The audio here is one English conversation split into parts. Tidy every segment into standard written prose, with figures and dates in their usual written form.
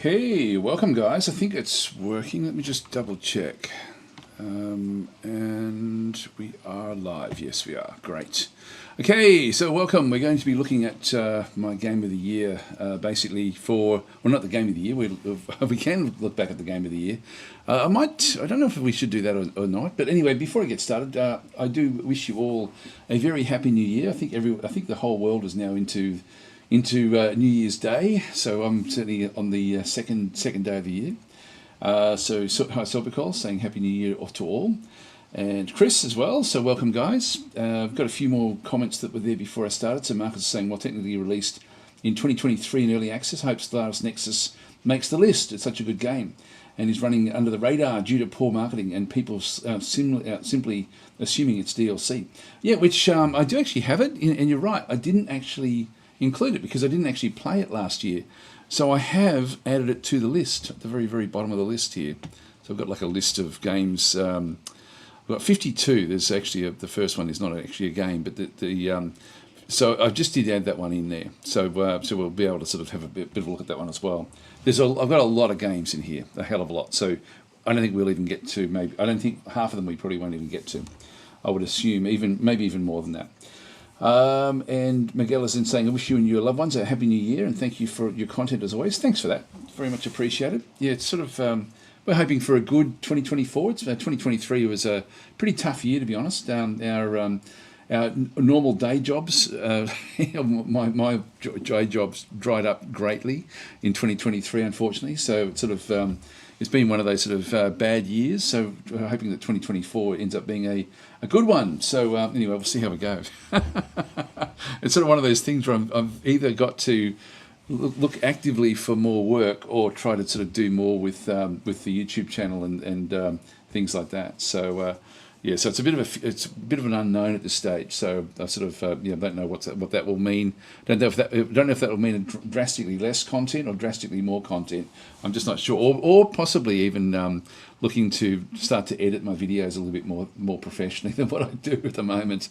Okay, welcome guys. I think it's working. Let me just double check. And we are live. Yes, we are. Great. Okay, so welcome. We're going to be looking at my game of the year, basically well, not the game of the year. We can look back at the game of the year. I don't know if we should do that or not. But anyway, before I get started, I do wish you all a very happy New Year. I think the whole world is now into New Year's Day, so I'm certainly on the second day of the year. So hi Sobicol, saying Happy New Year to all, and Chris as well. So welcome guys. I've got a few more comments that were there before I started. So Marcus is saying, well, technically released in 2023 in early access. Hope Stellaris Nexus makes the list. It's such a good game, and is running under the radar due to poor marketing and people simply assuming it's DLC. Yeah, which I do actually have it, and you're right. I didn't actually include it because I didn't actually play it last year. So I have added it to the list at the very, very bottom of the list here. So I've got like a list of games. I've got 52. There's actually the first one is not actually a game, but so I just did add that one in there. So we'll be able to sort of have a bit of a look at that one as well. I've got a lot of games in here, a hell of a lot. So I don't think we'll even get to I don't think half of them we probably won't even get to. I would assume maybe even more than that. And Miguel is in saying, I wish you and your loved ones a happy new year and thank you for your content as always. Thanks for that. Very much appreciated. Yeah, it's sort of, we're hoping for a good 2024. 2023 was a pretty tough year, to be honest. Our normal day jobs, my day jobs dried up greatly in 2023, unfortunately. So it's sort of, it's been one of those sort of bad years. So we're hoping that 2024 ends up being a good one. So anyway, we'll see how we go. It's sort of one of those things where I've either got to look actively for more work or try to sort of do more with the YouTube channel and things like that. So yeah, so it's a bit of an unknown at this stage. So I sort of don't know what that will mean. Don't know if that will mean drastically less content or drastically more content. I'm just not sure. Or possibly even looking to start to edit my videos a little bit more professionally than what I do at the moment,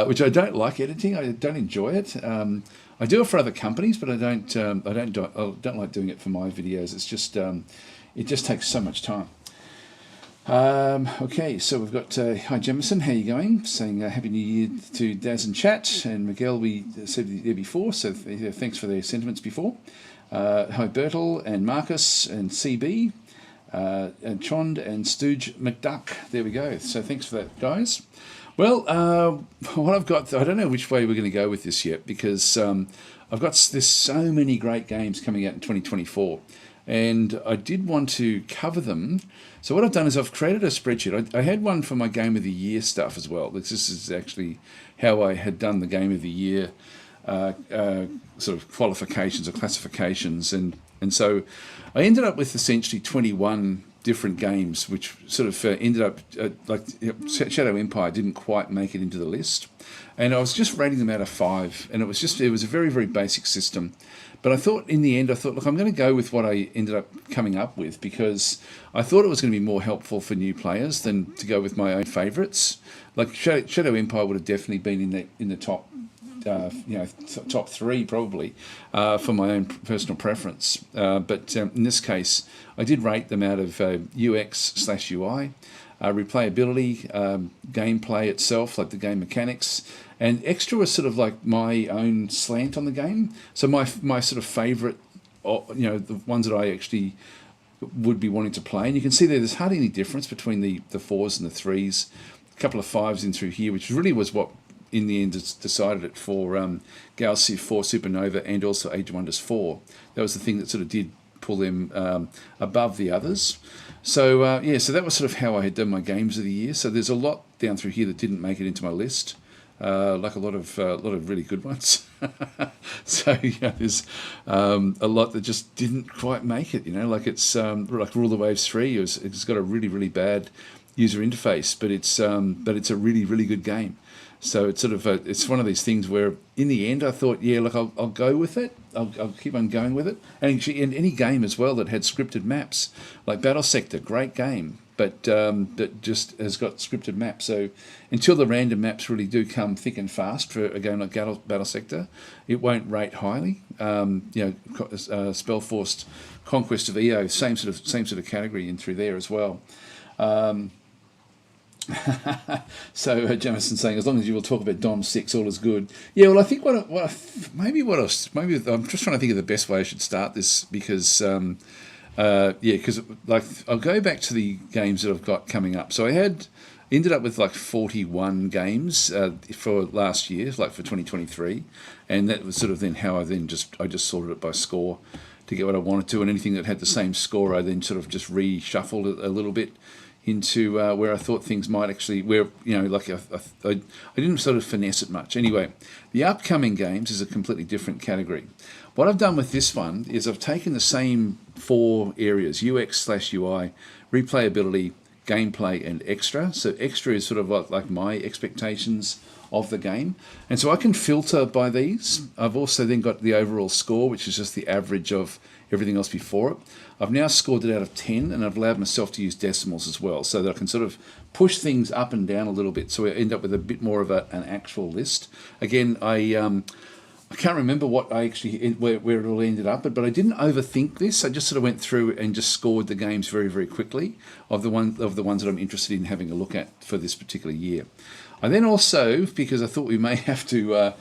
which I don't like editing. I don't enjoy it. I do it for other companies, but I don't like doing it for my videos. It's just it just takes so much time. Okay, so we've got hi Jemison, how you going? Saying Happy New Year to Daz and Chat, and Miguel we said there before, so thanks for their sentiments before. Hi Bertel and Marcus and CB, and Chond and Stooge McDuck. There we go. So thanks for that, guys. Well, what I've got, I don't know which way we're going to go with this yet because there's so many great games coming out in 2024. And I did want to cover them. So what I've done is I've created a spreadsheet. I had one for my Game of the Year stuff as well. This is actually how I had done the Game of the Year sort of qualifications or classifications. And so I ended up with essentially 21 different games, which sort of ended up Shadow Empire didn't quite make it into the list. And I was just rating them out of 5. And it was a very, very basic system. But I thought, in the end, look, I'm going to go with what I ended up coming up with because I thought it was going to be more helpful for new players than to go with my own favourites. Like Shadow Empire would have definitely been in the top, top 3 probably for my own personal preference. But in this case, I did rate them out of UX/UI, replayability, gameplay itself, like the game mechanics. And extra was sort of like my own slant on the game. So my sort of favourite, the ones that I actually would be wanting to play. And you can see there's hardly any difference between the 4s and the 3s. A couple of 5s in through here, which really was what in the end decided it for Galaxy 4 Supernova and also Age of Wonders 4. That was the thing that sort of did pull them above the others. So so that was sort of how I had done my games of the year. So there's a lot down through here that didn't make it into my list. Like a lot of really good ones. So there's a lot that just didn't quite make it. Like it's like Rule the Waves 3. It's got a really, really bad user interface, but it's a really, really good game. So it's sort of it's one of these things where in the end I thought, yeah, look, I'll go with it. I'll keep on going with it. And actually, in any game as well that had scripted maps, like Battle Sector, great game. but that just has got scripted maps. So until the random maps really do come thick and fast for a game like Battle Sector, it won't rate highly. Spellforced Conquest of EO, same sort of category in through there as well. So Jamison saying, as long as you will talk about Dom 6, all is good. Yeah, well, I think maybe I'm just trying to think of the best way I should start this, because because like I'll go back to the games that I've got coming up. So I ended up with like 41 games for last year, like for 2023, and that was sort of then how I just sorted it by score to get what I wanted to, and anything that had the same score I then sort of just reshuffled it a little bit into where I thought things might actually, where, like I didn't sort of finesse it much. Anyway, the upcoming games is a completely different category. What I've done with this one is I've taken the same 4 areas: UX/UI, replayability, gameplay, and extra. So extra is sort of like my expectations of the game, and so I can filter by these. I've also then got the overall score, which is just the average of everything else before it. I've now scored it out of 10, and I've allowed myself to use decimals as well, so that I can sort of push things up and down a little bit, so I end up with a bit more of an actual list. Again, I can't remember what I actually where it all ended up, but I didn't overthink this. I just sort of went through and just scored the games very, very quickly of the ones that I'm interested in having a look at for this particular year. I then also, because I thought we may have to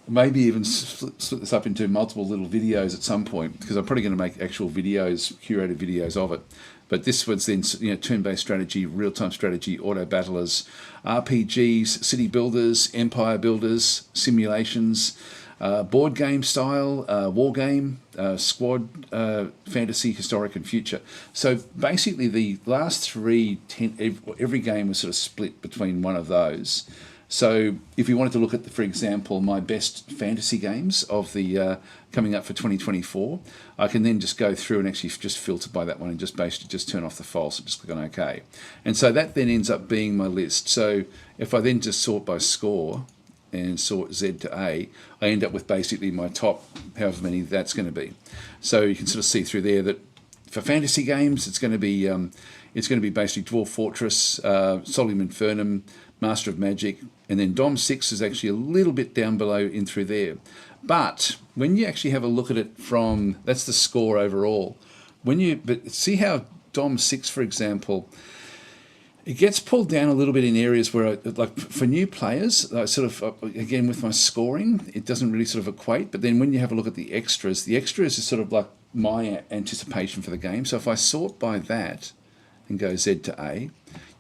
maybe even split this up into multiple little videos at some point, because I'm probably going to make actual videos, curated videos of it. But this was then, turn-based strategy, real-time strategy, auto battlers, RPGs, city builders, empire builders, simulations, board game style, war game, squad, fantasy, historic, and future. So basically the last 3, every game was sort of split between one of those. So if you wanted to look at, for example, my best fantasy games of the coming up for 2024, I can then just go through and actually just filter by that one and just basically just turn off the false and just click on OK. And so that then ends up being my list. So if I then just sort by score and sort Z to A, I end up with basically my top, however many that's going to be. So you can sort of see through there that for fantasy games, it's going to be basically Dwarf Fortress, Solium Infernum, Master of Magic, and then Dom 6 is actually a little bit down below in through there. But when you actually have a look at it from, that's the score overall. But see how Dom 6, for example, it gets pulled down a little bit in areas where, like for new players, again with my scoring, it doesn't really sort of equate. But then when you have a look at the extras is sort of like my anticipation for the game. So if I sort by that and go Z to A,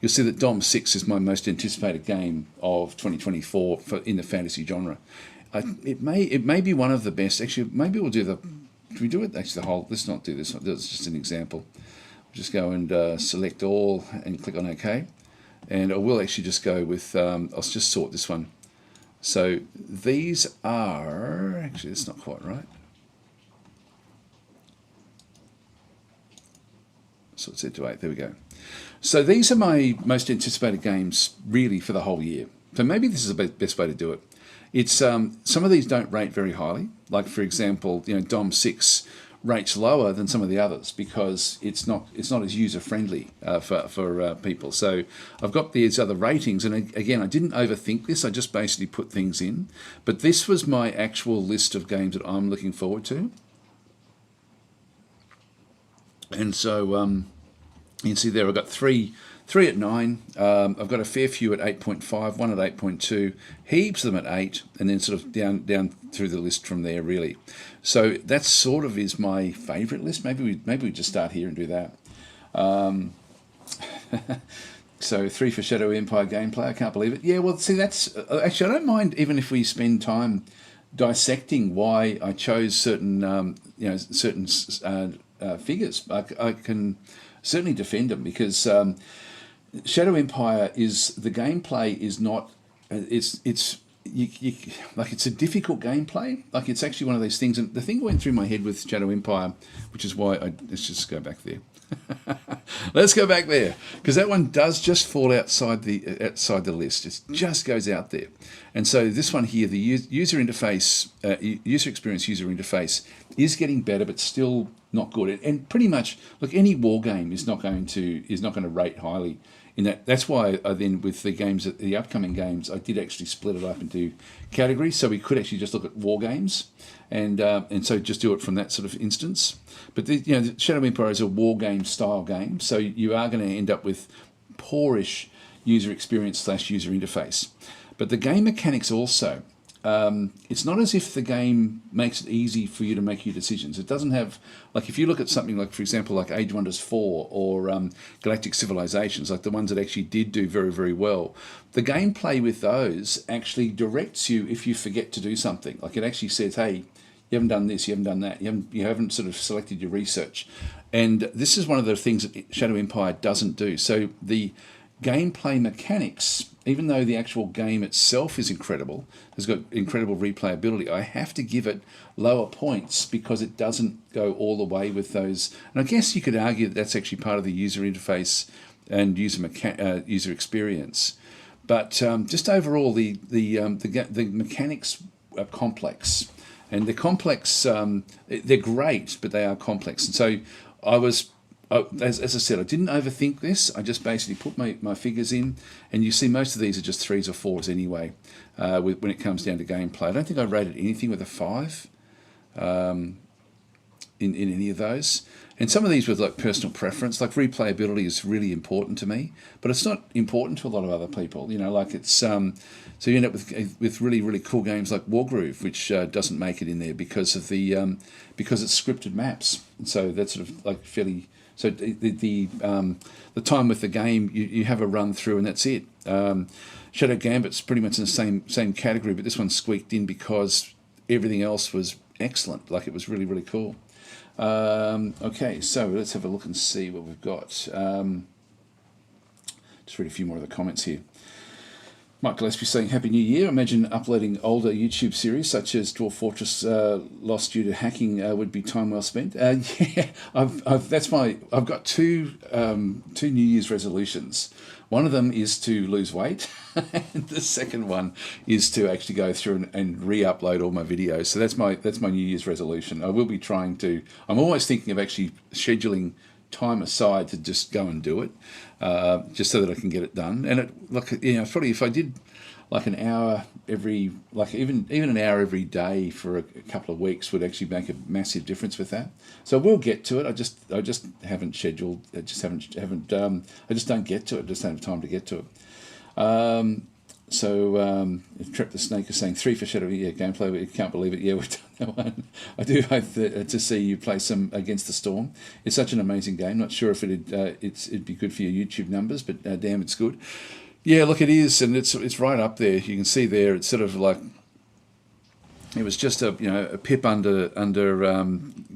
you'll see that Dom 6 is my most anticipated game of 2024 in the fantasy genre. It may be one of the best. Actually, maybe we'll do the whole. Let's not do this. That's just an example. Just go and select all and click on OK. And I will actually just go with, I'll just sort this one. So these are, actually that's not quite right. So it's set to 8, there we go. So these are my most anticipated games really for the whole year. So maybe this is the best way to do it. It's some of these don't rate very highly. Like for example, Dom 6 rates lower than some of the others because it's not as user friendly for people. So I've got these other ratings, and again, I didn't overthink this. I just basically put things in. But this was my actual list of games that I'm looking forward to. And so you can see there I've got three at 9. I've got a fair few at 8.5, one at 8.2, heaps of them at 8, and then sort of down through the list from there really. So that sort of is my favourite list. Maybe we just start here and do that. So 3 for Shadow Empire gameplay. I can't believe it. Yeah, well, see, that's actually I don't mind even if we spend time dissecting why I chose certain figures. I can certainly defend them because Shadow Empire the gameplay is not it's a difficult gameplay. Like it's actually one of these things, and the thing went through my head with Shadow Empire, which is why let's just go back there. Let's go back there because that one does just fall outside the list. It just goes out there, and so this one here, the user experience is getting better, but still not good. And pretty much, look, any war game is not going to rate highly in that. That's why I then, with the upcoming games, I did actually split it up into categories, so we could actually just look at war games, and so just do it from that sort of instance. But the Shadow Empire is a war game style game, so you are going to end up with poorish user experience / user interface. But the game mechanics also, it's not as if the game makes it easy for you to make your decisions. It doesn't have, like, if you look at something like, for example, like Age of Wonders 4 or Galactic Civilizations, like the ones that actually did do very, very well, the gameplay with those actually directs you if you forget to do something. Like, it actually says, hey, you haven't done this, you haven't done that, you haven't sort of selected your research. And this is one of the things that Shadow Empire doesn't do. So the gameplay mechanics, even though the actual game itself is incredible, has got incredible replayability, I have to give it lower points because it doesn't go all the way with those. And I guess you could argue that that's actually part of the user interface and user experience. But just overall, the mechanics are complex, and they're complex. They're great, but they are complex. And so as I said, I didn't overthink this. I just basically put my figures in, and you see most of these are just 3s or 4s anyway. When it comes down to gameplay, I don't think I rated anything with a 5 in any of those. And some of these with like personal preference, like replayability is really important to me, but it's not important to a lot of other people. Like it's so you end up with really, really cool games like Wargroove, which doesn't make it in there because of because it's scripted maps. And so that's sort of like fairly. So the time with the game, you have a run through and that's it. Shadow Gambit's pretty much in the same category, but this one squeaked in because everything else was excellent. Like, it was really, really cool. Okay, so let's have a look and see what we've got. Just read a few more of the comments here. Mike Gillespie saying, Happy New Year. Imagine uploading older YouTube series such as Dwarf Fortress lost due to hacking would be time well spent. Yeah, I've got two New Year's resolutions. One of them is to lose weight, and the second one is to actually go through and re-upload all my videos. So that's my New Year's resolution. I will be trying to. I'm always thinking of actually scheduling time aside to just go and do it, just so that I can get it done. And probably if I did like an hour every, like even an hour every day for a couple of weeks would actually make a massive difference with that. So we'll get to it. I just haven't scheduled. I just don't get to it. Just don't have time to get to it. Trap the Snake is saying 3 for Shadow gameplay, but you can't believe it. Yeah, we've done that one. I do hope to see you play some Against the Storm. It's such an amazing game. Not sure if it'd be good for your YouTube numbers, but damn, it's good. Yeah, look, it is, and it's right up there. You can see there. It's sort of like it was just a pip under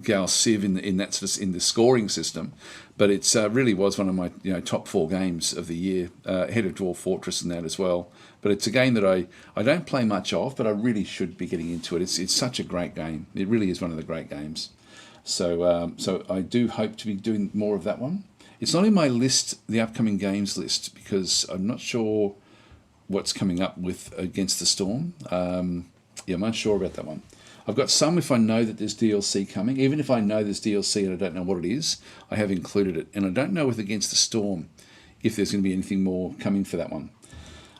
Gal Civ in that sort of, in the scoring system, but it's really was one of my top 4 games of the year, ahead of Dwarf Fortress and that as well. But it's a game that I don't play much of, but I really should be getting into it. It's such a great game. It really is one of the great games. So I do hope to be doing more of that one. It's not in my list, the upcoming games list, because I'm not sure what's coming up with Against the Storm. I'm unsure about that one. I've got some if I know that there's DLC coming. Even if I know there's DLC and I don't know what it is, I have included it. And I don't know with Against the Storm if there's going to be anything more coming for that one.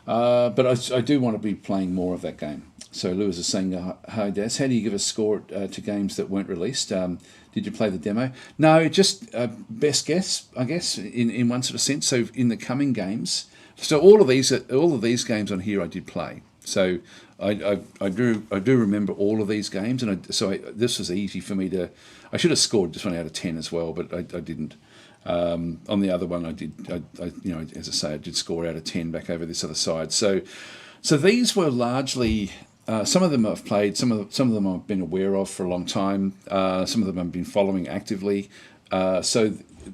But I do want to be playing more of that game. So Lewis is saying, hi Des, how do you give a score to games that weren't released? Did you play the demo? No, just best guess, I guess, in one sort of sense. So in the coming games, so all of these games on here I did play. So I do remember all of these games, and this was easy for me to. I should have scored this one out of 10 as well, but I didn't. On the other one, I did. As I say, I did score out of 10 back over this other side. So these were largely. Some of them I've played. Some of them I've been aware of for a long time. Some of them I've been following actively.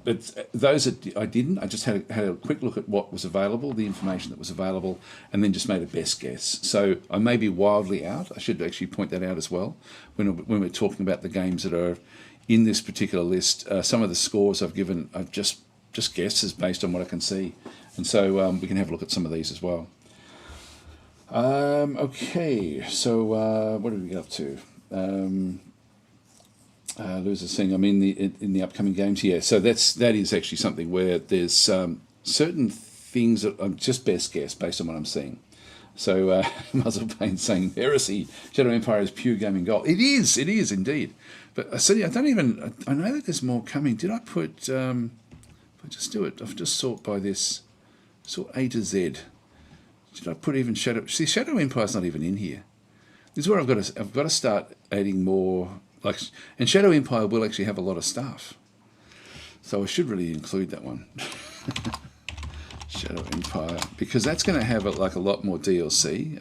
But those that I didn't, I just had a quick look at what was available, the information that was available, and then just made a best guess. So I may be wildly out. I should actually point that out as well when we're talking about the games that are in this particular list. Some of the scores I've given, I've just guesses based on what I can see, and so we can have a look at some of these as well. Okay, so what did we get up to? losers thing. I mean, in the upcoming games, yeah. So that is actually something where there's certain things that I'm just best guess based on what I'm seeing. So Muzzle Pain saying heresy. Shadow Empire is pure gaming gold. It is indeed. But I see. I know that there's more coming. Did I put? If I just do it, I've just sort by this. Sort A to Z. Did I put even Shadow? See, Shadow Empire's not even in here. This is where I've got to start adding more. Like, and Shadow Empire will actually have a lot of stuff. So I should really include that one. Shadow Empire, because that's going to have like a lot more DLC,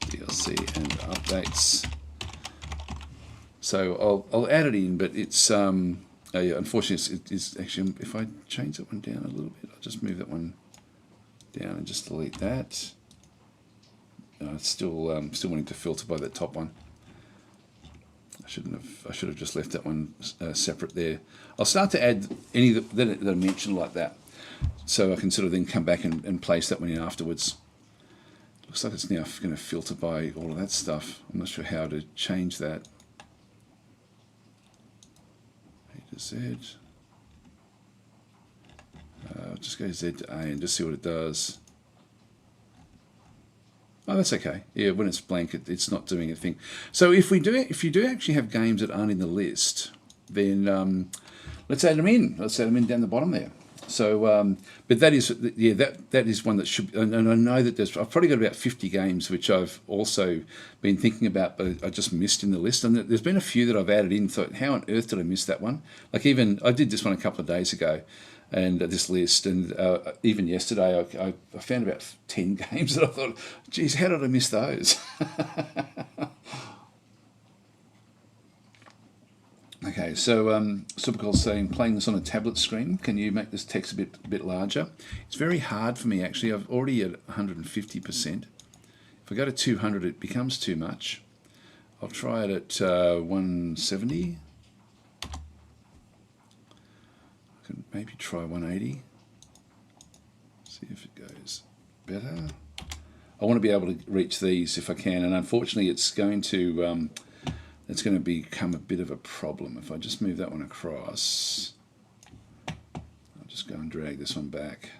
DLC and updates. So I'll add it in, but it's yeah, unfortunately it's actually, if I change that one down a little bit, I'll just move that one down and just delete that. It's still wanting to filter by that top one. I should have just left that one separate there. I'll start to add any that I mentioned like that, so I can sort of then come back and place that one in afterwards. Looks like it's now going to filter by all of that stuff. I'm not sure how to change that. A to Z. I'll just go Z to A and just see what it does. Oh, that's okay. Yeah, when it's blank, it's not doing anything. So if you do actually have games that aren't in the list, then let's add them in. Let's add them in down the bottom there. So, but that is, yeah, that is one that should. And I know that I've probably got about 50 games which I've also been thinking about, but I just missed in the list. And there's been a few that I've added in. Thought, how on earth did I miss that one? Like even I did this one a couple of days ago. And this list, and even yesterday, I found about 10 games that I thought, geez, how did I miss those? Okay, so Supercool's saying, playing this on a tablet screen, can you make this text a bit larger? It's very hard for me, actually. I've already at 150%. If I go to 200, it becomes too much. I'll try it at 170. Maybe try 180. See if it goes better. I want to be able to reach these if I can, and unfortunately, it's going to become a bit of a problem if I just move that one across. I'll just go and drag this one back.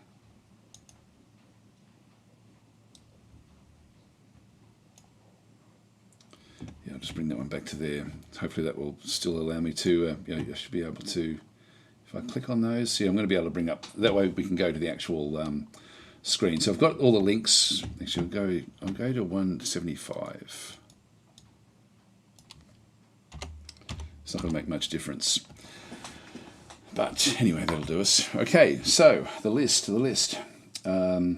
Yeah, I'll just bring that one back to there. Hopefully, that will still allow me to. I should be able to. If I click on those, see, I'm going to be able to bring up, that way we can go to the actual screen. So I've got all the links. Actually, I'll go to 175. It's not going to make much difference. But anyway, that'll do us. Okay, so the list. I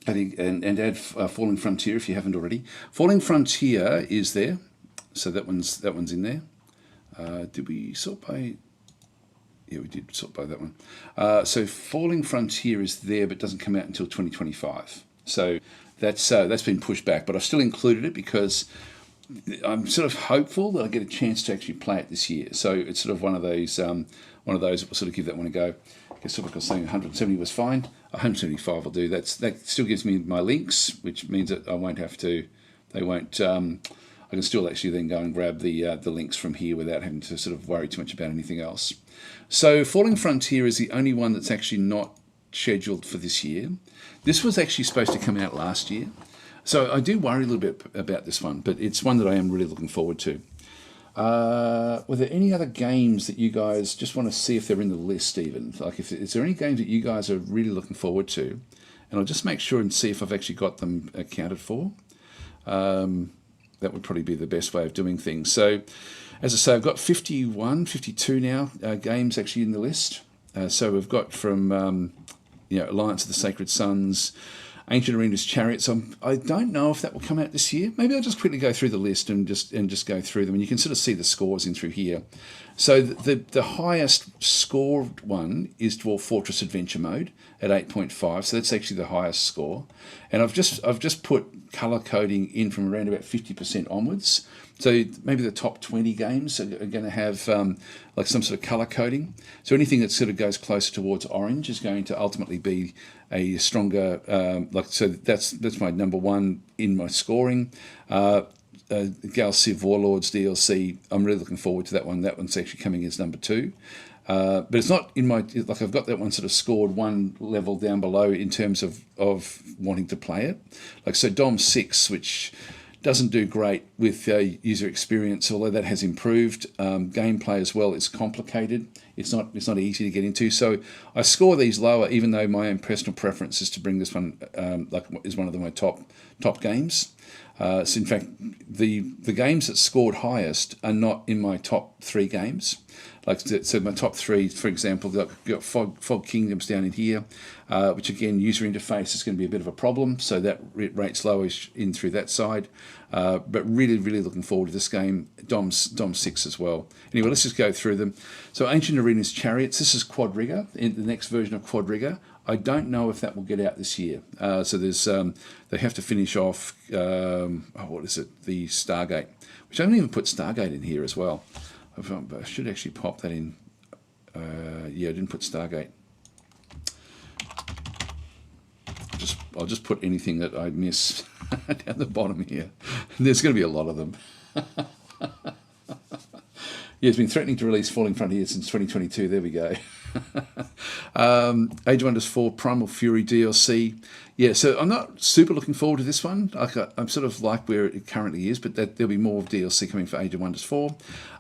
think, and add Falling Frontier if you haven't already. Falling Frontier is there. So that one's in there. Did we sort by... Yeah, we did sort by that one. So Falling Frontier is there, but doesn't come out until 2025. So that's been pushed back, but I've still included it because I'm sort of hopeful that I get a chance to actually play it this year. So it's sort of one of those that will sort of give that one a go. I guess what I was saying, 170 was fine. 175 will do. That still gives me my links, which means that I won't have to. They won't. I can still actually then go and grab the links from here without having to sort of worry too much about anything else. So Falling Frontier is the only one that's actually not scheduled for this year. This was actually supposed to come out last year. So I do worry a little bit about this one, but it's one that I am really looking forward to. Were there any other games that you guys just want to see if they're in the list even? Like, is there any games that you guys are really looking forward to? And I'll just make sure and see if I've actually got them accounted for. That would probably be the best way of doing things. So, as I say, I've got 52 now games actually in the list. So we've got from Alliance of the Sacred Sons, Ancient Arenas Chariots. I don't know if that will come out this year. Maybe I'll just quickly go through the list and just go through them, and you can sort of see the scores in through here. So the highest scored one is Dwarf Fortress Adventure Mode at 8.5. So that's actually the highest score, and I've just put color coding in from around about 50% onwards. So maybe the top 20 games are going to have like some sort of color coding. So anything that sort of goes closer towards orange is going to ultimately be a stronger so that's my number one in my scoring. Gal Civ Warlords DLC. I'm really looking forward to that one. That one's actually coming as number 2. But it's not in my, like I've got that one sort of scored one level down below in terms of wanting to play it. Like, so Dom 6, which doesn't do great with user experience, although that has improved. Gameplay as well, it's complicated. It's not easy to get into. So I score these lower, even though my own personal preference is to bring this one is one of my top games. So in fact, the games that scored highest are not in my top 3 games. Like, so my top 3, for example, got Fog Kingdoms down in here, which again, user interface is going to be a bit of a problem, so that rates lowish in through that side. But really, really looking forward to this game, Dom 6 as well. Anyway, let's just go through them. So Ancient Arenas Chariots, this is Quad Rigger, in the next version of Quad Rigger. I don't know if that will get out this year. So there's they have to finish off, what is it, the Stargate, which I haven't even put Stargate in here as well. I should actually pop that in. Yeah, I didn't put Stargate. I'll just put anything that I miss down the bottom here. There's going to be a lot of them. Yeah, it's been threatening to release Falling Frontier since 2022. There we go. Age of Wonders 4 Primal Fury DLC. Yeah, so I'm not super looking forward to this one. I'm sort of like where it currently is, but there'll be more DLC coming for Age of Wonders 4.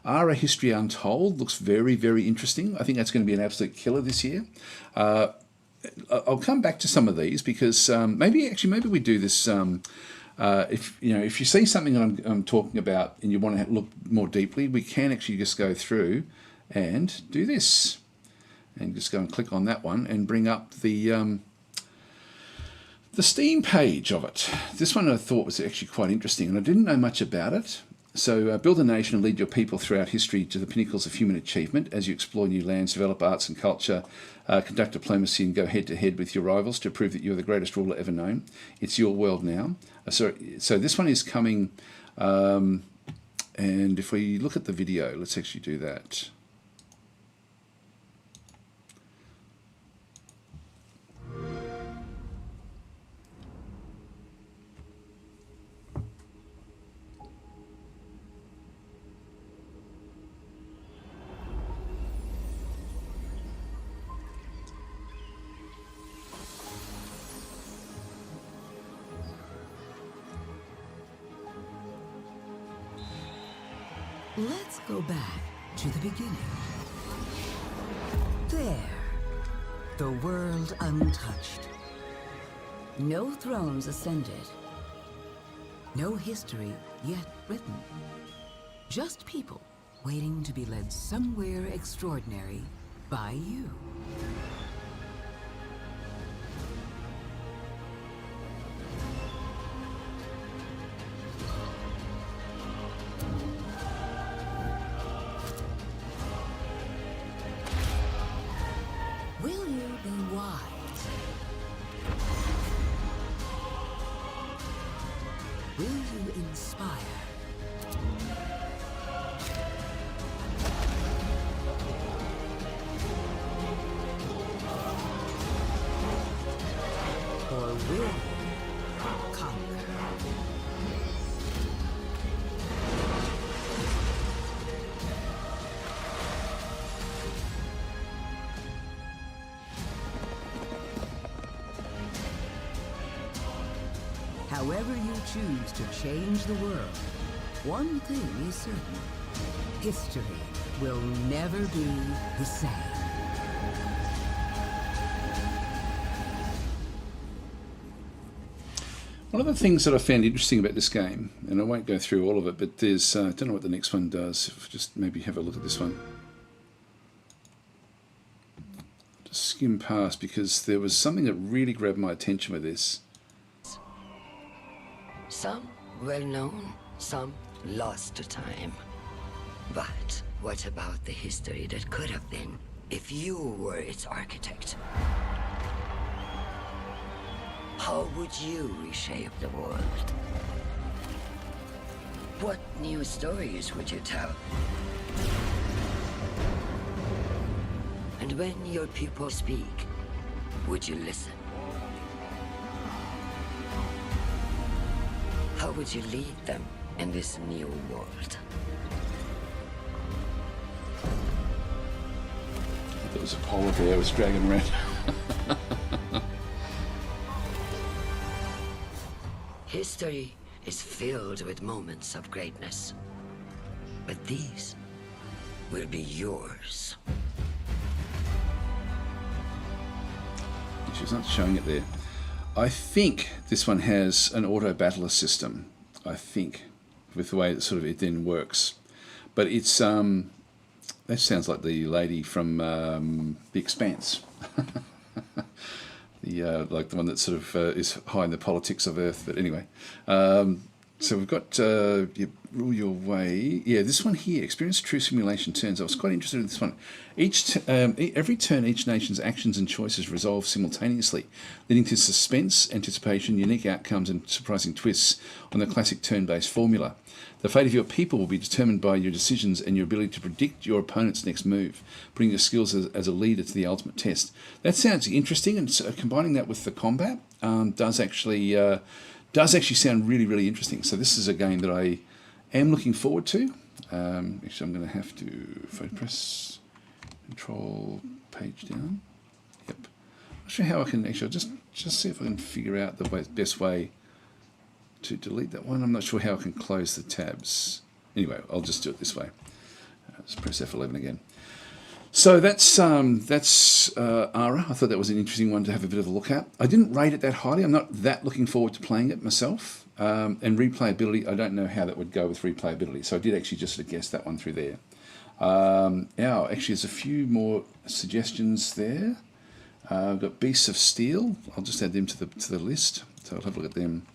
Ara History Untold looks very, very interesting. I think that's going to be an absolute killer this year. I'll come back to some of these because maybe we do this. If you see something that I'm talking about and you want to look more deeply, we can actually just go through and do this, and just go and click on that one and bring up the Steam page of it. This one I thought was actually quite interesting, and I didn't know much about it. So build a nation and lead your people throughout history to the pinnacles of human achievement as you explore new lands, develop arts and culture, conduct diplomacy and go head-to-head with your rivals to prove that you're the greatest ruler ever known. It's your world now. So this one is coming, and if we look at the video, let's actually do that. Let's go back to the beginning. There, the world untouched. No thrones ascended. No history yet written. Just people waiting to be led somewhere extraordinary by you. Will you be wise? Will you inspire? Or will you conquer? However you choose to change the world, one thing is certain. History will never be the same. One of the things that I found interesting about this game, and I won't go through all of it, but there's, I don't know what the next one does. Just maybe have a look at this one. Just skim past, because there was something that really grabbed my attention with this. Some well-known, some lost to time. But what about the history that could have been if you were its architect? How would you reshape the world? What new stories would you tell? And when your people speak, would you listen? How would you lead them in this new world. There was a polar bear was dragging around. History is filled with moments of greatness, but these will be yours. She's not showing it there. I think this one has an auto battler system. I think, with the way that sort of it then works, but it's that sounds like the lady from The Expanse. The like the one that sort of is high in the politics of Earth. But anyway, so we've got you rule your way. Yeah, this one here, experience true simulation turns. I was quite interested in this one. Every turn, each nation's actions and choices resolve simultaneously, leading to suspense, anticipation, unique outcomes, and surprising twists on the classic turn-based formula. The fate of your people will be determined by your decisions and your ability to predict your opponent's next move, putting your skills as a leader to the ultimate test. That sounds interesting, and so combining that with the combat does actually sound really, really interesting. So this is a game that I am looking forward to. Actually, I'm going to have to press Control page down. Yep. I'm not sure how I can actually just see if I can figure out the best way to delete that one. I'm not sure how I can close the tabs. Anyway, I'll just do it this way. Let's press F11 again. So that's Ara. I thought that was an interesting one to have a bit of a look at. I didn't rate it that highly. I'm not that looking forward to playing it myself. And replayability, I don't know how that would go with replayability. So I did actually just sort of guess that one through there. Now, actually, there's a few more suggestions there. I've got Beasts of Steel. I'll just add them to the list. So I'll have a look at them.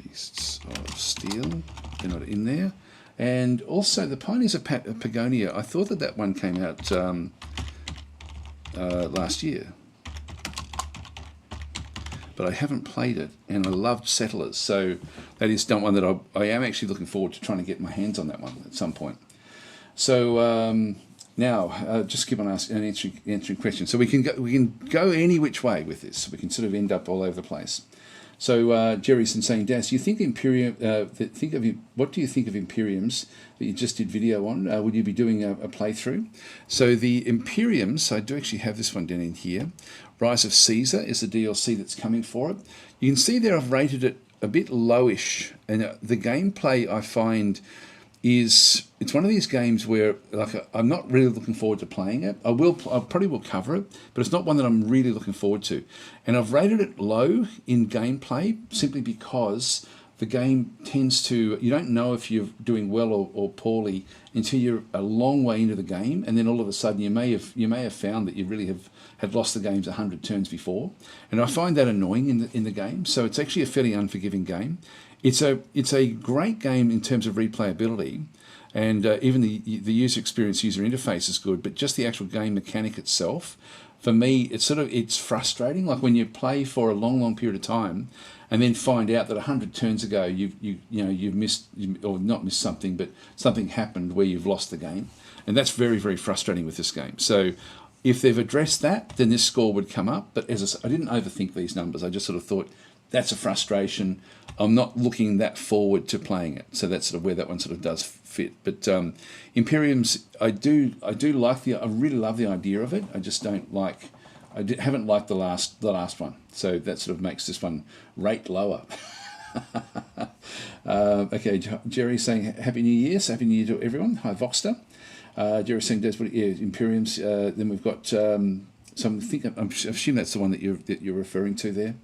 Beasts of Steel. They're not in there. And also the Pioneers of Pagonia. I thought that one came out last year, but I haven't played it, and I loved Settlers. So that is one that I am actually looking forward to trying to get my hands on that one at some point. So now just keep on answering questions. So we can go any which way with this. We can sort of end up all over the place. So Jerry's saying, Daz, you think Imperium? What do you think of Imperiums that you just did video on? Would you be doing a playthrough? So the Imperiums, I do actually have this one down in here. Rise of Caesar is the DLC that's coming for it. You can see there I've rated it a bit lowish, and the gameplay I find it's one of these games where I'm not really looking forward to playing it. I probably will cover it, but it's not one that I'm really looking forward to. And I've rated it low in gameplay simply because the game tends to, you don't know if you're doing well or poorly until you're a long way into the game, and then all of a sudden you may have found that you really have lost the games 100 turns before. And I find that annoying in the game. So it's actually a fairly unforgiving game. It's a great game in terms of replayability, and even the user experience, user interface is good. But just the actual game mechanic itself, for me, it's frustrating. Like when you play for a long period of time, and then find out that 100 turns ago you've missed, or not missed something, but something happened where you've lost the game, and that's very, very frustrating with this game. So if they've addressed that, then this score would come up. But as I said, I didn't overthink these numbers. I just sort of thought, that's a frustration. I'm not looking that forward to playing it. So that's sort of where that one sort of does fit. But Imperiums, I really love the idea of it. I just haven't liked the last one. So that sort of makes this one rate lower. Okay, Jerry's saying Happy New Year. So Happy New Year to everyone. Hi, Voxter. Jerry's saying Imperiums. Then we've got some. I assume that's the one that you're referring to there.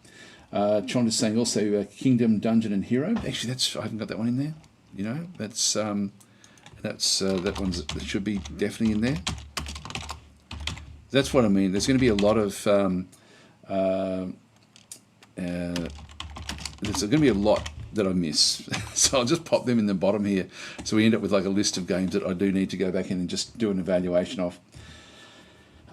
Chon is saying also Kingdom, Dungeon, and Hero. Actually, I haven't got that one in there. You know, that that should be definitely in there. That's what I mean. There's going to be a lot of there's going to be a lot that I miss. So I'll just pop them in the bottom here. So we end up with like a list of games that I do need to go back in and just do an evaluation of.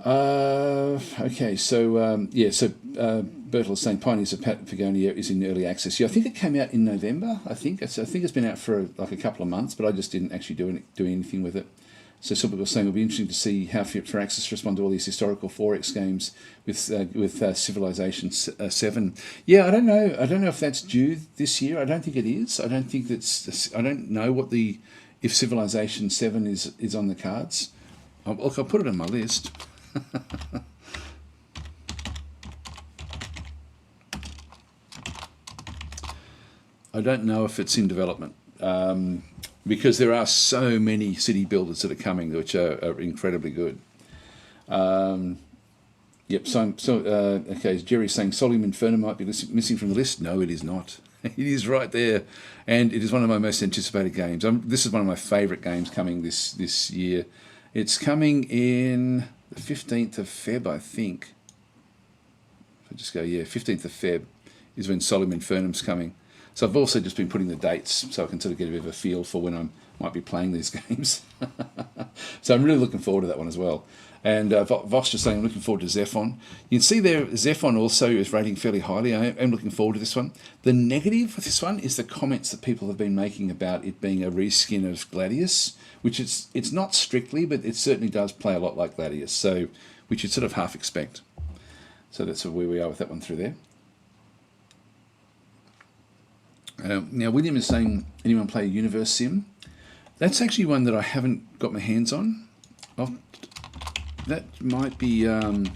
Okay, so Bertel is saying Pioneers of Pagonia is in early access. Yeah, I think it came out in November. I think it's been out for like a couple of months, but I just didn't actually do anything with it. So some people are saying it'll be interesting to see how Firaxis respond to all these historical 4X games with Civilization 7. Yeah, I don't know. I don't know if that's due this year. I don't think it is. I don't think that's. I don't know what if Civilization 7 is on the cards. Look, I'll put it on my list. I don't know if it's in development. Because there are so many city builders that are coming, which are incredibly good. Yep. Okay. Jerry's saying Solemn Inferno might be missing from the list. No, it is not. It is right there, and it is one of my most anticipated games. This is one of my favourite games coming this year. It's coming in the 15th of Feb, I think. If I just go, 15th of Feb is when Solemn Infernum's coming. So I've also just been putting the dates so I can sort of get a bit of a feel for when I might be playing these games. So I'm really looking forward to that one as well. And Voss just saying I'm looking forward to Zephon. You can see there Zephon also is rating fairly highly. I am looking forward to this one. The negative with this one is the comments that people have been making about it being a reskin of Gladius, which it's not strictly, but it certainly does play a lot like Gladius, so which you'd sort of half expect. So that's where we are with that one through there. Now, William is saying, anyone play Universe Sim? That's actually one that I haven't got my hands on. That might be... I'm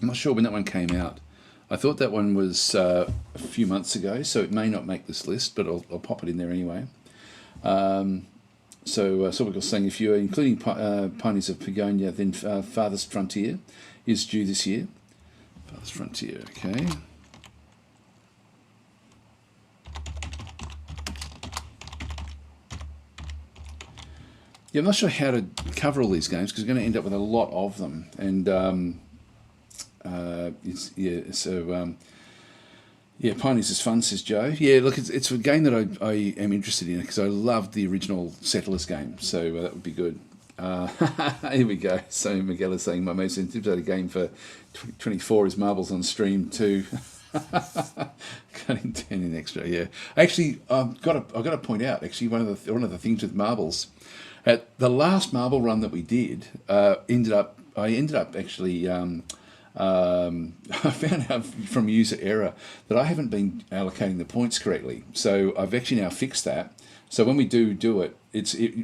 not sure when that one came out. I thought that one was a few months ago, so it may not make this list, but I'll pop it in there anyway. So we're saying if you're including Pioneers of Pagonia, then Farthest Frontier is due this year. Farthest Frontier, okay. Yeah, I'm not sure how to cover all these games because we're going to end up with a lot of them, and Pioneers is fun, says Joe. Yeah, look, it's a game that I am interested in because I loved the original Settlers game, so that would be good. Here we go. So Miguel is saying my most anticipated game for 2024 is Marbles on Stream 2. Cutting 10 in extra, yeah. Actually, I've got to point out. Actually, one of the things with marbles. At the last marble run that we did, I ended up actually. I found out from user error that I haven't been allocating the points correctly. So I've actually now fixed that. So when we do it,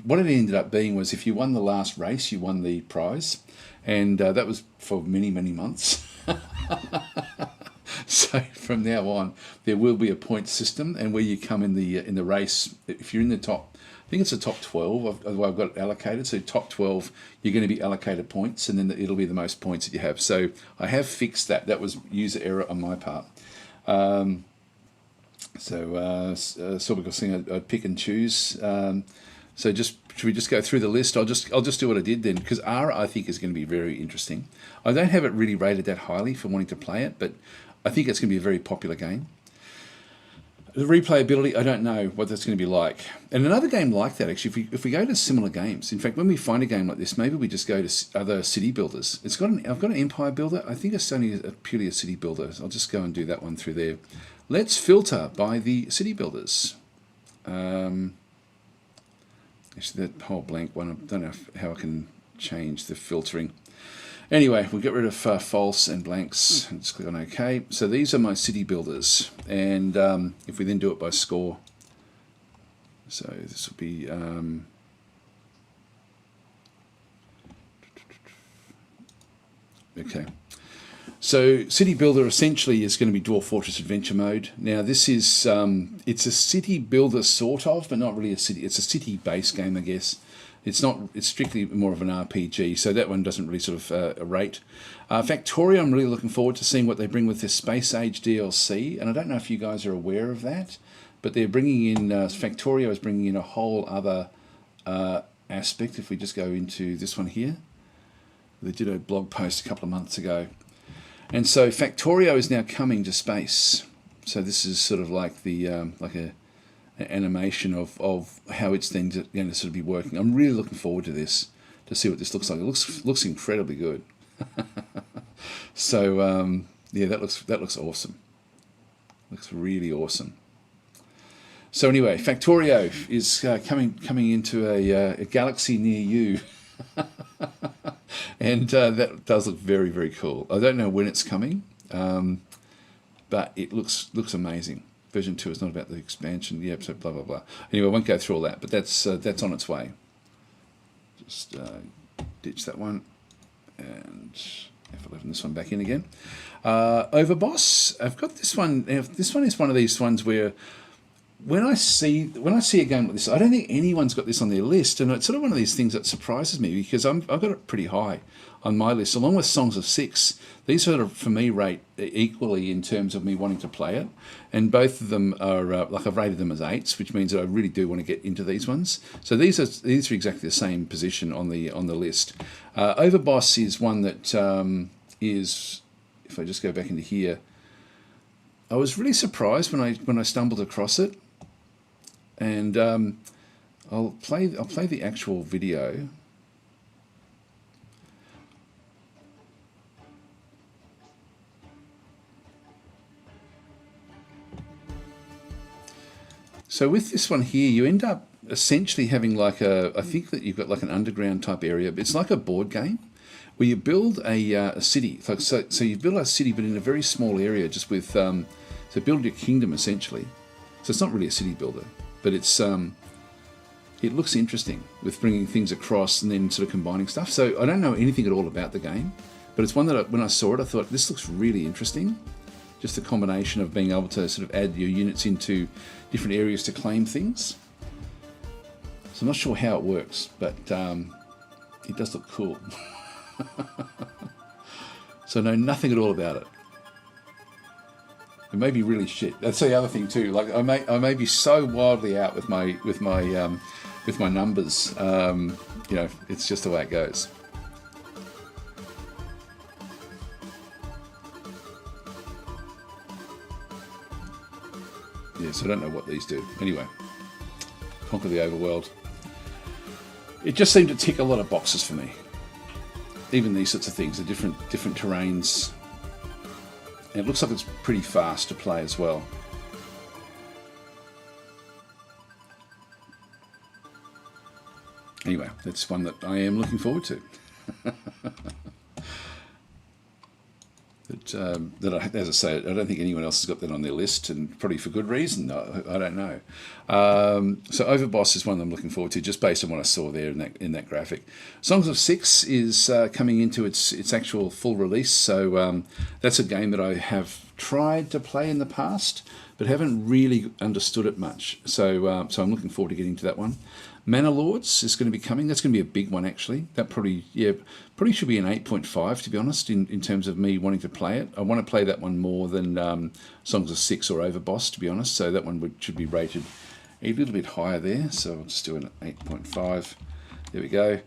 what it ended up being was if you won the last race, you won the prize, and that was for many months. So from now on, there will be a point system, and where you come in the race, if you're in the top. I think it's the top 12 I've got it allocated. So top 12, you're going to be allocated points, and then it'll be the most points that you have. So I have fixed that. That was user error on my part. Because thing I'd pick and choose. So should we just go through the list? I'll just do what I did then, because R I think is going to be very interesting. I don't have it really rated that highly for wanting to play it, but I think it's going to be a very popular game. The replayability, I don't know what that's going to be like. And another game like that, actually, if we go to similar games, in fact, when we find a game like this, maybe we just go to other city builders. I've got an empire builder. I think it's only purely a city builder. So I'll just go and do that one through there. Let's filter by the city builders. Actually, that whole blank one, I don't know how I can change the filtering. Anyway, we'll get rid of false and blanks and just click on OK. So these are my city builders, and if we then do it by score, so this will be okay. So city builder essentially is going to be Dwarf Fortress Adventure mode. Now this is it's a city builder sort of, but not really a city. It's a city based game, I guess. It's not. It's strictly more of an RPG, so that one doesn't really sort of rate. Factorio, I'm really looking forward to seeing what they bring with this Space Age DLC, and I don't know if you guys are aware of that, but they're bringing in Factorio is bringing in a whole other aspect. If we just go into this one here, they did a blog post a couple of months ago, and so Factorio is now coming to space. So this is sort of like the like a animation of how it's then going to sort of be working. I'm really looking forward to this, to see what this looks like. It looks incredibly good. So yeah, that looks awesome. Looks really awesome. So anyway, Factorio is coming into a galaxy near you. And that does look very, very cool. I don't know when it's coming, but it looks amazing. Version 2 is not about the expansion. Yeah, so blah, blah, blah. Anyway, I won't go through all that, but that's on its way. Just ditch that one. And F11, this one back in again. Overboss, I've got this one. Now, this one is one of these ones where when I see a game like this, I don't think anyone's got this on their list, and it's sort of one of these things that surprises me because I've got it pretty high on my list, along with Songs of Six. These sort of, for me, rate equally in terms of me wanting to play it, and both of them are like I've rated them as 8s, which means that I really do want to get into these ones. So these are exactly the same position on the list. Overboss is one that is, if I just go back into here, I was really surprised when I stumbled across it. And I'll play the actual video. So with this one here, you end up essentially having like I think that you've got like an underground type area. It's like a board game where you build a city. So you build a city, but in a very small area, just with so build your kingdom essentially. So it's not really a city builder, but it's it looks interesting with bringing things across and then sort of combining stuff. So I don't know anything at all about the game, but it's one that when I saw it, I thought this looks really interesting. Just the combination of being able to sort of add your units into different areas to claim things. So I'm not sure how it works, but it does look cool. So I know nothing at all about it. It may be really shit. That's the other thing too. Like I may be so wildly out with my numbers. You know, it's just the way it goes. Yeah, so I don't know what these do. Anyway, Conquer the Overworld. It just seemed to tick a lot of boxes for me. Even these sorts of things, the different terrains. And it looks like it's pretty fast to play as well. Anyway, that's one that I am looking forward to. As I say, I don't think anyone else has got that on their list, and probably for good reason. I don't know. So Overboss is one I'm looking forward to, just based on what I saw there in that graphic. Songs of Six is coming into its actual full release, so that's a game that I have tried to play in the past, but haven't really understood it much. So I'm looking forward to getting to that one. Manor Lords is going to be coming. That's going to be a big one, actually. That probably should be an 8.5, to be honest, in terms of me wanting to play it. I want to play that one more than Songs of Six or Overboss, to be honest. So that one should be rated a little bit higher there. So I'll just do an 8.5. There we go.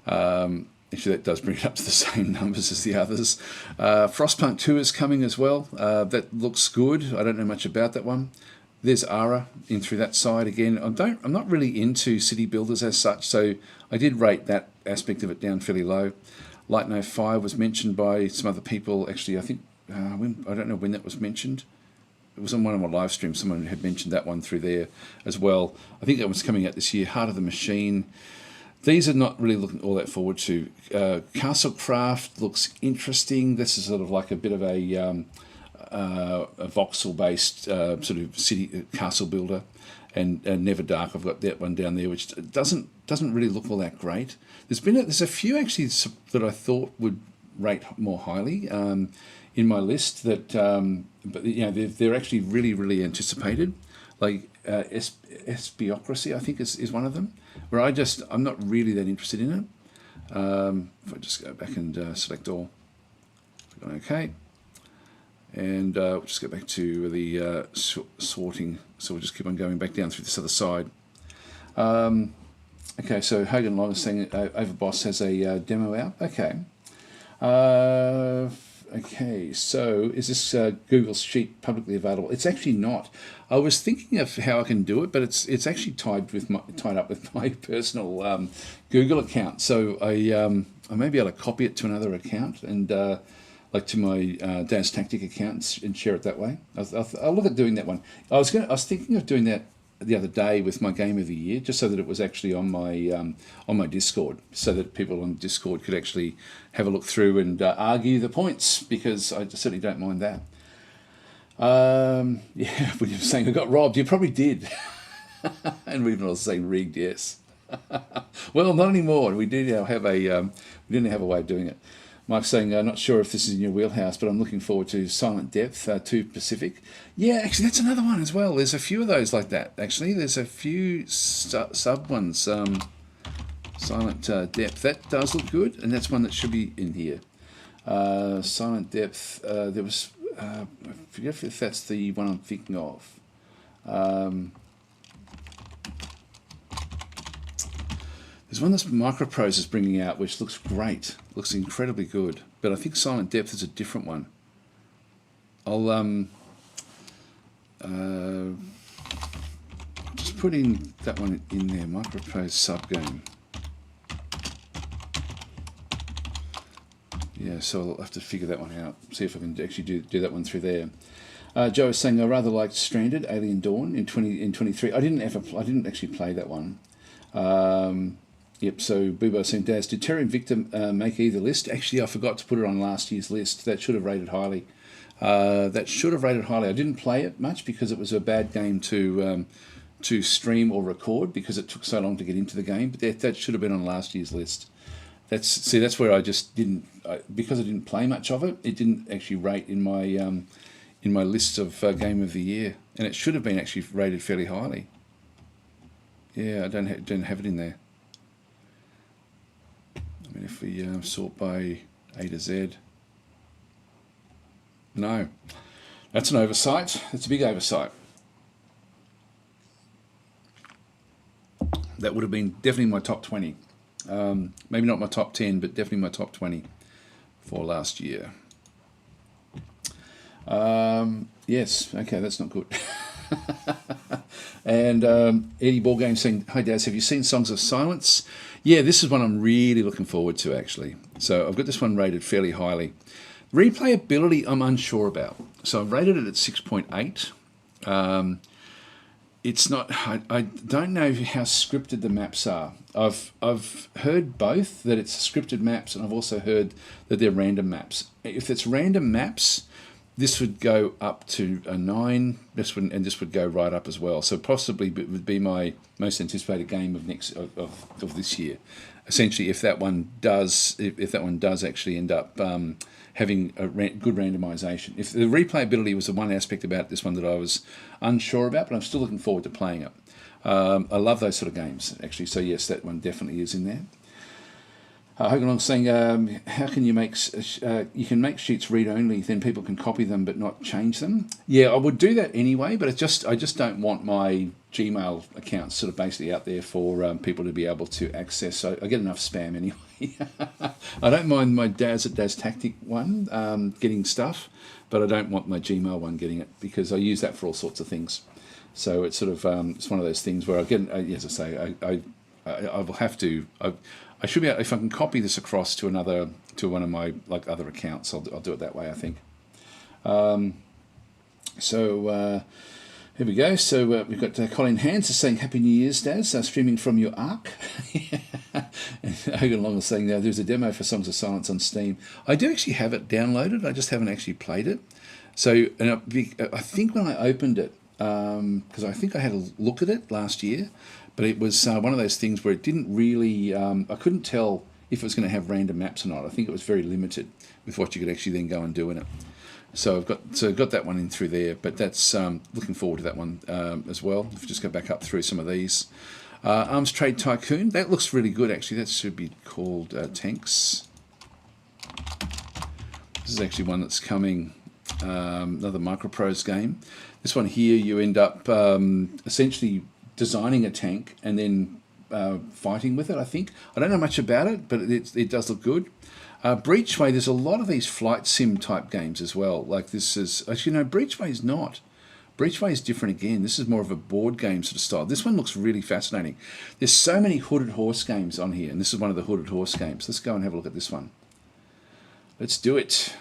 Actually, that does bring it up to the same numbers as the others. Frostpunk 2 is coming as well. That looks good. I don't know much about that one. There's Ara in through that side again. I'm not really into city builders as such, so I did rate that aspect of it down fairly low. Light No 5 was mentioned by some other people. Actually, I think I don't know when that was mentioned. It was on one of my live streams. Someone had mentioned that one through there as well. I think that was coming out this year. Heart of the Machine. These are not really looking all that forward to. Castlecraft looks interesting. This is sort of like a bit of a voxel-based sort of city castle builder, and Neverdark. I've got that one down there, which doesn't really look all that great. There's a few actually that I thought would rate more highly in my list. That but you know they're actually really anticipated. Like Espiocracy, I think is one of them, where I'm not really that interested in it. If I just go back and select all, okay. And we'll just go back to the sorting. So we'll just keep on going back down through this other side. Okay, so Hogan Long is saying Overboss has a demo out. Okay. Okay, so is this Google's sheet publicly available? It's actually not. I was thinking of how I can do it, but it's actually tied up with my personal Google account. So I may be able to copy it to another account and like to my ChatTactic account and share it that way. I'll look at doing that one. I was thinking of doing that the other day with my game of the year, just so that it was actually on my Discord, so that people on Discord could actually have a look through and argue the points, because I certainly don't mind that. Yeah, when you're saying I got robbed, you probably did. And we've all saying rigged, yes. Well, not anymore. We did have we didn't have a way of doing it. Mike's saying, I'm not sure if this is in your wheelhouse, but I'm looking forward to Silent Depth 2 Pacific. Yeah, actually, that's another one as well. There's a few of those like that, actually. There's a few sub ones. Silent Depth, that does look good, and that's one that should be in here. Silent Depth, there was, I forget if that's the one I'm thinking of. There's one that Microprose is bringing out, which looks great, looks incredibly good. But I think Silent Depth is a different one. I'll just put in that one in there, Microprose sub game. Yeah, so I'll have to figure that one out. See if I can actually do that one through there. Joe is saying I rather liked Stranded, Alien Dawn in 23. I didn't actually play that one. Yep, so Boobo saying, Daz, did Terry and Victor make either list? Actually, I forgot to put it on last year's list. That should have rated highly. I didn't play it much because it was a bad game to stream or record, because it took so long to get into the game. But that should have been on last year's list. That's where I just didn't, because I didn't play much of it. It didn't actually rate in my list of game of the year, and it should have been actually rated fairly highly. Yeah, I don't have it in there. I mean, if we sort by A to Z, no, that's an oversight. That's a big oversight. That would have been definitely my top 20. Maybe not my top 10, but definitely my top 20 for last year. Yes, okay, that's not good. And Eddie Ballgame saying, hi Daz, have you seen Songs of Silence? Yeah, this is one I'm really looking forward to, actually. So I've got this one rated fairly highly. Replayability I'm unsure about. So I've rated it at 6.8. It's not, I don't know how scripted the maps are. I've heard both, that it's scripted maps, and I've also heard that they're random maps. If it's random maps, this would go up to a 9. This would go right up as well. So possibly it would be my most anticipated game of this year. Essentially, if that one does actually end up having a good randomization. If the replayability was the one aspect about this one that I was unsure about, but I'm still looking forward to playing it. I love those sort of games, actually. So yes, that one definitely is in there. Hogan saying, how can you make you can make sheets read only, then people can copy them but not change them? Yeah, I would do that anyway, but I just don't want my Gmail account sort of basically out there for people to be able to access. So I get enough spam anyway. I don't mind my Daz at ChatTactic one getting stuff, but I don't want my Gmail one getting it, because I use that for all sorts of things. So it's sort of it's one of those things where I get, as I say, I will have to. I should be able, if I can copy this across to one of my other accounts, I'll do it that way, I think. So here we go. So we've got Colin Hands saying Happy New Year's, Daz, streaming from your Ark. And Hogan Long is saying there's a demo for Songs of Silence on Steam. I do actually have it downloaded. I just haven't actually played it. So and I think when I opened it, because I think I had a look at it last year, but it was one of those things where it didn't really, I couldn't tell if it was going to have random maps or not. I think it was very limited with what you could actually then go and do in it. So I've got that one in through there, but that's looking forward to that one as well. If we just go back up through some of these. Arms Trade Tycoon, that looks really good actually. That should be called Tanks. This is actually one that's coming, another Microprose game. This one here, you end up essentially designing a tank and then fighting with it, I think. I don't know much about it, but it does look good. Breachway, there's a lot of these flight sim type games as well. Like this is, actually no, Breachway is not. Breachway is different again. This is more of a board game sort of style. This one looks really fascinating. There's so many Hooded Horse games on here, and this is one of the Hooded Horse games. Let's go and have a look at this one. Let's do it.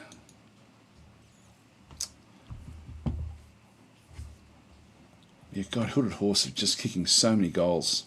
Yeah, God, Hooded Horse are just kicking so many goals.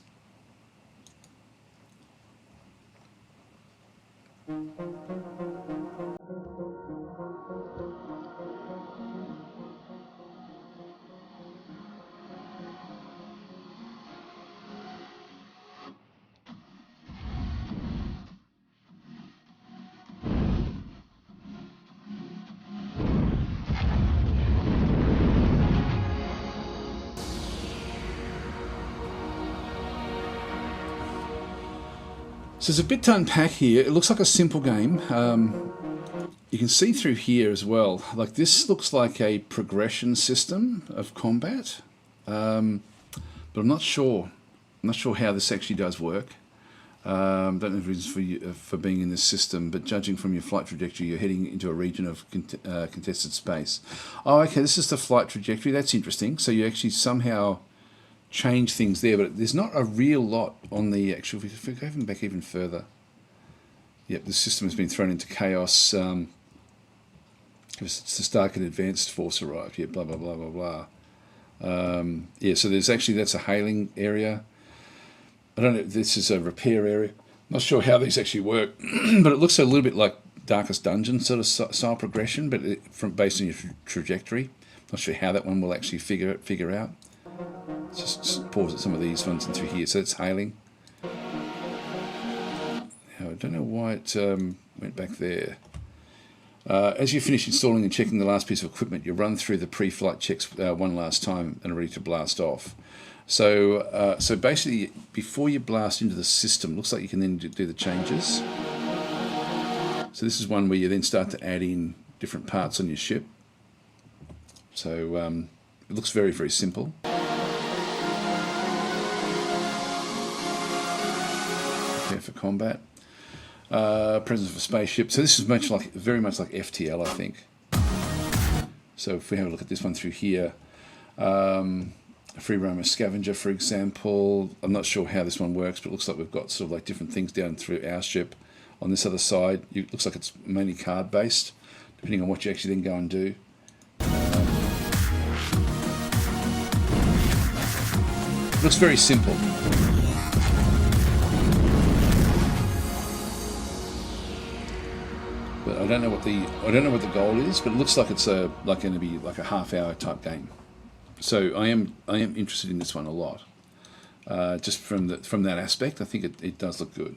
So there's a bit to unpack here. It looks like a simple game. You can see through here as well. Like this looks like a progression system of combat, but I'm not sure. I'm not sure how this actually does work. Don't know the reasons for you, for being in this system, but judging from your flight trajectory, you're heading into a region of contested space. Oh, okay, this is the flight trajectory. That's interesting. So you actually somehow change things there, but there's not a real lot on the actual. If we go even back even further, yep, the system has been thrown into chaos. It's the Stark and Advanced Force arrived. Yeah, blah blah blah blah blah. Yeah, so there's actually that's a hailing area. I don't know if this is a repair area. Not sure how these actually work, but it looks a little bit like Darkest Dungeon sort of style progression, but based on your trajectory. Not sure how that one will actually figure out. Let's just pause at some of these ones and through here. So it's hailing. Now, I don't know why it went back there. As you finish installing and checking the last piece of equipment, you run through the pre-flight checks one last time and are ready to blast off. So, so basically, before you blast into the system, looks like you can then do the changes. So this is one where you then start to add in different parts on your ship. So it looks very, very simple. Prepare for combat. Presence of a spaceship. So this is very much like FTL, I think. So if we have a look at this one through here, a free roamer scavenger, for example. I'm not sure how this one works, but it looks like we've got sort of like different things down through our ship. On this other side, it looks like it's mainly card based, depending on what you actually then go and do. Looks very simple. But I don't know what the goal is, but it looks like it's going to be like a half-hour type game. So I am interested in this one a lot. Just from that aspect, I think it does look good.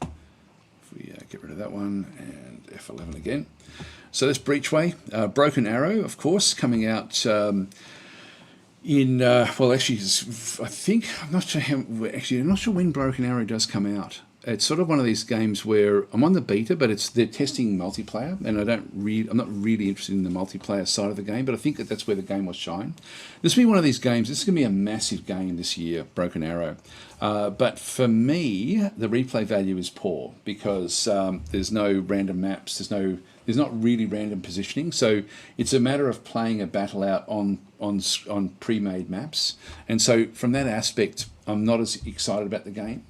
If we get rid of that one and F11 again. So this Breachway, Broken Arrow, of course, coming out in well, actually, I think I'm not sure when Broken Arrow does come out. It's sort of one of these games where I'm on the beta, but they're testing multiplayer, and I'm not really interested in the multiplayer side of the game, but I think that's where the game will shine. This will be one of these games. This is going to be a massive game this year, Broken Arrow. But for me, the replay value is poor because there's no random maps. There's not really random positioning. So it's a matter of playing a battle out on pre-made maps. And so from that aspect, I'm not as excited about the game.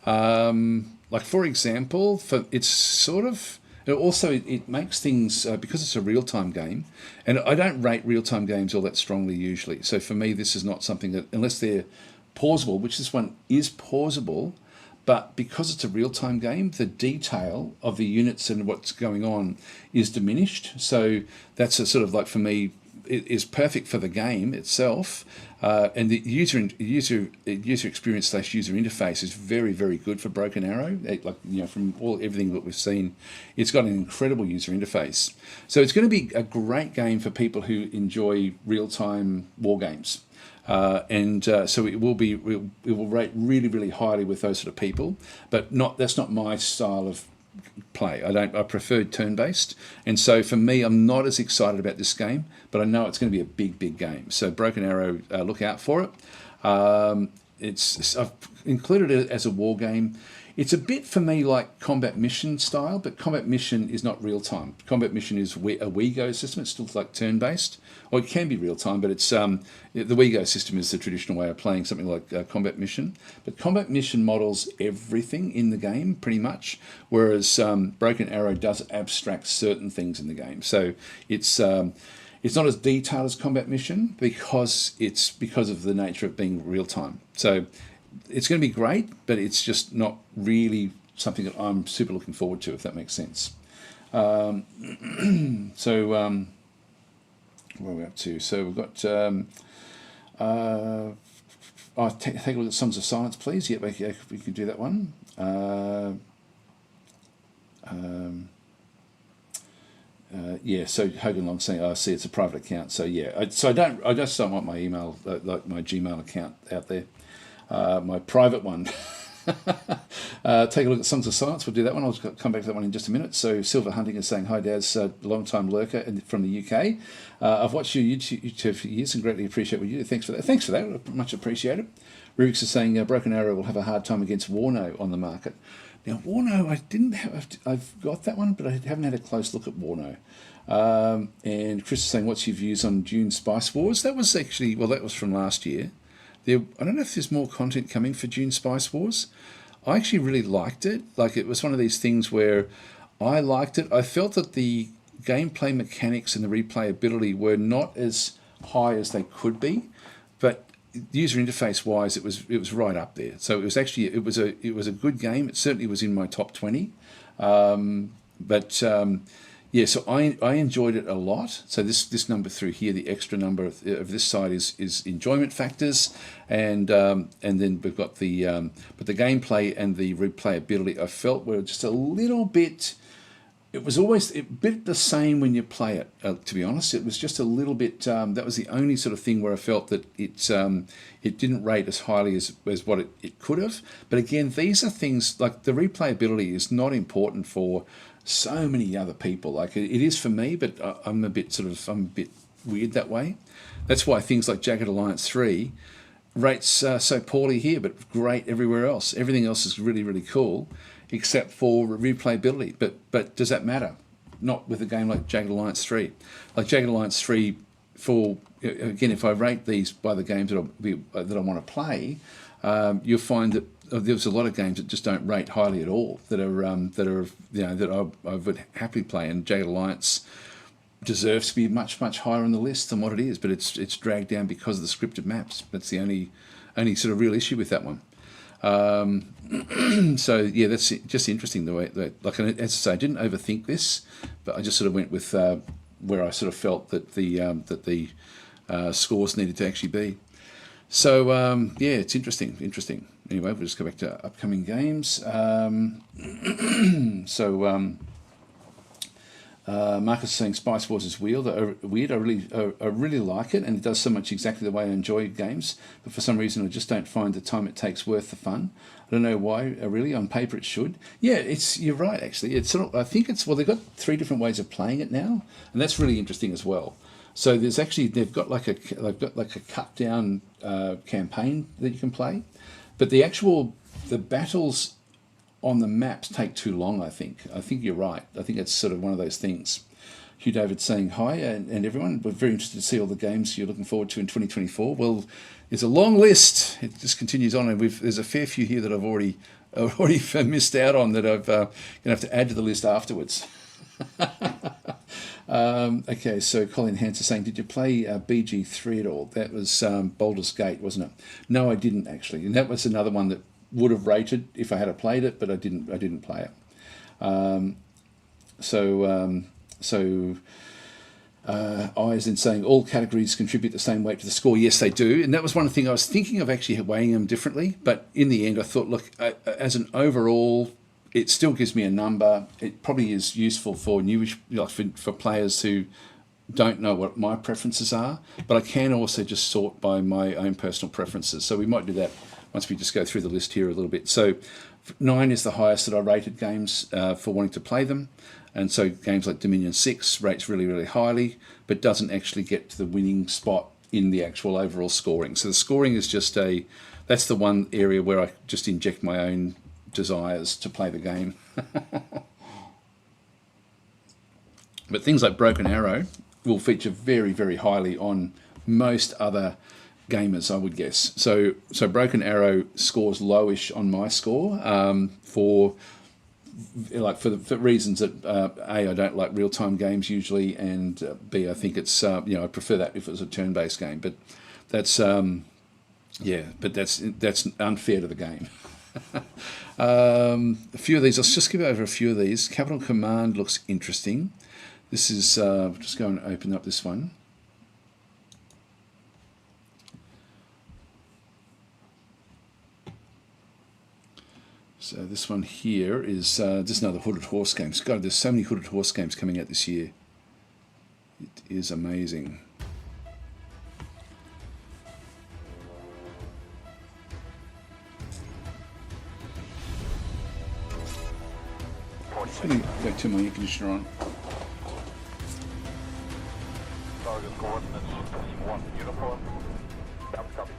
Like for example, it makes things because it's a real-time game, and I don't rate real-time games all that strongly usually. So for me, this is not something that, unless they're pausable, which this one is pausable, but because it's a real-time game, the detail of the units and what's going on is diminished. So that's a sort of like, for me, it is perfect for the game itself, and the user experience / user interface is very, very good for Broken Arrow. From everything that we've seen, it's got an incredible user interface. So it's going to be a great game for people who enjoy real-time war games. So it will rate really, really highly with those sort of people, but that's not my style of play. I prefer turn-based, and so for me, I'm not as excited about this game, but I know it's going to be a big, big game. So Broken Arrow, look out for it. I've included it as a war game. It's a bit for me like Combat Mission style, but Combat Mission is not real time. Combat Mission is a WeGo system. It's still like turn-based, or it can be real time, but it's the WeGo system is the traditional way of playing something like Combat Mission. But Combat Mission models everything in the game pretty much, whereas Broken Arrow does abstract certain things in the game. So it's It's not as detailed as Combat Mission because of the nature of being real time. So it's going to be great, but it's just not really something that I'm super looking forward to, if that makes sense. Where are we up to? So we've got. Take a look at Songs of Silence, please. Yep, we can do that one. Yeah, so Hogan Long saying, "I see it's a private account." So yeah, I just don't want my email, like my Gmail account, out there. My private one. Take a look at Songs of Silence. We'll do that one. I'll come back to that one in just a minute. So Silver Hunting is saying, "Hi, Daz, long-time lurker from the UK. I've watched your YouTube for years and greatly appreciate what you do. Thanks for that. Thanks for that. Much appreciated." Rubik's is saying, "Broken Arrow will have a hard time against Warno on the market." Now, Warno, I've got that one, but I haven't had a close look at Warno. And Chris is saying, "What's your views on Dune Spice Wars?" That was actually, that was from last year. I don't know if there's more content coming for Dune Spice Wars. I actually really liked it. Like, it was one of these things where I liked it. I felt that the gameplay mechanics and the replayability were not as high as they could be, but user interface wise, it was right up there. So it was a good game. It certainly was in my top 20. Yeah, so I enjoyed it a lot. So this number through here, the extra number of this side is enjoyment factors, and then we've got the but the gameplay and the replayability I felt were just a little bit. It was always a bit the same when you play it. To be honest, it was just a little bit. That was the only sort of thing where I felt that it didn't rate as highly as what it could have. But again, these are things like the replayability is not important for so many other people. Like it is for me, but I'm a bit weird that way. That's why things like Jagged Alliance 3 rates so poorly here, but great everywhere else. Everything else is really, really cool, except for replayability. But does that matter? Not with a game like Jagged Alliance 3. Like Jagged Alliance 3, again, if I rate these by the games that I want to play, you'll find that there's a lot of games that just don't rate highly at all. That I would happily play, and Jagged Alliance deserves to be much higher on the list than what it is. But it's dragged down because of the scripted maps. That's the only sort of real issue with that one. So yeah, that's just interesting the way that, like, as I say, I didn't overthink this, but I just sort of went with where I sort of felt that the scores needed to actually be. So yeah, it's interesting. Anyway, we'll just go back to upcoming games. Marcus is saying Spice Wars is weird. I really like it, and it does so much exactly the way I enjoy games. But for some reason, I just don't find the time it takes worth the fun. I don't know why. Really, on paper, it should. Yeah, you're right. Actually, it's sort of. I think it's they've got 3 different ways of playing it now, and that's really interesting as well. So they've got like a cut down campaign that you can play, but the battles on the maps take too long, I think. I think you're right. I think it's sort of one of those things. Hugh David saying hi, and everyone. We're very interested to see all the games you're looking forward to in 2024. Well, it's a long list. It just continues on, and there's a fair few here that I've already missed out on that I've going to have to add to the list afterwards. Okay, so Colin Hans is saying, did you play BG3 at all? That was Baldur's Gate, wasn't it? No, I didn't actually, and that was another one that would have rated if I had played it, but I didn't play it. Eyes in saying all categories contribute the same weight to the score. Yes, they do, and that was one thing I was thinking of actually weighing them differently. But in the end, I thought, look, as an overall, it still gives me a number. It probably is useful for newish, for players who don't know what my preferences are. But I can also just sort by my own personal preferences. So we might do that once we just go through the list here a little bit. So 9 is the highest that I rated games for wanting to play them. And so games like Dominion 6 rates really, really highly, but doesn't actually get to the winning spot in the actual overall scoring. So the scoring is just that's the one area where I just inject my own desires to play the game. But things like Broken Arrow will feature very, very highly on most other gamers, I would guess. So Broken Arrow scores lowish on my score for like for reasons that A, I don't like real-time games usually, and B, I think it's I prefer that if it was a turn-based game. But that's that's unfair to the game. A few of these, let's just skip over a few of these. Capital Command looks interesting. This is just go and open up this one. So this one here is just another Hooded Horse game. God, there's so many Hooded Horse games coming out this year. It is amazing. Let me go to my air conditioner on. Target coordinates S1 uniform. Copy.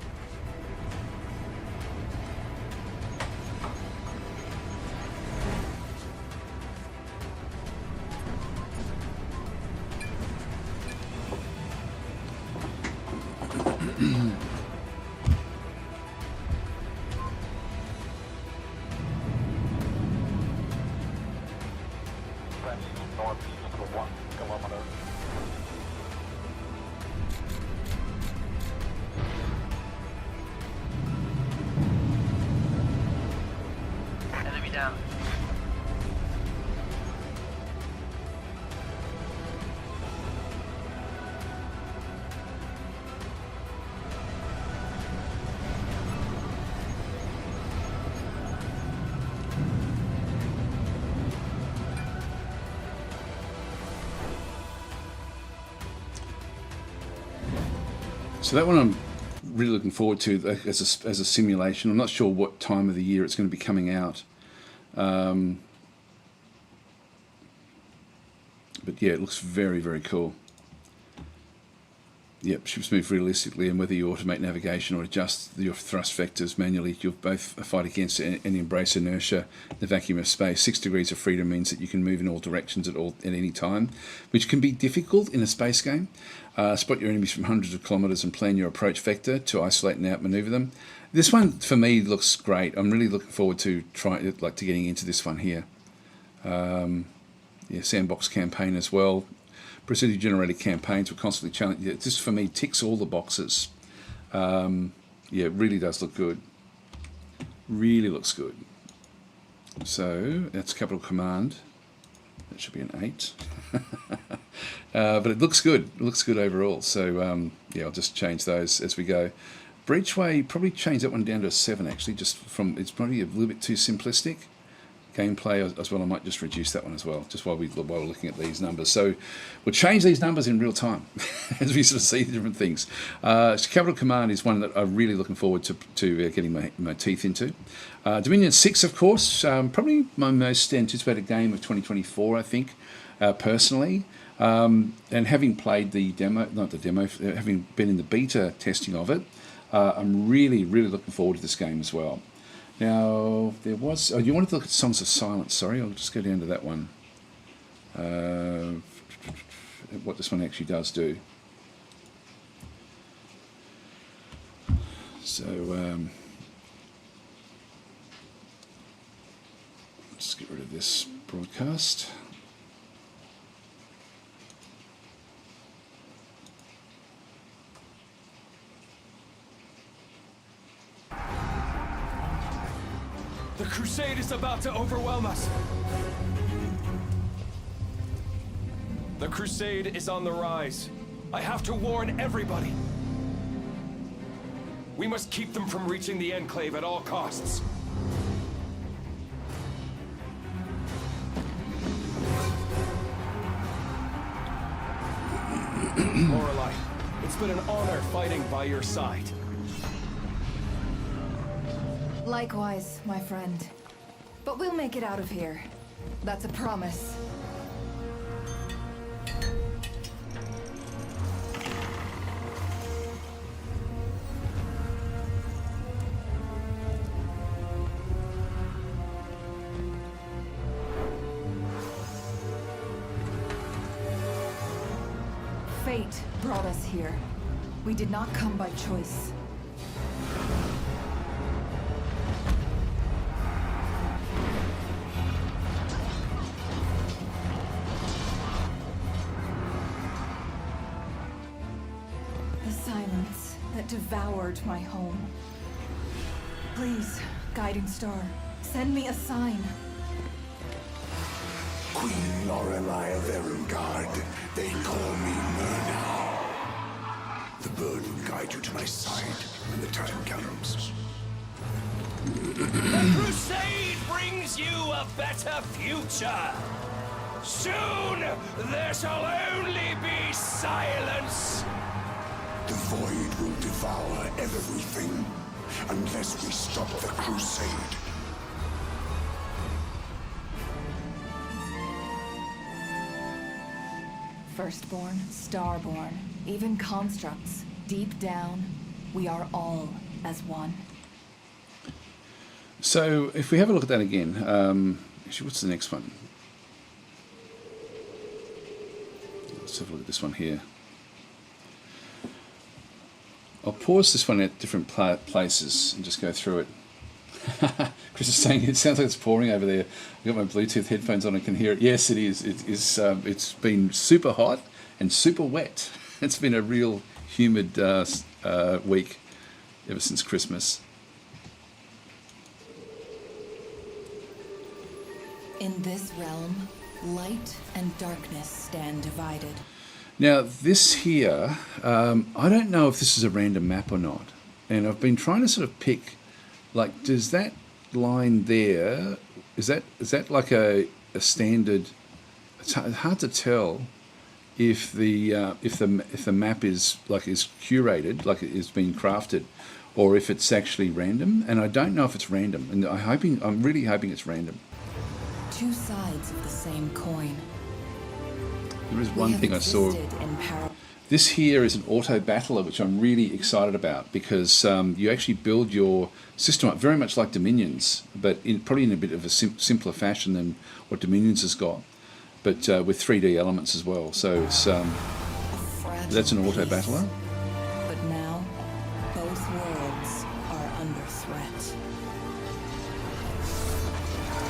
Northeast of 1 kilometer. Enemy down. So that one I'm really looking forward to as a simulation. I'm not sure what time of the year it's going to be coming out. But yeah, it looks very, very cool. Yep, ships move realistically, and whether you automate navigation or adjust your thrust vectors manually, you'll both fight against it and embrace inertia in the vacuum of space. 6 degrees of freedom means that you can move in all directions at any time, which can be difficult in a space game. Spot your enemies from hundreds of kilometers and plan your approach vector to isolate and outmaneuver them. This one, for me, looks great. I'm really looking forward to getting into this one here. Yeah, sandbox campaign as well. Procedure generated campaigns were constantly challenged. Yeah, this for me ticks all the boxes. Yeah, it really does look good. Really looks good. So that's Capital Command. That should be an 8. But it looks good. It looks good overall. So yeah, I'll just change those as we go. Breachway, probably change that one down to a 7 actually. Just from it's probably a little bit too simplistic. Gameplay as well, I might just reduce that one as well, just while we're looking at these numbers. So we'll change these numbers in real time as we sort of see different things. So Capital Command is one that I'm really looking forward to getting my teeth into. Dominion 6, of course, probably my most anticipated game of 2024, I think, personally. And having played the demo, having been in the beta testing of it, I'm really, really looking forward to this game as well. Now, there was... Oh, you wanted to look at Songs of Silence. Sorry, I'll just go down to that one. What this one actually does do. So, just get rid of this broadcast. The crusade is about to overwhelm us. The crusade is on the rise. I have to warn everybody. We must keep them from reaching the Enclave at all costs. Lorelei, it's been an honor fighting by your side. Likewise, my friend. But we'll make it out of here. That's a promise. Fate brought us here. We did not come by choice. devoured my home. Please, guiding star, send me a sign. Queen Lorelei of Erengard, they call me Myrna. The bird will guide you to my side when the time comes. The crusade brings you a better future. Soon, there shall only be silence. The void will devour everything unless we stop the crusade. Firstborn, starborn, even constructs, deep down, we are all as one. So if we have a look at that again, actually, what's the next one? Let's have a look at this one here. I'll pause this one at different places and just go through it. Chris is saying it sounds like it's pouring over there. I've got my Bluetooth headphones on and can hear it. Yes, it is. It's been super hot and super wet. It's been a real humid week ever since Christmas. In this realm, light and darkness stand divided. Now, this here, I don't know if this is a random map or not. And I've been trying to sort of pick, like, does that line there, is that like a standard? It's hard to tell if the map is curated, like it is being crafted, or if it's actually random. And I don't know if it's random. And I'm really hoping it's random. Two sides of the same coin. There is one thing I saw. This here is an auto battler, which I'm really excited about because you actually build your system up very much like Dominion's, but probably in a bit of a simpler fashion than what Dominion's has got, but with 3D elements as well. So it's that's an auto battler. But now, both worlds are under threat.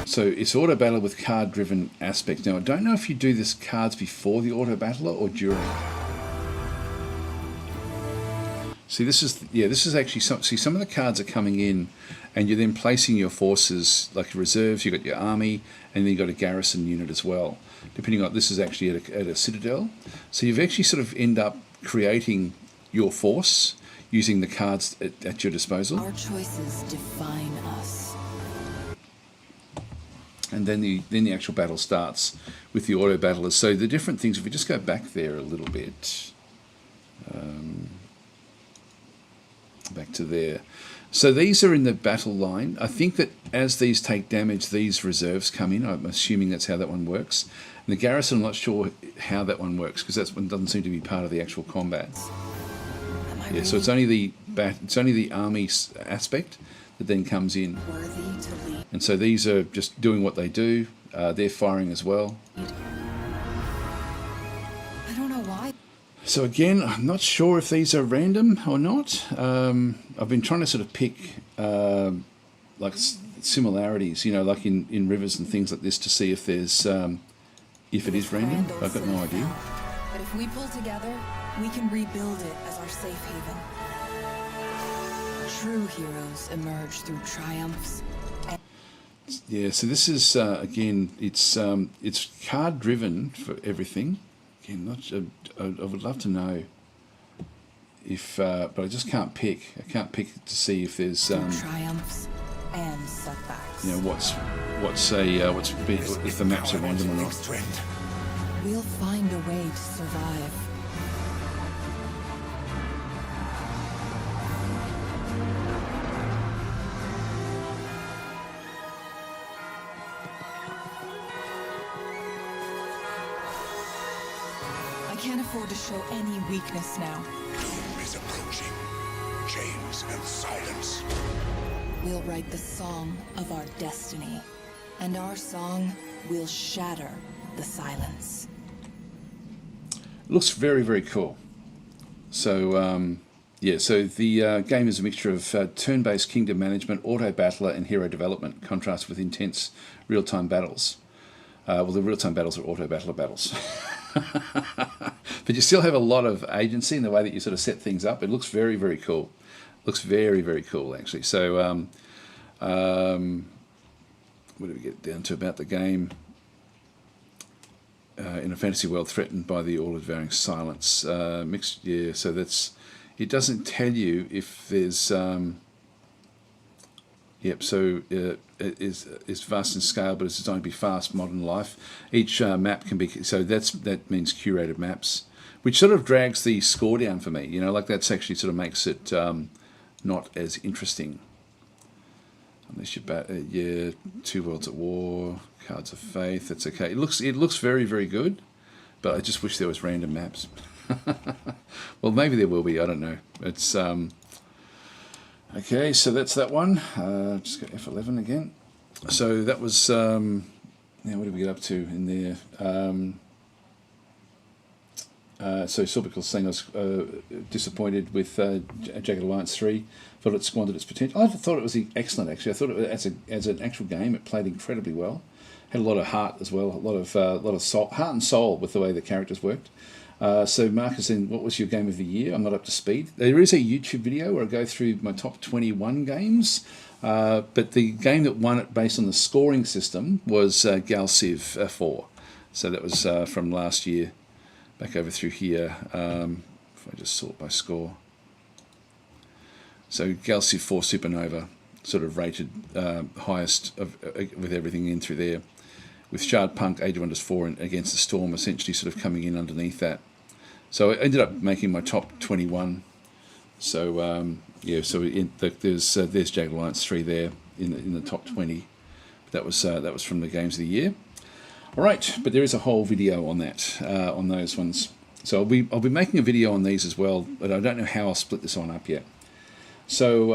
So it's auto battler with card driven aspects. Now I don't know if you do this cards before the auto battler or during. See, this is actually some of the cards are coming in, and you're then placing your forces like reserves. You've got your army, and then you've got a garrison unit as well. Depending on this is actually at a citadel, so you've actually sort of end up creating your force using the cards at your disposal. Our choices define us. And then the actual battle starts with the auto battlers. So the different things. If we just go back there a little bit. Back to there. So these are in the battle line. I think that as these take damage, these reserves come in. I'm assuming that's how that one works. And the garrison, I'm not sure how that one works because that one doesn't seem to be part of the actual combat. Yeah, so it's only the army aspect that then comes in. And so these are just doing what they do. They're firing as well. So again, I'm not sure if these are random or not. I've been trying to sort of pick like similarities, you know, like in rivers and things like this, to see if there's if it is random. I've got no idea. But if we pull together, we can rebuild it as our safe haven. True heroes emerge through triumphs. Yeah. So this is again, it's card driven for everything. Again, I would love to know if, but I just can't pick. I can't pick to see if there's triumphs and setbacks. You know, if the maps are random or not. We'll find a way to survive. I can't afford to show any weakness now. Doom is approaching. Chains and silence. We'll write the song of our destiny, and our song will shatter the silence. It looks very, very cool. So, yeah, so the game is a mixture of turn-based kingdom management, auto battler, and hero development, contrasts with intense real-time battles. Well, the real-time battles are auto battler battles. But you still have a lot of agency in the way that you sort of set things up. It looks very, very cool. Looks very, very cool, actually. So, what do we get down to about the game? In a fantasy world threatened by the all-devouring silence. Mixed, yeah, so that's... It doesn't tell you if there's... Yep, so it is vast in scale, but it's designed to be fast, modern life. Each map can be... So that means curated maps, which sort of drags the score down for me. You know, like that's actually sort of makes it not as interesting. Unless you're Two Worlds at War, Cards of Faith, that's okay. It looks very, very good, but I just wish there was random maps. Well, maybe there will be, I don't know. It's okay, so that's that one. Just got F11 again. So that was now what did we get up to in there? So Sorbical saying I was disappointed with Jagged Alliance 3. Thought it squandered its potential. I thought it was excellent, actually. I thought it as an actual game, it played incredibly well. Had a lot of heart as well, a lot of soul, heart and soul with the way the characters worked. So Mark is in, what was your game of the year? I'm not up to speed. There is a YouTube video where I go through my top 21 games, but the game that won it based on the scoring system was Gal Civ 4. So that was from last year. Back over through here, if I just sort by score. So Gal Civ 4 Supernova, sort of rated highest with everything in through there. With Shard Punk, Age of Wonders 4 and Against the Storm essentially sort of coming in underneath that. So I ended up making my top 21. So yeah, so there's Jagged Alliance 3 there in the top 20. That was from the Games of the Year. All right, but there is a whole video on that, on those ones. So I'll be making a video on these as well, but I don't know how I'll split this one up yet. So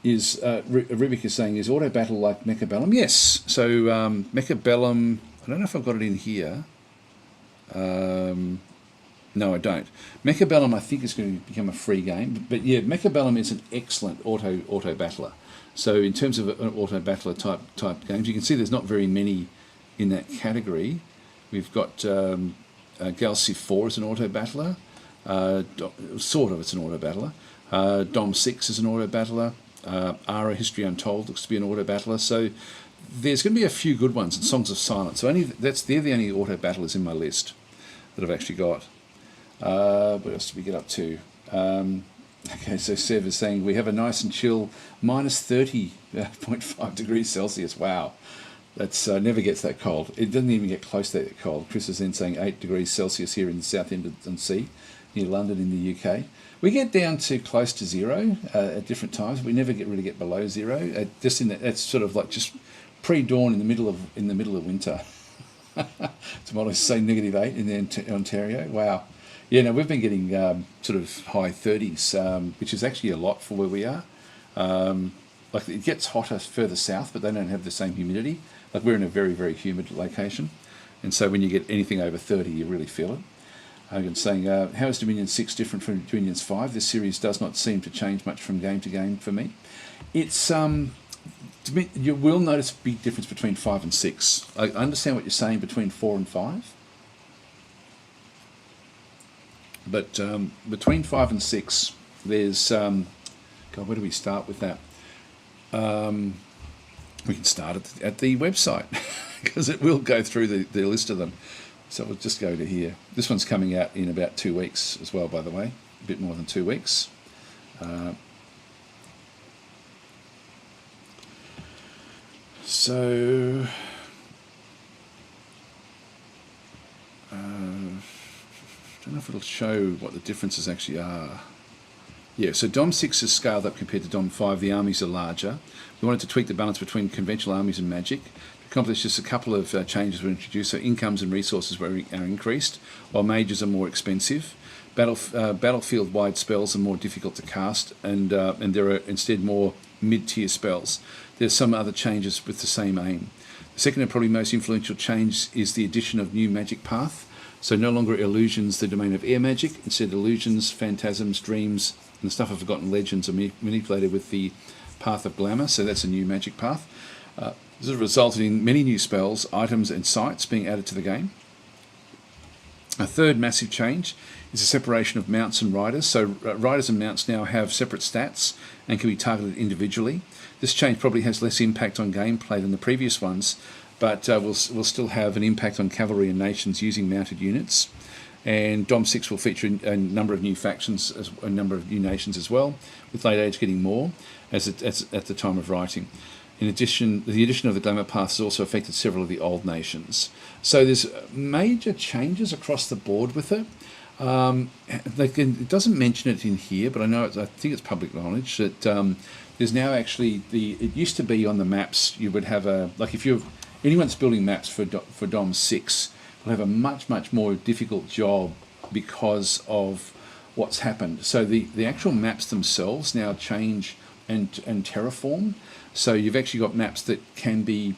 Rubik is saying, is Auto Battle like Mechabellum? Yes. So Mechabellum, I don't know if I've got it in here. No, I don't. Mechabellum, I think, is going to become a free game. But yeah, Mechabellum is an excellent auto battler. So in terms of an auto battler type games, you can see there's not very many in that category. We've got Gal Civ 4 as an auto battler. Sort of, it's an auto battler. Dom 6 is an auto battler. Ara History Untold looks to be an auto battler. So there's going to be a few good ones, and Songs of Silence. So they're the only auto battlers in my list that I've actually got. What else did we get up to? Okay, so Sev is saying we have a nice and chill minus 30.5 degrees Celsius. Wow. That's never gets that cold. It doesn't even get close to that cold. Chris is then saying 8 degrees Celsius here in the south end of the sea, near London in the UK. We get down to close to zero at different times. We never really get below zero. That's sort of like just pre-dawn in the middle of winter. Tomorrow say -8 in Ontario. Wow. Yeah, no, we've been getting sort of high 30s, which is actually a lot for where we are. Like it gets hotter further south, but they don't have the same humidity. Like we're in a very, very humid location, and so when you get anything over 30, you really feel it. Hogan saying, how is Dominion 6 different from Dominion 5? This series does not seem to change much from game to game for me. It's you will notice a big difference between 5 and 6. I understand what you're saying between 4 and 5, but between 5 and 6, there's God, where do we start with that? We can start at the website because it will go through the list of them. So we'll just go to here. This one's coming out in about 2 weeks as well, by the way, a bit more than 2 weeks. So I don't know if it'll show what the differences actually are. Yeah, so Dom 6 is scaled up compared to Dom 5. The armies are larger. We wanted to tweak the balance between conventional armies and magic. To accomplish this, a couple of changes were introduced. So incomes and resources are increased, while mages are more expensive. Battlefield-wide spells are more difficult to cast, and there are instead more mid-tier spells. There's some other changes with the same aim. The second and probably most influential change is the addition of new magic path. So no longer illusions the domain of air magic. Instead, illusions, phantasms, dreams, and the stuff of forgotten legends are manipulated with the path of glamour. So that's a new magic path. This has resulted in many new spells, items, and sites being added to the game. A third massive change is the separation of mounts and riders. So riders and mounts now have separate stats and can be targeted individually. This change probably has less impact on gameplay than the previous ones, but will still have an impact on cavalry and nations using mounted units. And Dom 6 will feature a number of new factions, a number of new nations as well, with late age getting more as at the time of writing. In addition, the addition of the Glamour Path has also affected several of the old nations. So there's major changes across the board with it. It doesn't mention it in here, but I think it's public knowledge that there's now actually it used to be on the maps you would have if anyone's building maps for Dom 6 will have a much more difficult job because of what's happened. So the actual maps themselves now change and terraform. So you've actually got maps that can be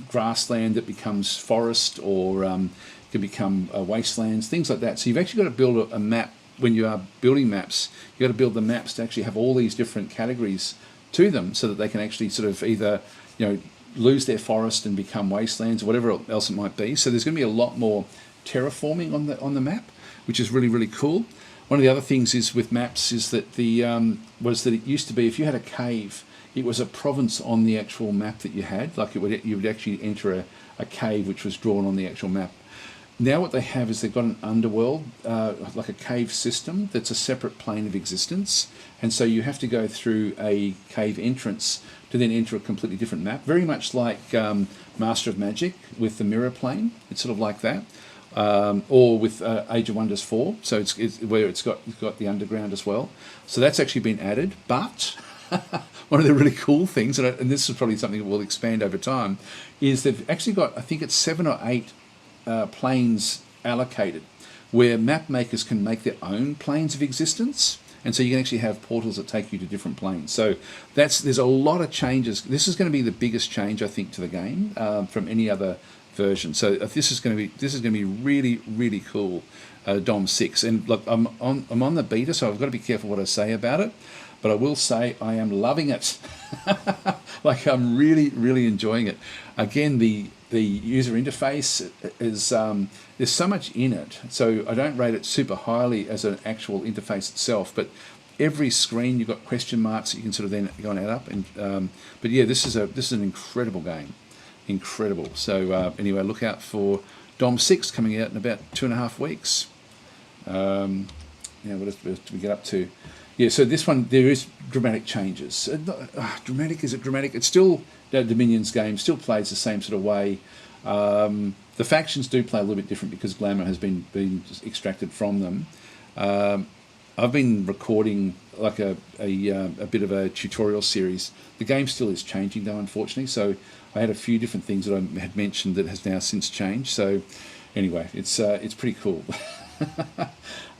grassland that becomes forest, or can become wastelands, things like that. So you've actually got to build a map. When you are building maps, you've got to build the maps to actually have all these different categories to them, so that they can actually sort of either lose their forest and become wastelands or whatever else it might be. So there's going to be a lot more terraforming on the map, which is really cool. One of the other things is with maps is that it used to be if you had a cave, it was a province on the actual map that you had. Like you would actually enter a cave which was drawn on the actual map. Now what they have is they've got an underworld, like a cave system that's a separate plane of existence. And so you have to go through a cave entrance to then enter a completely different map. Very much like Master of Magic with the mirror plane. It's sort of like that. Or with Age of Wonders 4. So it's where it's got the underground as well. So that's actually been added. But one of the really cool things, and this is probably something that will expand over time, is they've actually got, I think it's 7 or 8 planes allocated, where map makers can make their own planes of existence, and so you can actually have portals that take you to different planes. So there's a lot of changes. This is going to be the biggest change, I think, to the game from any other version. So this is going to be really cool. Dom 6, and look, I'm on the beta, so I've got to be careful what I say about it. But I will say I am loving it. Like, I'm really enjoying it. Again, the user interface is there's so much in it. So I don't rate it super highly as an actual interface itself, but every screen you've got question marks that you can sort of then go and add up. And but yeah, this is an incredible game, incredible. So anyway, look out for Dom 6 coming out in about 2.5 weeks. What else do we get up to? Yeah, so this one, there is dramatic changes. Dramatic, is it dramatic? It's still the Dominion's game, still plays the same sort of way. The factions do play a little bit different because Glamour has been extracted from them. I've been recording like a bit of a tutorial series. The game still is changing though, unfortunately. So I had a few different things that I had mentioned that has now since changed. So anyway, it's pretty cool.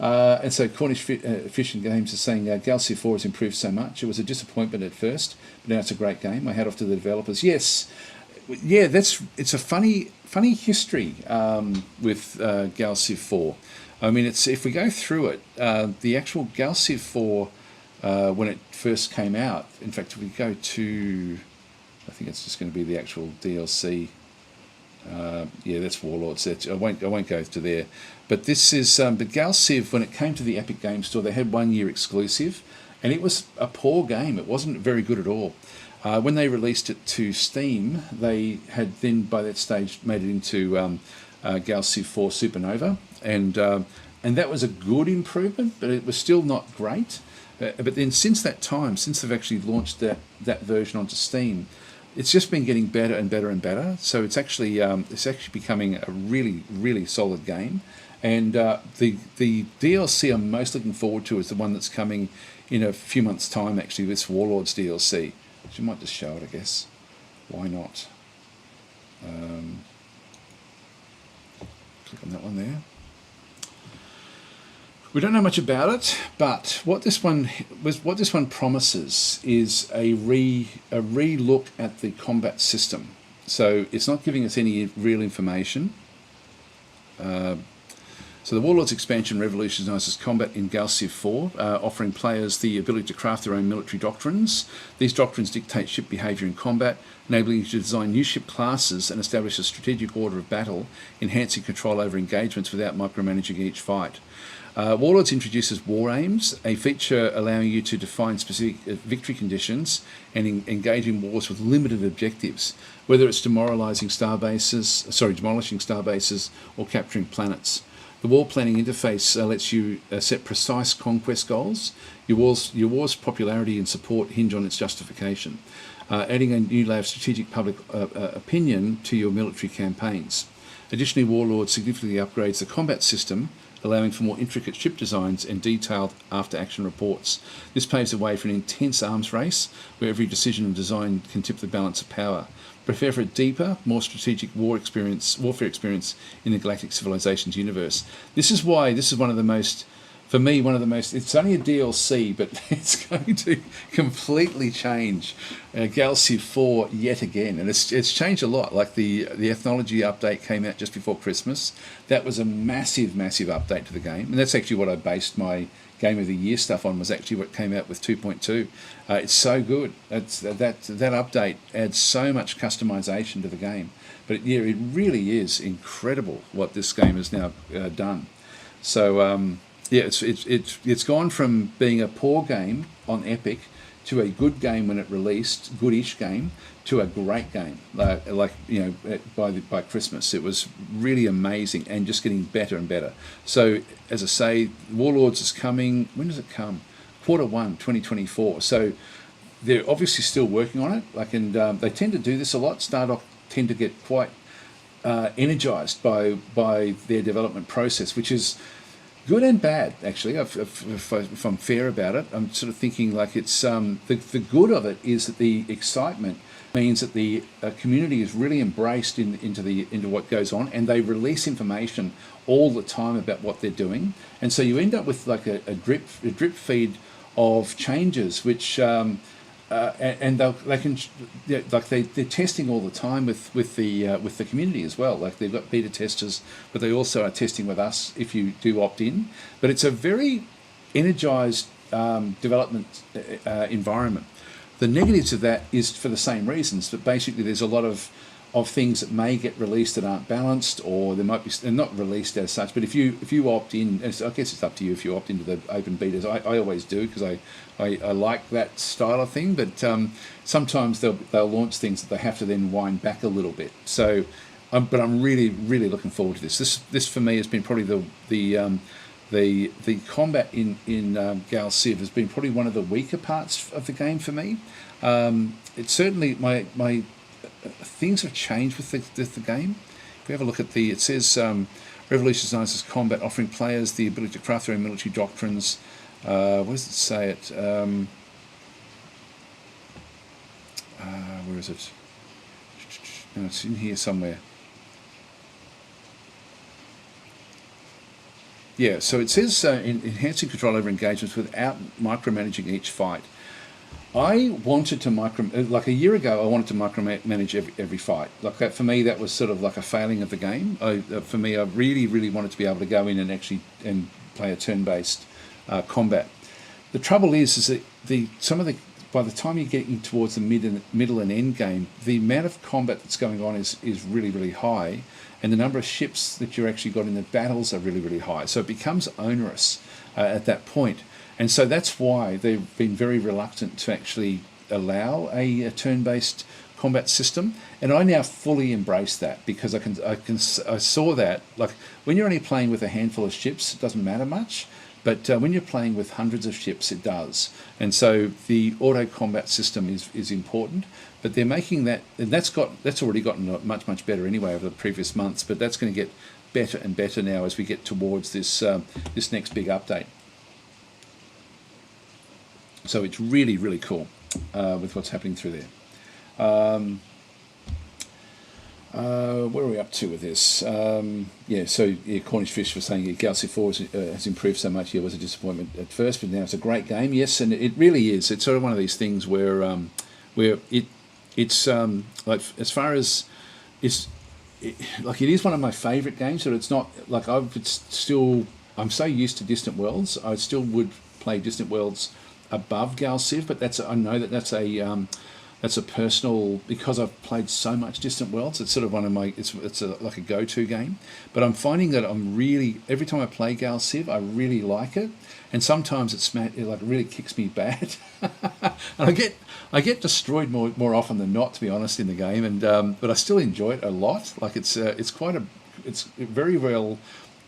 And so Cornish Fish and Games is saying Galaxy 4 has improved so much. It was a disappointment at first, but now it's a great game. My hat off to the developers. Yes, yeah, it's a funny history with Galaxy 4. I mean, if we go through it, the actual Galaxy 4 when it first came out. In fact, if we go to, I think it's just going to be the actual DLC. Yeah, that's Warlords. I won't go to there. But this is but Galciv, when it came to the Epic Games Store, they had 1 year exclusive, and it was a poor game. It wasn't very good at all. When they released it to Steam, they had then by that stage made it into Galciv 4 Supernova, and that was a good improvement, but it was still not great. But then since that time, since they've actually launched that version onto Steam, it's just been getting better and better and better. So it's actually becoming a really solid game. And the DLC I'm most looking forward to is the one that's coming in a few months' time. Actually, this Warlords DLC, which I might just show it, I guess. Why not? Click on that one there. We don't know much about it, but what this one promises is a re-look at the combat system. So it's not giving us any real information. So the Warlords expansion revolutionises combat in Gal Civ 4, offering players the ability to craft their own military doctrines. These doctrines dictate ship behaviour in combat, enabling you to design new ship classes and establish a strategic order of battle, enhancing control over engagements without micromanaging each fight. Warlords introduces War Aims, a feature allowing you to define specific victory conditions and engage in wars with limited objectives, whether it's demolishing star bases or capturing planets. The war planning interface lets you set precise conquest goals. Your war's popularity and support hinge on its justification, adding a new layer of strategic public opinion to your military campaigns. Additionally, Warlord significantly upgrades the combat system, allowing for more intricate ship designs and detailed after-action reports. This paves the way for an intense arms race, where every decision and design can tip the balance of power. Prepare for a deeper, more strategic warfare experience in the Galactic Civilizations universe. This is why this is one of the most, it's only a DLC, but it's going to completely change Gal Civ 4 yet again. And it's changed a lot. Like the ethnology update came out just before Christmas. That was a massive, massive update to the game. And that's actually what I based my Game of the Year stuff on, was actually what came out with 2.2. It's so good. That update adds so much customization to the game. But yeah, it really is incredible what this game has now done. So yeah, it's gone from being a poor game on Epic to a good game when it released, goodish game, to a great game. By Christmas, it was really amazing and just getting better and better. So as I say, Warlords is coming. When does it come? Q1 2024. So they're obviously still working on it. And they tend to do this a lot. Stardock tend to get quite energized by their development process, which is good and bad, actually. If I'm fair about it, I'm sort of thinking like it's the good of it is that the excitement means that the community is really embraced into what goes on, and they release information all the time about what they're doing, and so you end up with like a drip feed of changes, which and they're testing all the time with the community as well. Like they've got beta testers, but they also are testing with us if you do opt in. But it's a very energized development environment. The negatives of that is for the same reasons, but basically there's a lot of things that may get released that aren't balanced, or they might be, they're not released as such. But if you opt in, I guess it's up to you if you opt into the open betas. I always do, because I like that style of thing. But sometimes they'll launch things that they have to then wind back a little bit. So, but I'm really looking forward to this. This for me has been probably the combat in Gal Civ has been probably one of the weaker parts of the game for me. It's certainly my things have changed with the game. If we have a look at it says revolutionises combat, offering players the ability to craft their own military doctrines. Where does it say it? Where is it? No, it's in here somewhere. Yeah, so it says enhancing control over engagements without micromanaging each fight. I wanted to like a year ago, I wanted to micromanage every fight. Like that, for me, that was sort of like a failing of the game. For me, I really wanted to be able to go in and actually play a turn-based combat. The trouble is that by the time you're getting towards the middle and end game, the amount of combat that's going on is really high, and the number of ships that you're actually got in the battles are really high. So it becomes onerous at that point. And so that's why they've been very reluctant to actually allow a turn-based combat system. And I now fully embrace that, because I saw that, like, when you're only playing with a handful of ships, it doesn't matter much. But when you're playing with hundreds of ships, it does. And so the auto combat system is important. But they're making that, and that's already gotten much better anyway over the previous months. But that's going to get better and better now as we get towards this next big update. So it's really cool with what's happening through there. Where are we up to with this? Cornish Fish was saying Gal Civ 4 has improved so much. It was a disappointment at first, but now it's a great game. Yes, and it really is. It's sort of one of these things where it's like, as far as like it is one of my favourite games, but it's not like I'm so used to Distant Worlds. I still would play Distant Worlds above Gal Civ, but I know that's a personal, because I've played so much Distant Worlds. It's sort of one of my like a go-to game. But I'm finding that every time I play Gal Civ, I really like it, and sometimes it like really kicks me bad, and I get destroyed more often than not, to be honest, in the game. And but I still enjoy it a lot. Like it's very well.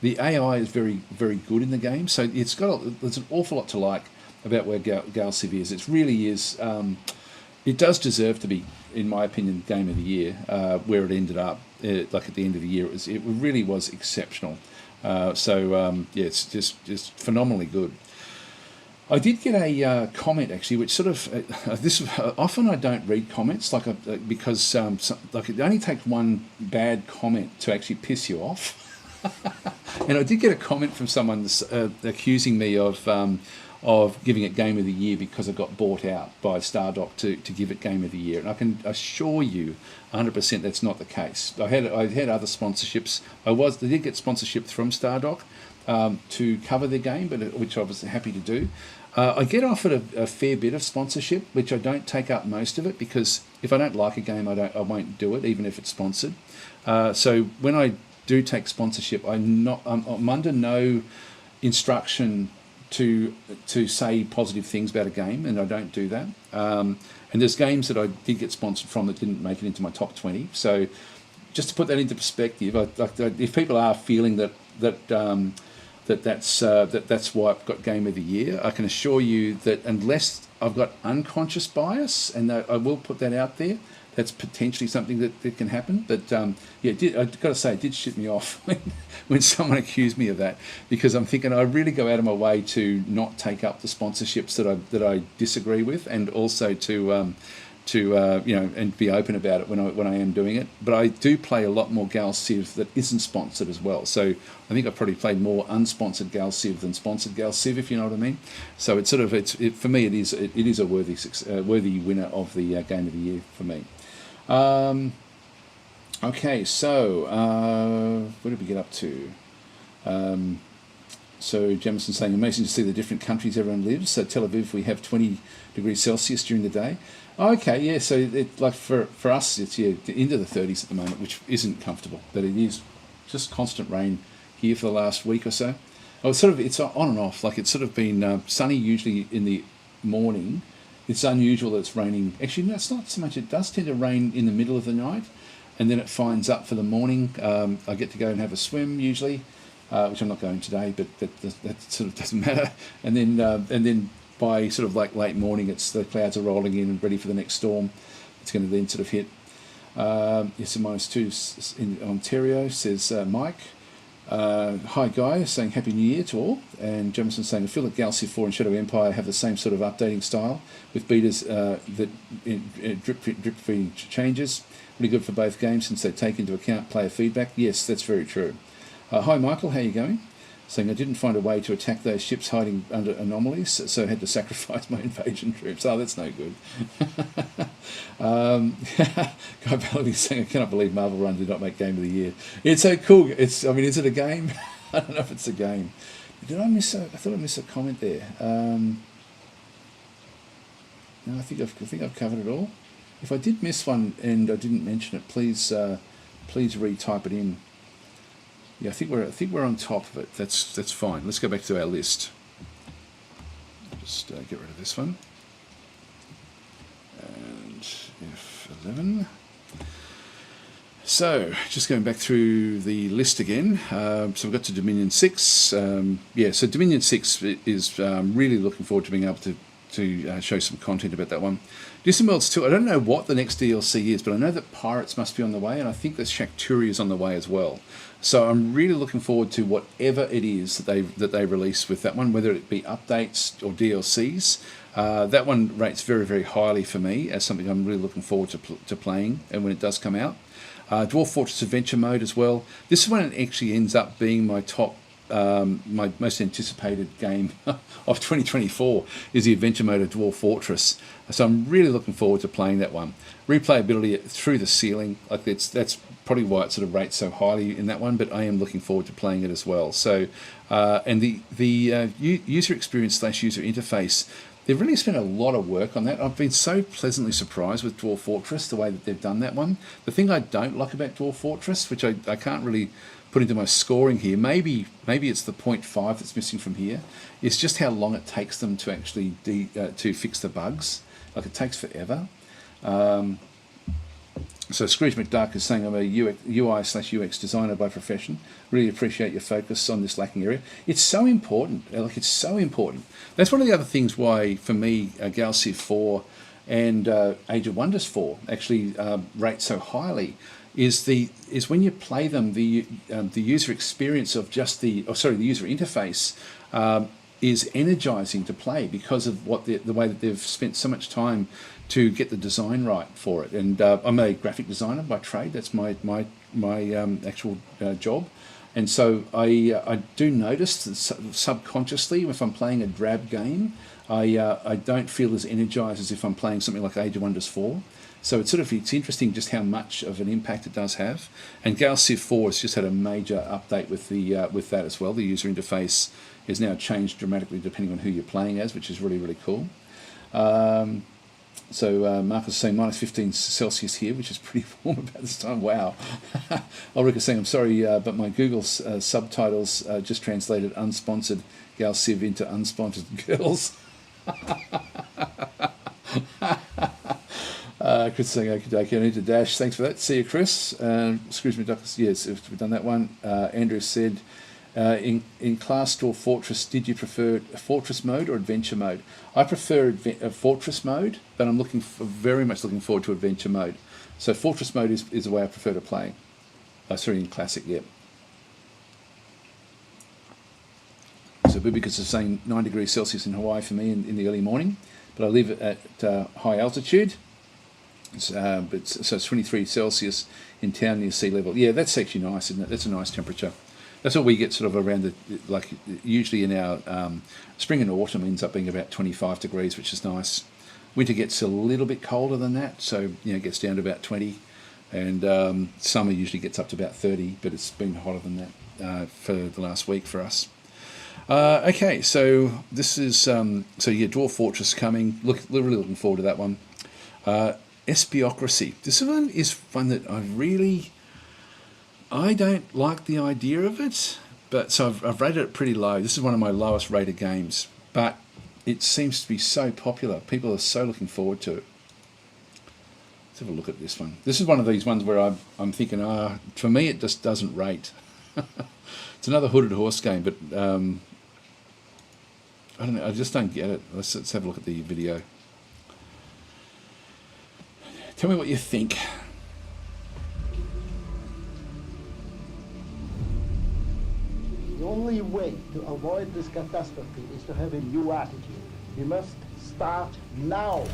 The AI is very, very good in the game, so there's an awful lot to like about where Gal Civ is. It really is. It does deserve to be, in my opinion, Game of the Year. Where it ended up, like at the end of the year, it really was exceptional. It's just phenomenally good. I did get a comment actually, which sort of this often I don't read comments because it only takes one bad comment to actually piss you off. And I did get a comment from someone accusing me of giving it Game of the Year because I got bought out by Stardock to give it Game of the Year. And I can assure you 100% that's not the case. I had other sponsorships. I did get sponsorship from Stardock to cover their game, which I was happy to do. I get offered a fair bit of sponsorship, which I don't take up most of it, because if I don't like a game, I won't do it, even if it's sponsored. So when I do take sponsorship, I'm under no instruction to say positive things about a game, and I don't do that. And there's games that I did get sponsored from that didn't make it into my top 20. So just to put that into perspective, if people are feeling that's why I've got Game of the Year, I can assure you that unless I've got unconscious bias, and I will put that out there, that's potentially something that can happen. But I've got to say, it did shit me off when someone accused me of that, because I'm thinking I really go out of my way to not take up the sponsorships that I disagree with, and also to and be open about it when I am doing it. But I do play a lot more Gal Civ that isn't sponsored as well. So I think I've probably played more unsponsored Gal Civ than sponsored Gal Civ, if you know what I mean. So it's sort of for me it is a worthy winner of the Game of the Year for me. Okay, so what did we get up to? So Jamison saying, amazing to see the different countries everyone lives. So Tel Aviv, we have 20 degrees Celsius during the day. Okay, yeah, so like for us, it's into the 30s at the moment, which isn't comfortable, but it is just constant rain here for the last week or so. It's on and off. Like it's sort of been sunny usually in the morning. It's unusual that it's raining. Actually, no, it's not so much. It does tend to rain in the middle of the night, and then it finds up for the morning. I get to go and have a swim usually, which I'm not going today, but that sort of doesn't matter. And then by sort of like late morning, the clouds are rolling in and ready for the next storm. It's going to then sort of hit. Yes, -2 in Ontario, says Mike. Hi Guy, saying Happy New Year to all. And Jamison saying, I feel that Gal Civ 4 and Shadow Empire have the same sort of updating style with betas that drip feeding changes. Really good for both games since they take into account player feedback. Yes, that's very true. Hi Michael, how are you going? Saying I didn't find a way to attack those ships hiding under anomalies, so I had to sacrifice my invasion troops. Oh, that's no good. Guy Ballaby saying, I cannot believe Marvel Run did not make Game of the Year. It's so cool. Is it a game? I don't know if it's a game. Did I miss I thought I missed a comment there. No, I think I've covered it all. If I did miss one and I didn't mention it, please retype it in. Yeah, I think we're on top of it. That's fine. Let's go back to our list. Just get rid of this one. And F11. So, just going back through the list again. So we've got to Dominion 6. So Dominion 6 is really looking forward to being able to show some content about that one. Distant Worlds 2, I don't know what the next DLC is, but I know that Pirates must be on the way, and I think that Shakturi is on the way as well. So I'm really looking forward to whatever it is that they release with that one, whether it be updates or DLCs. That one rates very, very highly for me as something I'm really looking forward to playing, and when it does come out. Dwarf Fortress Adventure Mode as well. This one actually ends up being my top my most anticipated game of 2024 is the adventure mode of Dwarf Fortress. So I'm really looking forward to playing that one. Replayability through the ceiling, like that's probably why it sort of rates so highly in that one. But I am looking forward to playing it as well. So and the user experience / user interface. They've really spent a lot of work on that. I've been so pleasantly surprised with Dwarf Fortress, the way that they've done that one. The thing I don't like about Dwarf Fortress, which I can't really put into my scoring here, maybe it's the 0.5 that's missing from here, is just how long it takes them to actually to fix the bugs. Like, it takes forever. So Scrooge McDuck is saying, I'm a UI/UX designer by profession. Really appreciate your focus on this lacking area. It's so important. Like, it's so important. That's one of the other things why, for me, Gal Civ 4 and Age of Wonders 4 actually rate so highly. Is when you play them, the user experience of just the user interface is energizing to play because of what the way that they've spent so much time to get the design right for it. And I'm a graphic designer by trade. That's my actual job. And so I do notice that subconsciously, if I'm playing a drab game, I don't feel as energized as if I'm playing something like Age of Wonders 4. So it's interesting just how much of an impact it does have. And Gal Civ 4 has just had a major update with that as well. The user interface is now changed dramatically depending on who you're playing as, which is really, really cool. So Marcus is saying minus 15 Celsius here, which is pretty warm about this time. Wow. Ulrika saying, I'm sorry, but my Google subtitles just translated unsponsored Gal Civ into unsponsored girls. Chris saying, okay, I need to dash. Thanks for that. See you, Chris. Scrooge McDuck, yes, we've done that one. Andrew said, in Class Dwarf Fortress, did you prefer Fortress mode or Adventure mode? I prefer Fortress mode, but I'm very much looking forward to Adventure mode. So Fortress mode is the way I prefer to play. In Classic, yeah. So Bubicus is saying 9 degrees Celsius in Hawaii for me in the early morning, but I live at high altitude. So it's 23 Celsius in town near sea level. Yeah, that's actually nice, isn't it? That's a nice temperature. That's what we get sort of around usually in our spring and autumn ends up being about 25 degrees, which is nice. Winter gets a little bit colder than that, so it gets down to about 20, and summer usually gets up to about 30, but it's been hotter than that for the last week for us. Okay, so this is Dwarf Fortress coming. Really looking forward to that one. Espiocracy. This one is one that I don't like the idea of it, but so I've rated it pretty low. This is one of my lowest rated games, but it seems to be so popular. People are so looking forward to it. Let's have a look at this one. This is one of these ones where I'm thinking, for me it just doesn't rate. It's another hooded horse game, but I don't know. I just don't get it. Let's have a look at the video. Tell me what you think. The only way to avoid this catastrophe is to have a new attitude. We must start now.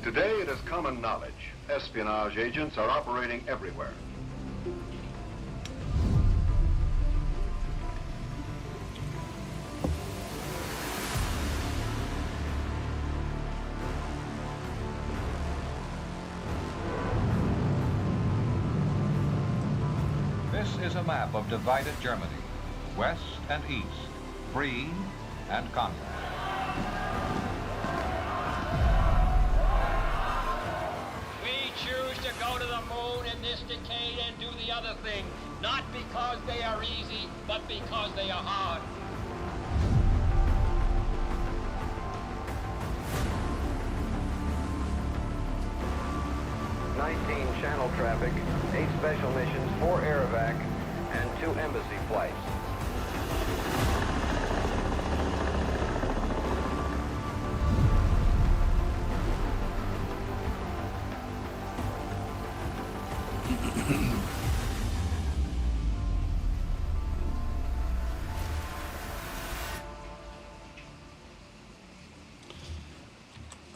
Today it is common knowledge. Espionage agents are operating everywhere. This is a map of divided Germany, west and east, free and communist. We choose to go to the moon in this decade and do the other thing, not because they are easy, but because they are hard. Channel traffic, 8 special missions, 4 air evac, and 2 embassy flights.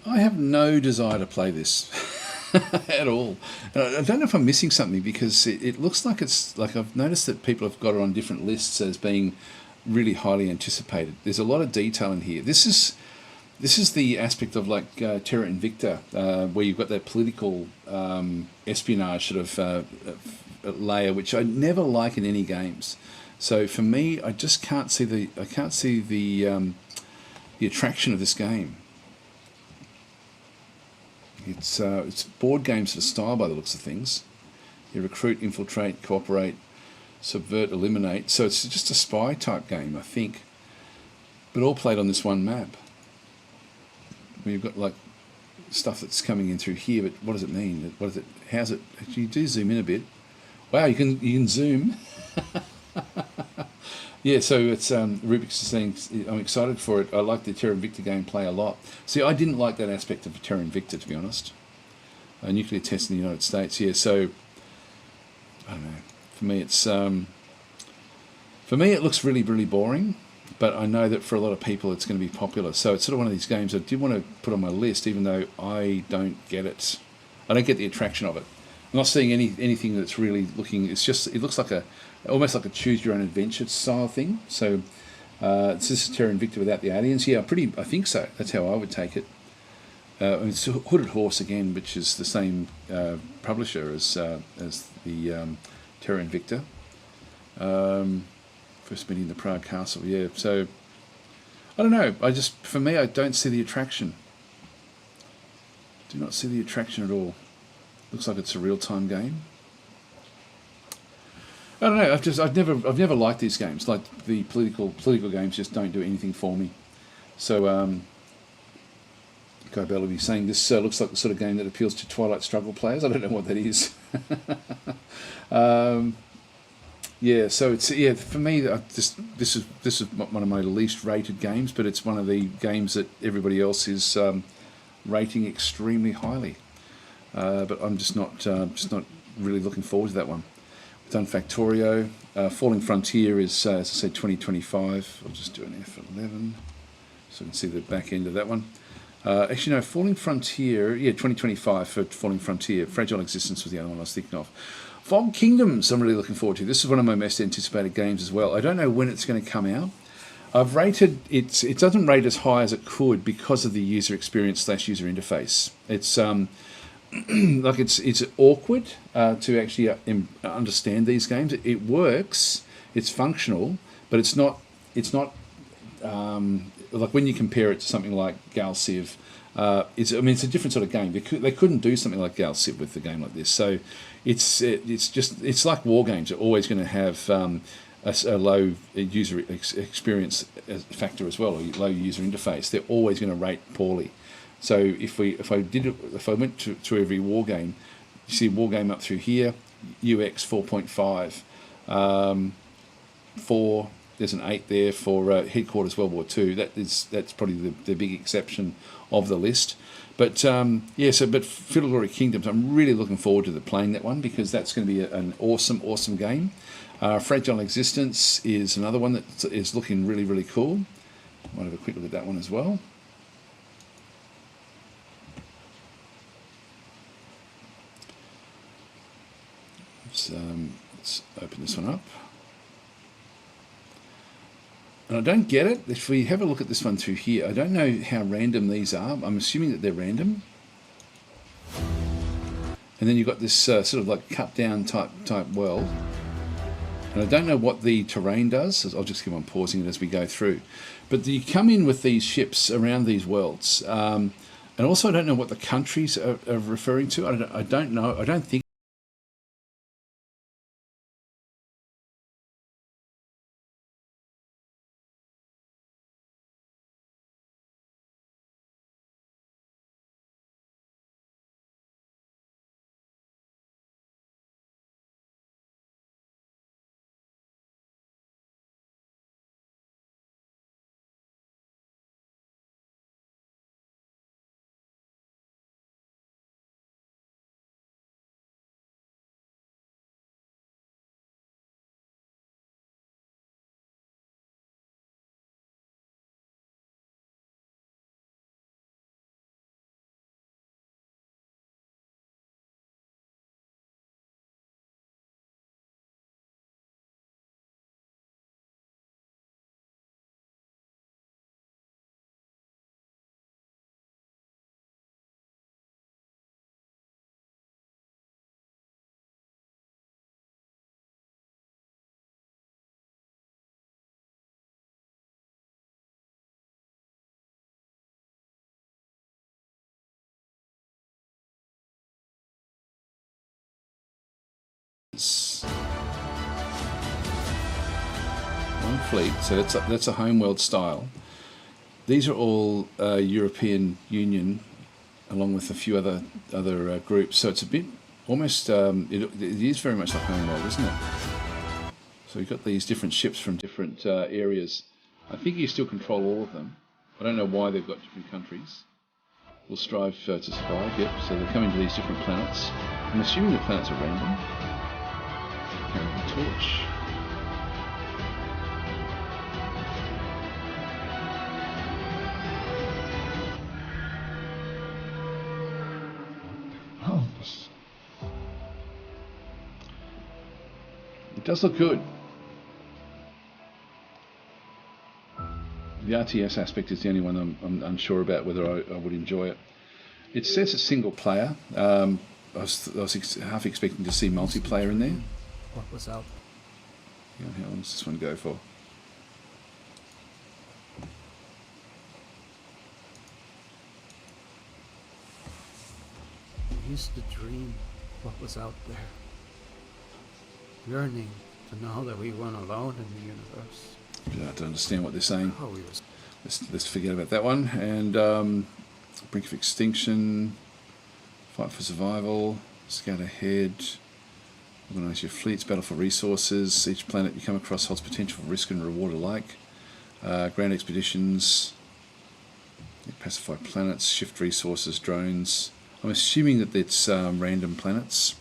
I have no desire to play this at all. And I don't know if I'm missing something because it looks like it's like I've noticed that people have got it on different lists as being really highly anticipated. There's a lot of detail in here. This is the aspect of like Terra Invicta, where you've got that political espionage sort of layer, which I never like in any games. So for me, I just can't see the attraction of this game. It's board games for style by the looks of things. You recruit, infiltrate, cooperate, subvert, eliminate. So it's just a spy type game, I think, but all played on this one map. You've got like stuff that's coming in through here, but what does it mean? What is it? How's it? You do zoom in a bit. Wow, you can zoom. Yeah, so it's Rubik's saying I'm excited for it. I like the Terra Invicta gameplay a lot. See, I didn't like that aspect of Terra Invicta, to be honest. A nuclear test in the United States. Yeah, so I don't know. For me, it looks really, really boring. But I know that for a lot of people, it's going to be popular. So it's sort of one of these games I did want to put on my list, even though I don't get it. I don't get the attraction of it. I'm not seeing anything that's really looking. It looks like almost like a choose your own adventure style thing. So this is Terra Invicta without the aliens. Yeah, I think so. That's how I would take it. It's Hooded Horse again, which is the same publisher as the Terra Invicta. First meeting the Prague Castle. Yeah, so I don't know. For me, I don't see the attraction. Do not see the attraction at all. Looks like it's a real-time game. I don't know. I've never liked these games. Like the political games just don't do anything for me. So Guy Bellaby saying this looks like the sort of game that appeals to Twilight Struggle players. I don't know what that is. Yeah, so for me, this is one of my least rated games, but it's one of the games that everybody else is rating extremely highly. But I'm just not really looking forward to that one. We've done Factorio. Falling Frontier is, as I said, 2025. I'll just do an F11 so you can see the back end of that one. Actually, no, Falling Frontier, 2025 for Falling Frontier. Fragile Existence was the other one I was thinking of. Fog Kingdoms, I'm really looking forward to. This is one of my most anticipated games as well. I don't know when it's going to come out. I've rated it. It doesn't rate as high as it could because of the user experience / user interface. It's like it's awkward to actually understand these games. It works. It's functional, but it's not like when you compare it to something like Gal Civ. It's a different sort of game. They couldn't do something like Gal Civ with a game like this. So it's like war games. They're always going to have a low user experience factor as well, or low user interface. They're always going to rate poorly. So if I went to every war game, you see war game up through here, UX 4.5, 4. There's an 8 there for Headquarters World War II. That's probably the big exception of the list. But but Fiddle Kingdoms, I'm really looking forward to playing that one because that's going to be an awesome game. Fragile Existence is another one that is looking really, really cool. Might have a quick look at that one as well. Let's open this one up. And I don't get it. If we have a look at this one through here, I don't know how random these are. I'm assuming that they're random. And then you've got this sort of like cut down type world. And I don't know what the terrain does. I'll just keep on pausing it as we go through. But you come in with these ships around these worlds. And also I don't know what the countries are referring to. I don't know. I don't think fleet, so that's a homeworld style. These are all European Union, along with a few other groups. So it's a bit almost. It is very much like homeworld, isn't it? So you've got these different ships from different areas. I think you still control all of them. I don't know why they've got different countries. Will strive to survive. Yep. So they're coming to these different planets. I'm assuming the planets are random. Carrying the torch. It does look good. The RTS aspect is the only one I'm unsure about whether I would enjoy it. It says it's single player. I was half expecting to see multiplayer in there. What was out? Yeah, how long does this one go for? I used to dream what was out there. Yearning to know that we weren't alone in the universe. I don't understand what they're saying. Oh, Let's forget about that one. And brink of extinction, fight for survival, scout ahead, organise your fleets, battle for resources. Each planet you come across holds potential for risk and reward alike. Ground expeditions, pacify planets, shift resources, drones. I'm assuming that it's random planets.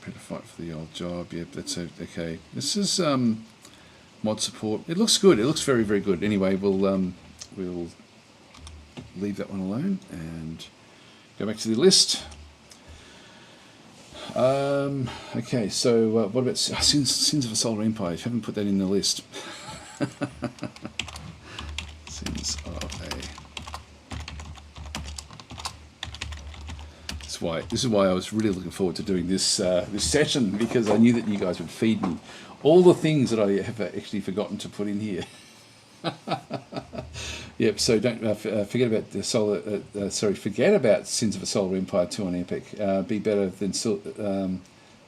Prepare to fight for the old job. Yep, that's okay. This is mod support. It looks good. It looks very, very good. Anyway, we'll leave that one alone and go back to the list. Okay, so what about Sins of a Solar Empire? If you haven't put that in the list. Sins of a... This is why I was really looking forward to doing this this session, because I knew that you guys would feed me all the things that I have actually forgotten to put in here. Yep. So don't forget about the solar. Forget about Sins of a Solar Empire 2 on Epic. Be better than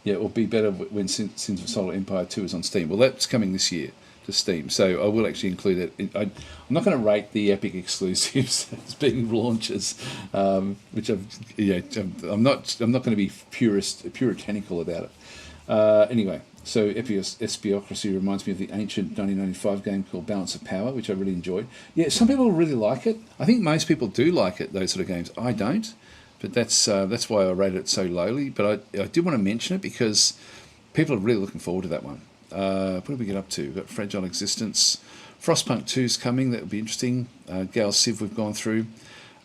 or be better when Sins of a Solar Empire 2 is on Steam. Well, that's coming this year to Steam, so I will actually include it. I'm not going to rate the Epic exclusives as being launches, which I'm not going to be puritanical about it. Anyway, so Espiocracy reminds me of the ancient 1995 game called Balance of Power, which I really enjoyed. Yeah, some people really like it. I think most people do like it, those sort of games. I don't, but that's why I rated it so lowly. But I did want to mention it because people are really looking forward to that one. What did we get up to? We've got Fragile Existence. Frostpunk 2 is coming. That would be interesting. Gal Civ we've gone through.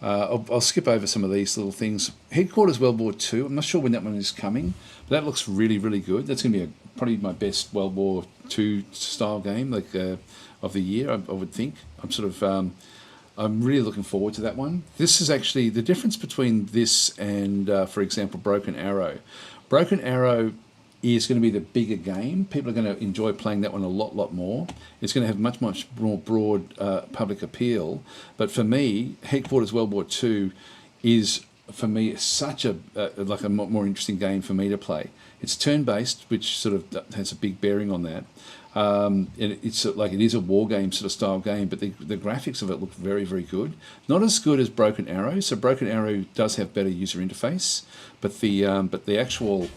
I'll skip over some of these little things. Headquarters World War II. I'm not sure when that one is coming, but that looks really, really good. That's going to be probably my best World War II style game of the year, I would think. I'm really looking forward to that one. This is actually the difference between this and, for example, Broken Arrow. Broken Arrow is going to be the bigger game. People are going to enjoy playing that one a lot more. It's going to have much more broad public appeal. But for me, Headquarters World War II is, for me, such a more interesting game for me to play. It's turn-based, which sort of has a big bearing on that. It's like it is a war game sort of style game, but the graphics of it look very, very good. Not as good as Broken Arrow. So Broken Arrow does have better user interface, but the actual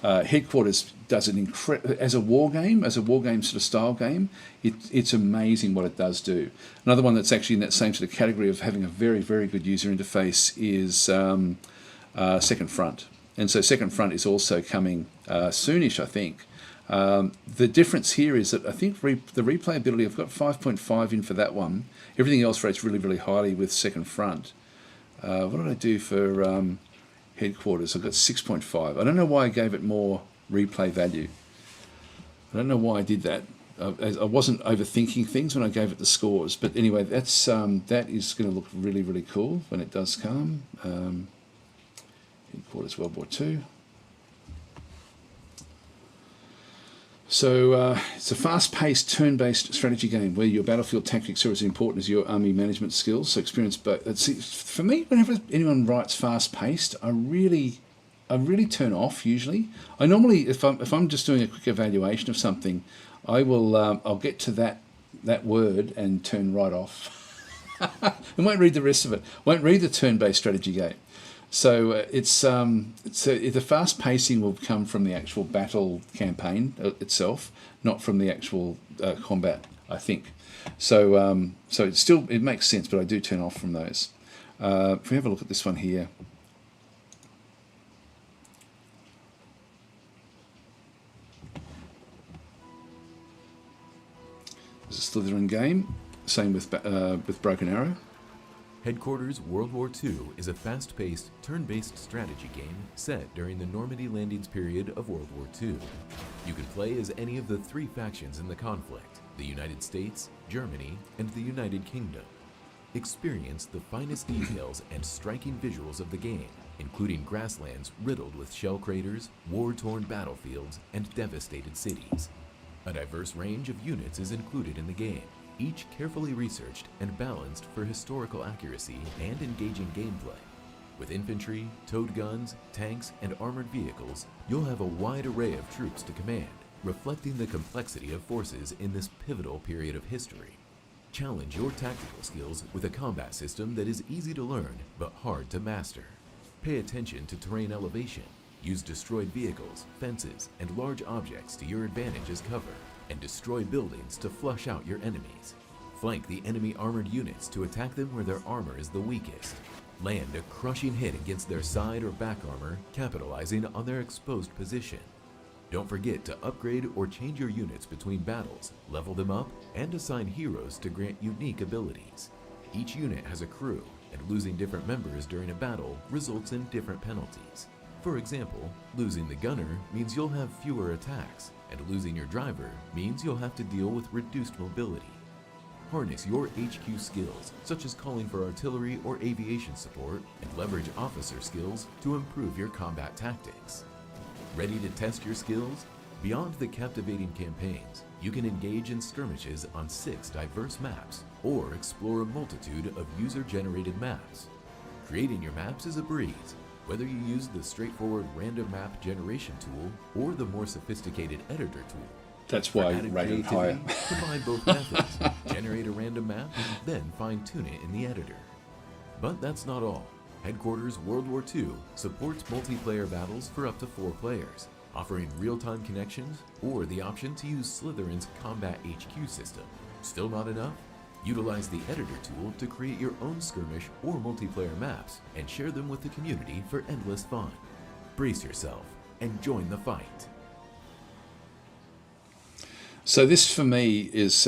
Headquarters does an as a war game sort of style game. It's amazing what it does do. Another one that's actually in that same sort of category of having a very, very good user interface is Second Front. And so Second Front is also coming soonish, I think. The difference here is that I think the replayability, I've got 5.5 in for that one. Everything else rates really, really highly with Second Front. What did I do for Headquarters? I got 6.5. I don't know why I gave it more replay value. I don't know why I did that. I wasn't overthinking things when I gave it the scores. But anyway, that is going to look really, really cool when it does come. Headquarters World War II. So it's a fast-paced, turn-based strategy game where your battlefield tactics are as important as your army management skills. So experience, but for me, whenever anyone writes fast-paced, I really I really turn off usually. I normally, if I'm just doing a quick evaluation of something, I'll get to that word and turn right off. I won't read the rest of it. Won't read the turn-based strategy game. So the fast pacing will come from the actual battle campaign itself, not from the actual combat, I think. So it makes sense, but I do turn off from those. If we have a look at this one here. This is a Slytherin game. Same with Broken Arrow. Headquarters World War II is a fast-paced, turn-based strategy game set during the Normandy landings period of World War II. You can play as any of the 3 factions in the conflict: the United States, Germany, and the United Kingdom. Experience the finest details and striking visuals of the game, including grasslands riddled with shell craters, war-torn battlefields, and devastated cities. A diverse range of units is included in the game, each carefully researched and balanced for historical accuracy and engaging gameplay. With infantry, towed guns, tanks, and armored vehicles, you'll have a wide array of troops to command, reflecting the complexity of forces in this pivotal period of history. Challenge your tactical skills with a combat system that is easy to learn but hard to master. Pay attention to terrain elevation. Use destroyed vehicles, fences, and large objects to your advantage as cover, and destroy buildings to flush out your enemies. Flank the enemy armored units to attack them where their armor is the weakest. Land a crushing hit against their side or back armor, capitalizing on their exposed position. Don't forget to upgrade or change your units between battles, level them up, and assign heroes to grant unique abilities. Each unit has a crew, and losing different members during a battle results in different penalties. For example, losing the gunner means you'll have fewer attacks, and losing your driver means you'll have to deal with reduced mobility. Harness your HQ skills, such as calling for artillery or aviation support, and leverage officer skills to improve your combat tactics. Ready to test your skills? Beyond the captivating campaigns, you can engage in skirmishes on 6 diverse maps, or explore a multitude of user-generated maps. Creating your maps is a breeze, whether you use the straightforward random map generation tool or the more sophisticated editor tool. That's why I rated higher. Combine both methods. Generate a random map, then fine-tune it in the editor. But that's not all. Headquarters World War II supports multiplayer battles for up to 4 players, offering real-time connections or the option to use Slytherin's Combat HQ system. Still not enough? Utilize the editor tool to create your own skirmish or multiplayer maps and share them with the community for endless fun. Brace yourself and join the fight. So this for me is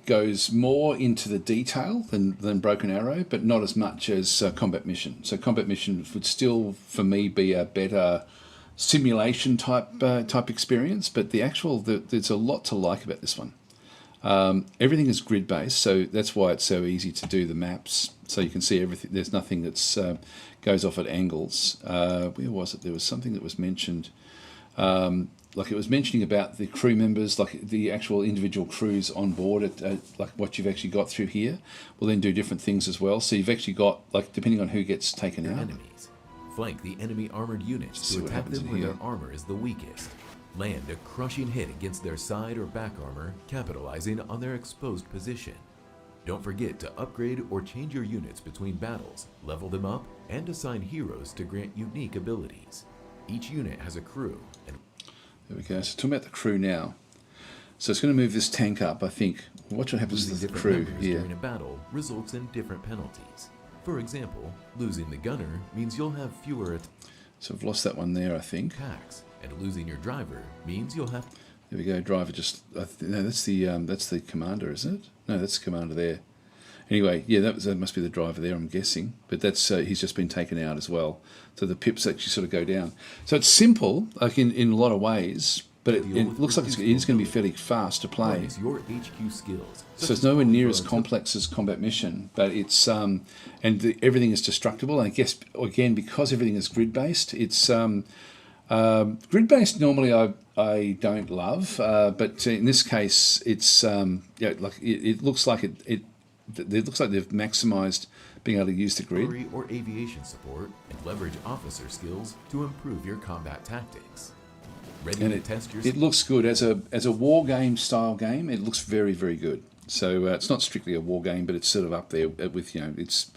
goes more into the detail than Broken Arrow, but not as much as Combat Mission. So Combat Mission would still, for me, be a better simulation type experience, but there's a lot to like about this one. Everything is grid based, so that's why it's so easy to do the maps. So you can see everything. There's nothing that's goes off at angles. Where was it? There was something that was mentioned. Like it was mentioning about the crew members, like the actual individual crews on board, like what you've actually got through here, will then do different things as well. So you've actually got, like, depending on who gets taken out. Enemies. Flank the enemy armored units to attack them where their armor is the weakest. Land a crushing hit against their side or back armor, capitalizing on their exposed position. Don't forget to upgrade or change your units between battles, level them up, and assign heroes to grant unique abilities. Each unit has a crew, and there we go. So talking about the crew now. So it's going to move this tank up, I think. Watch what happens to the crew here. During a battle results in different penalties. For example, losing the gunner means you'll have fewer So I've lost that one there, I think. attacks, and losing your driver means you'll have. There we go. Driver just. No, that's the commander, isn't it? No, that's the commander there. Anyway, yeah, that must be the driver there, I'm guessing. But that's he's just been taken out as well. So the pips actually sort of go down. So it's simple, like in a lot of ways, but it looks like it's going to be fairly fast to play. Your HQ skills. So it's nowhere near as complex as Combat Mission, but it's everything is destructible. And I guess again, because everything is grid based, it's grid based. Normally, I don't love, but in this case, it's like it looks like it it looks like they've maximised being able to use the grid. Artillery or aviation support, and leverage officer skills to improve your combat tactics. Ready And to test your it looks good as a war game style game. It looks very, very good. So it's not strictly a war game, but it's sort of up there with, it's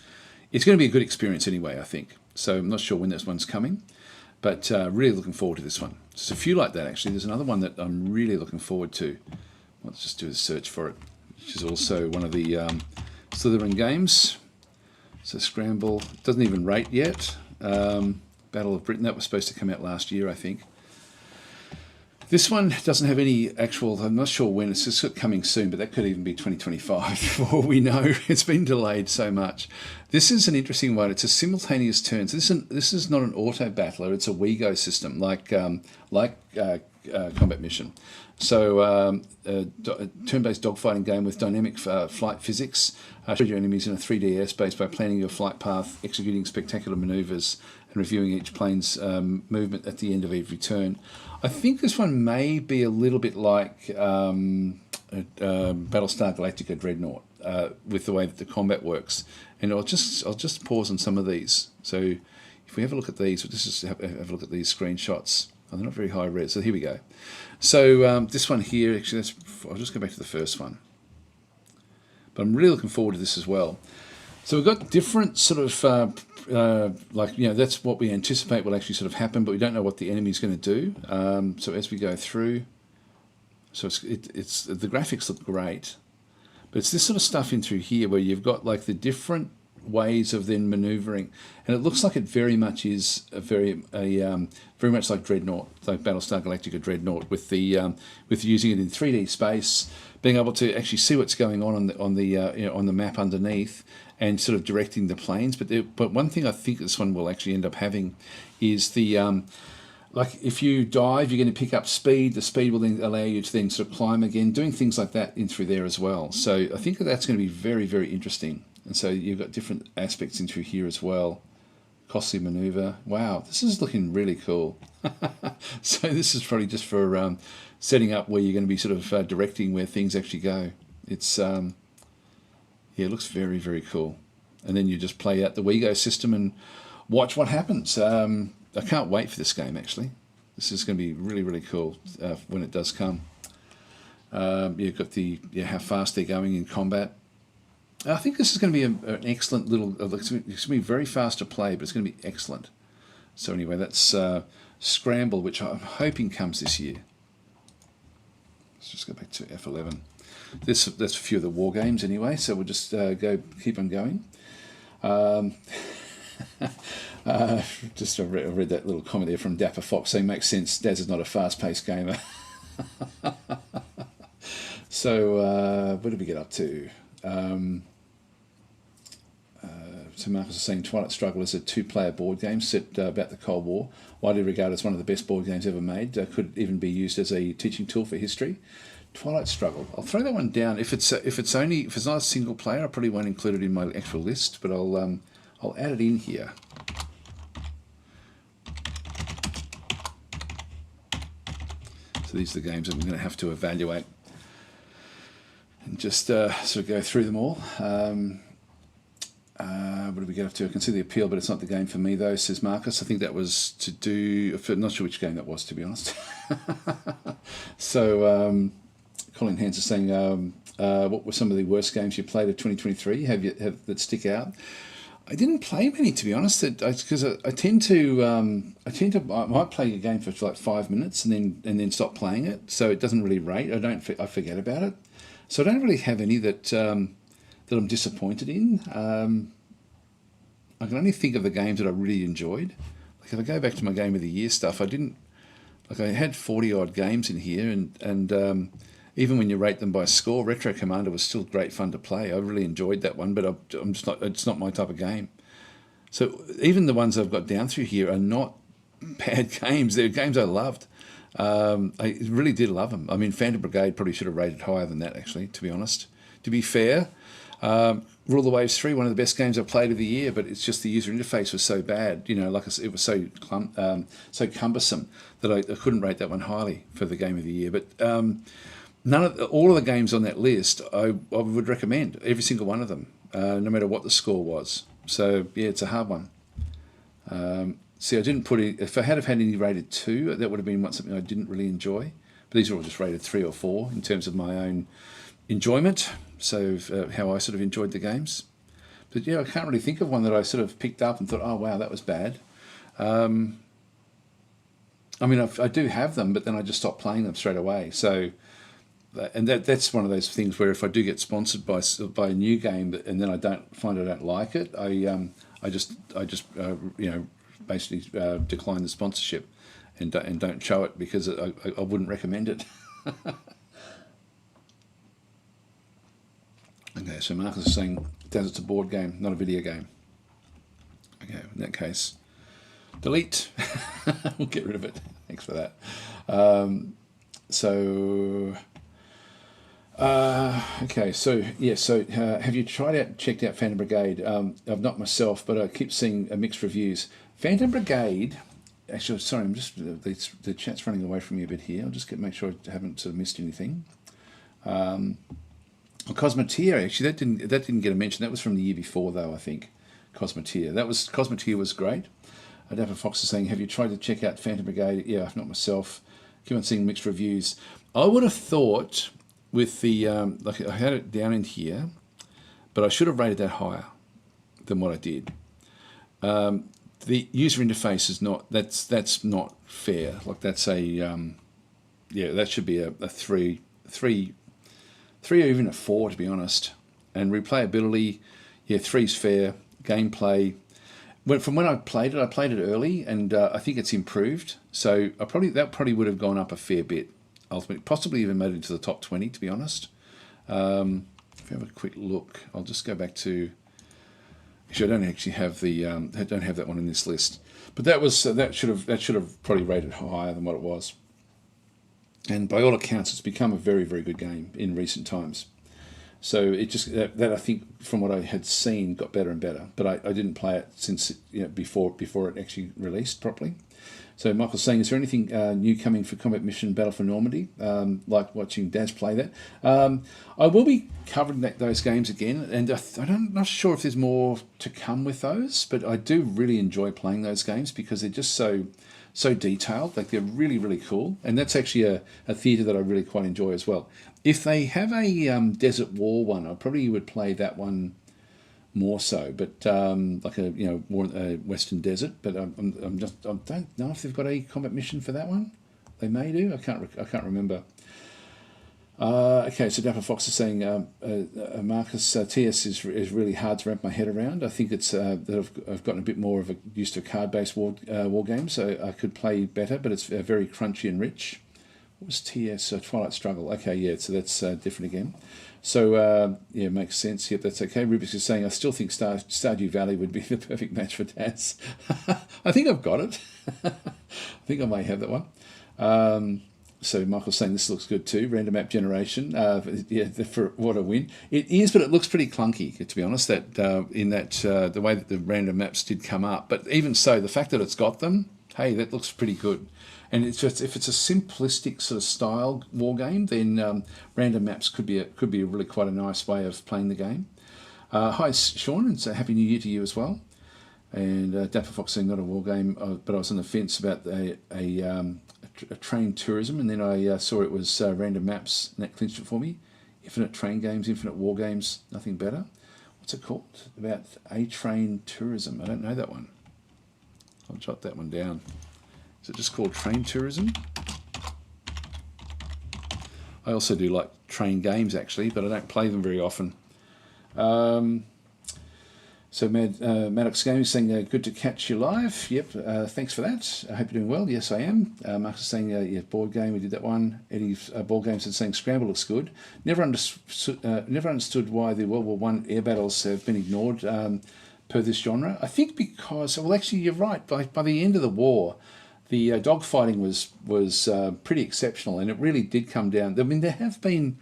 going to be a good experience anyway, I think. So I'm not sure when this one's coming, but really looking forward to this one. There's a few like that actually. There's another one that I'm really looking forward to. Let's just do a search for it, which is also one of the Slytherin games. So Scramble doesn't even rate yet. Battle of Britain, that was supposed to come out last year, I think. This one doesn't have any actual, I'm not sure when, it's just coming soon, but that could even be 2025 for all we know. It's been delayed so much. This is an interesting one. It's a simultaneous turn. So this is not an auto battler, it's a WeGo system, like Combat Mission. So turn-based dogfighting game with dynamic flight physics. Show your enemies in a 3D airspace by planning your flight path, executing spectacular manoeuvres, and reviewing each plane's movement at the end of every turn. I think this one may be a little bit like Battlestar Galactica Dreadnought with the way that the combat works. And I'll just pause on some of these. So if we have a look at these, we'll just have a look at these screenshots. Oh, they're not very high res. So here we go. So this one here, actually, I'll just go back to the first one. But I'm really looking forward to this as well. So we've got different sort of, that's what we anticipate will actually sort of happen, but we don't know what the enemy's going to do. So as we go through, so it's the graphics look great, but it's this sort of stuff in through here where you've got like the different ways of then manoeuvring, and it looks like it very much is very much like Dreadnought, like Battlestar Galactica Dreadnought, with using it in 3D space, being able to actually see what's going on the map underneath, and sort of directing the planes. But one thing I think this one will actually end up having is the like if you dive, you're going to pick up speed. The speed will then allow you to then sort of climb again, doing things like that in through there as well. So I think that's going to be very, very interesting. And so you've got different aspects in through here as well. Costly maneuver. Wow, this is looking really cool. So this is probably just for setting up where you're going to be sort of directing where things actually go. It's yeah, it looks very, very cool. And then you just play out the WeGo system and watch what happens. I can't wait for this game, actually. This is going to be really, really cool when it does come. You've got how fast they're going in combat. I think this is going to be an excellent little... It's going to be very fast to play, but it's going to be excellent. So anyway, that's Scramble, which I'm hoping comes this year. Let's just go back to F11. That's a few of the war games anyway, so we'll just keep on going. I read that little comment there from Dapper Fox saying, makes sense, Daz is not a fast-paced gamer. So what did we get up to? So Marcus is saying Twilight Struggle is a two-player board game set about the Cold War, widely regarded as one of the best board games ever made. Could even be used as a teaching tool for history. Twilight Struggle. I'll throw that one down. If it's not a single player, I probably won't include it in my actual list, but I'll add it in here. So these are the games I'm going to have to evaluate and just sort of go through them all. What did we get up to? I can see the appeal, but it's not the game for me, though, says Marcus. I think that was to do... I'm not sure which game that was, to be honest. So, Colin Hans is saying, what were some of the worst games you played of 2023? Have that stick out? I didn't play many, to be honest, because I might play a game for like 5 minutes and then stop playing it, so it doesn't really rate. I forget about it. So I don't really have any that I'm disappointed in. I can only think of the games that I really enjoyed. Like if I go back to my Game of the Year stuff, I had 40 odd games in here, and even when you rate them by score, Retro Commander was still great fun to play. I really enjoyed that one, but I'm just not. It's not my type of game. So even the ones I've got down through here are not bad games. They're games I loved. I really did love them. I mean, Phantom Brigade probably should have rated higher than that, actually, to be honest. To be fair, Rule the Waves 3, one of the best games I've played of the year, but it's just the user interface was so bad, it was so cumbersome that I couldn't rate that one highly for the Game of the Year. But all of the games on that list I would recommend, every single one of them, no matter what the score was. So yeah, it's a hard one. See, I didn't put it. If I had have had any rated 2, that would have been something I didn't really enjoy. But these are all just rated 3 or 4 in terms of my own enjoyment. So how I sort of enjoyed the games. But yeah, I can't really think of one that I sort of picked up and thought, oh wow, that was bad. I mean, I do have them, but then I just stopped playing them straight away. So, and that's one of those things where if I do get sponsored by a new game and then I don't like it, I just basically decline the sponsorship and don't show it because I wouldn't recommend it. Okay, so Marcus is saying Desert's a board game, not a video game. Okay, in that case, delete. We'll get rid of it. Thanks for that. Okay, so yeah, have you checked out Phantom Brigade? I've not myself, but I keep seeing mixed reviews. Phantom Brigade, actually, sorry, I'm just the chat's running away from me a bit here. I'll just make sure I haven't sort of missed anything. Cosmetia, actually, that didn't get a mention. That was from the year before, though. I think Cosmetia. Cosmetia was great. Dapper Fox is saying, have you tried to check out Phantom Brigade? Yeah, I've not myself. Keep on seeing mixed reviews. I would have thought with the like I had it down in here, but I should have rated that higher than what I did. The user interface is not. That's not fair. Like that's a yeah. That should be a 3 or even a 4, to be honest. And replayability, yeah, 3's fair. Gameplay, from when I played it early, and I think it's improved. So that probably would have gone up a fair bit. Ultimately, possibly even made it into the top 20, to be honest. If you have a quick look, I'll just go back to. Actually, I don't actually have I don't have that one in this list. But that should have probably rated higher than what it was. And by all accounts, it's become a very, very good game in recent times. So it just that I think from what I had seen got better and better. But I didn't play it since before it actually released properly. So Michael's saying, is there anything new coming for Combat Mission Battle for Normandy? Like watching Daz play that. I will be covering those games again, and I'm not sure if there's more to come with those, but I do really enjoy playing those games because they're just so detailed. Like they're really, really cool, and that's actually a theatre that I really quite enjoy as well. If they have a Desert War one, I probably would play that one more so, but like a Western Desert. But I don't know if they've got a combat mission for that one. They may do. I can't remember. Okay, so Dapper Fox is saying, Marcus, TS is really hard to wrap my head around. I think it's that I've gotten a bit more used to a card-based war game, so I could play better, but it's very crunchy and rich. What was TS? Twilight Struggle. Okay, yeah, so that's different again. So, yeah, makes sense. Yep, that's okay. Rubik's is saying, I still think Stardew Valley would be the perfect match for Daz. I think I've got it. I think I may have that one. So Michael's saying this looks good too. Random map generation, yeah, for what a win. It is, but it looks pretty clunky, to be honest. The way that the random maps did come up. But even so, the fact that it's got them, hey, that looks pretty good. And it's just if it's a simplistic sort of style war game, then random maps could be really quite a nice way of playing the game. Hi Sean, and so happy New Year to you as well. And Dapper Fox saying not a war game, but I was on the fence about a train tourism, and then I saw it was random maps, and that clinched it for me. Infinite train games, infinite war games, nothing better. What's it called? About a train tourism. I don't know that one. I'll jot that one down. Is it just called train tourism? I also do like train games actually, but I don't play them very often. So Maddox Gaming is saying, good to catch you live. Yep, thanks for that. I hope you're doing well. Yes, I am. Marcus is saying, yeah, board game, we did that one. Eddie's board games is saying Scramble looks good. Never understood why the World War I air battles have been ignored per this genre. I think because, well, actually, you're right. By the end of the war, the dogfighting was pretty exceptional, and it really did come down. I mean, there have been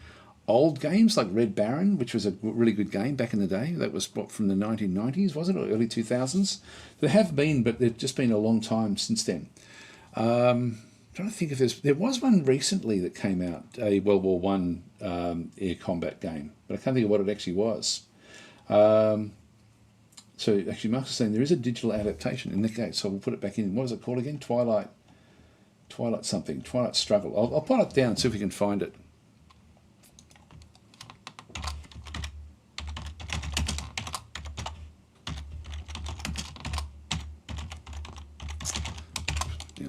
old games like Red Baron, which was a really good game back in the day. That was from the 1990s, was it, or early 2000s? There have been, but they've just been a long time since then. trying to think if there was one recently that came out, a World War One air combat game, but I can't think of what it actually was. So actually, Mark is saying there is a digital adaptation in the case, so we'll put it back in. What was it called again? Twilight something. Twilight Struggle. I'll put it down and see if we can find it.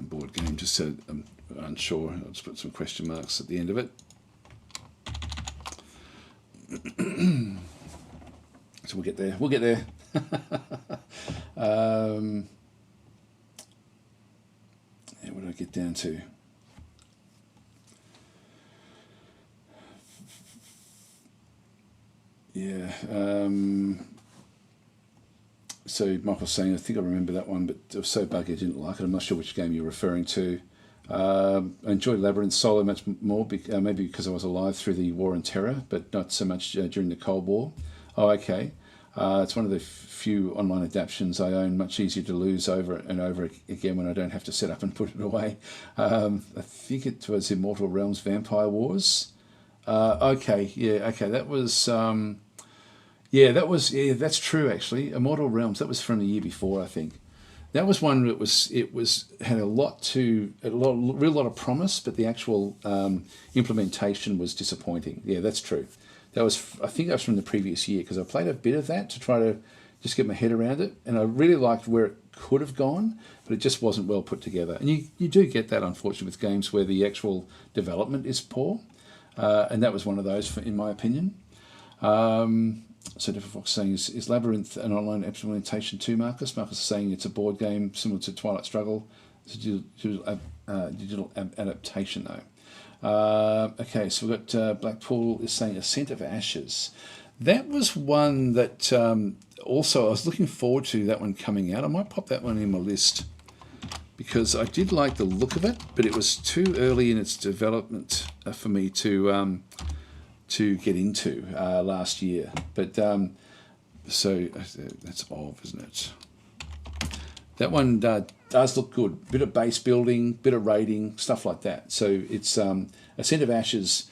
Board game, just so I'm unsure. I'll just put some question marks at the end of it. So we'll get there. We'll get there. Yeah, what did I get down to? Yeah. So Michael's saying, I think I remember that one, but it was so buggy I didn't like it. I'm not sure which game you're referring to. I enjoyed Labyrinth Solo much more, maybe because I was alive through the War and Terror, but not so much during the Cold War. Oh, okay. It's one of the few online adaptations I own, much easier to lose over and over again when I don't have to set up and put it away. I think it was Immortal Realms Vampire Wars. Okay, yeah, okay, that was... yeah, that's true actually. Immortal Realms, that was from the year before, I think. That was one that had a real lot of promise, but the actual implementation was disappointing. Yeah, that's true. I think that was from the previous year, because I played a bit of that to try to just get my head around it, and I really liked where it could have gone, but it just wasn't well put together. And you do get that, unfortunately, with games where the actual development is poor, and that was one of those, in my opinion. So Different Fox saying, is Labyrinth an online implementation too, Marcus? Marcus is saying it's a board game similar to Twilight Struggle. It's a digital adaptation, though. Okay, so we've got Blackpool is saying Ascent of Ashes. That was one that also I was looking forward to, that one coming out. I might pop that one in my list because I did like the look of it, but it was too early in its development for me to get into last year. But so that's OV, isn't it? That one does look good. Bit of base building, bit of raiding, stuff like that. So it's Ascent of Ashes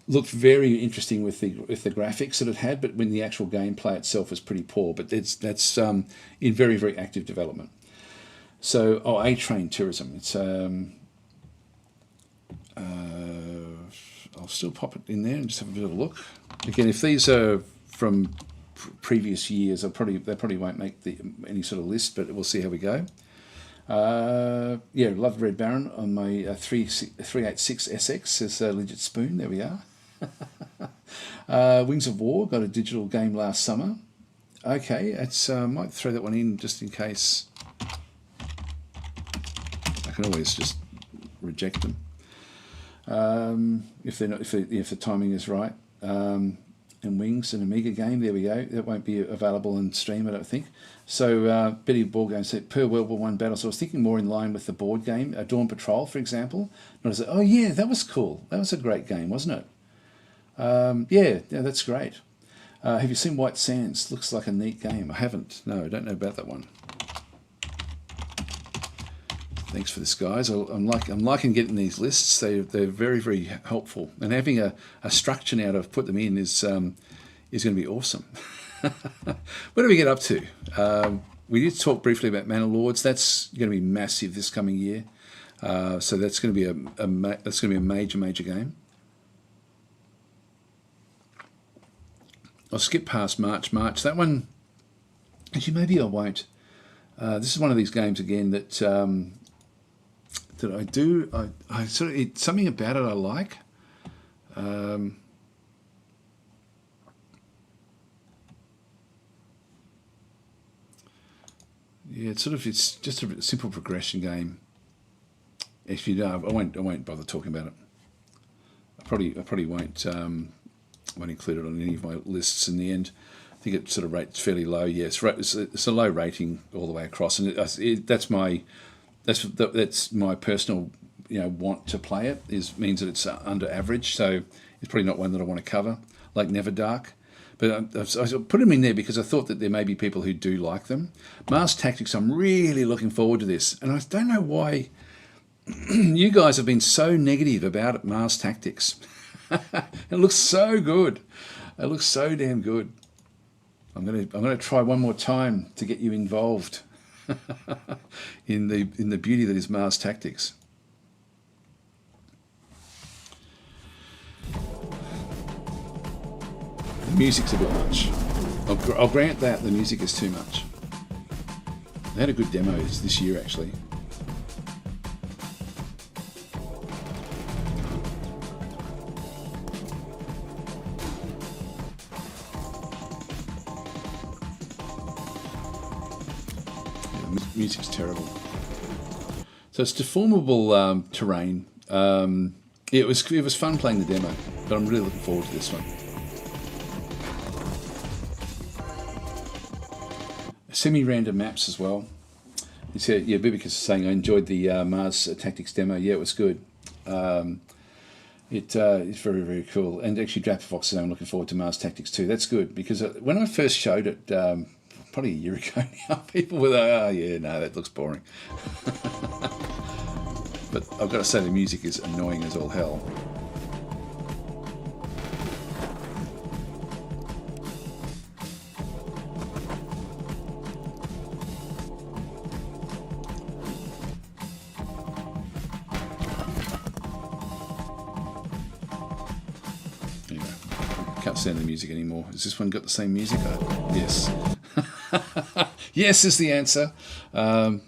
looked very interesting with the graphics that it had, but when the actual gameplay itself was pretty poor. But that's in very, very active development. So A-Train Tourism. It's I'll still pop it in there and just have a bit of a look. Again, if these are from previous years, they probably won't make any sort of list, but we'll see how we go. Yeah, love Red Baron on my 386 SX as a legit spoon. There we are. Wings of War, got a digital game last summer. Okay, it's might throw that one in just in case. I can always just reject them if the timing is right. And Wings, an Amiga game. There we go. That won't be available on Steam, I don't think. So Betty Board Game said per World War One battle. So I was thinking more in line with the board game, Dawn Patrol, for example. And I was like, oh yeah, that was cool. That was a great game, wasn't it? Yeah, that's great. Have you seen White Sands? Looks like a neat game. I haven't. No, I don't know about that one. Thanks for this, guys. I'm liking getting these lists. They're very, very helpful, and having a structure now to put them in is going to be awesome. What do we get up to? We did talk briefly about Manor Lords. That's going to be massive this coming year. So that's going to be a major game. I'll skip past March. That one, actually, maybe I won't. This is one of these games again that I do. I sort of something about it I like. Yeah, it's just a simple progression game. Actually, no, I won't bother talking about it. I probably won't include it on any of my lists in the end. I think it sort of rates fairly low. Yeah, it's a low rating all the way across, and that's my personal want to play it means that it's under average. So it's probably not one that I want to cover, like Neverdark. But I put them in there because I thought that there may be people who do like them. Mars Tactics, I'm really looking forward to this, and I don't know why. You guys have been so negative about Mars Tactics. It looks so good. It looks so damn good. I'm gonna try one more time to get you involved in the beauty that is Mars Tactics. The music's a bit much. I'll grant that the music is too much. They had a good demo this year, actually. Yeah, music's terrible. So it's deformable terrain. It was fun playing the demo, but I'm really looking forward to this one. Semi-random maps as well. Yeah, Bibicus is saying I enjoyed the Mars Tactics demo. Yeah, it was good. It's very, very cool. And actually, Draperfox said I'm looking forward to Mars Tactics too. That's good because when I first showed it, probably a year ago now, people were like, oh yeah, no, that looks boring. But I've got to say the music is annoying as all hell. Can't stand the music anymore. Has this one got the same music? Yes. Yes is the answer. So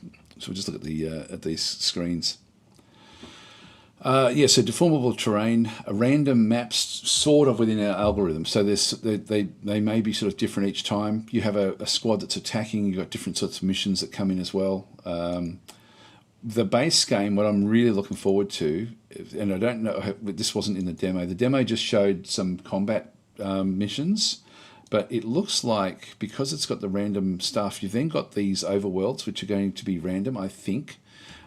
we'll just look at these screens. Yeah, so deformable terrain, random maps sort of within our algorithm. So they may be sort of different each time. You have a squad that's attacking, you've got different sorts of missions that come in as well. The base game, what I'm really looking forward to, and I don't know, this wasn't in the demo just showed some combat missions, but it looks like because it's got the random stuff, you've then got these overworlds which are going to be random, I think,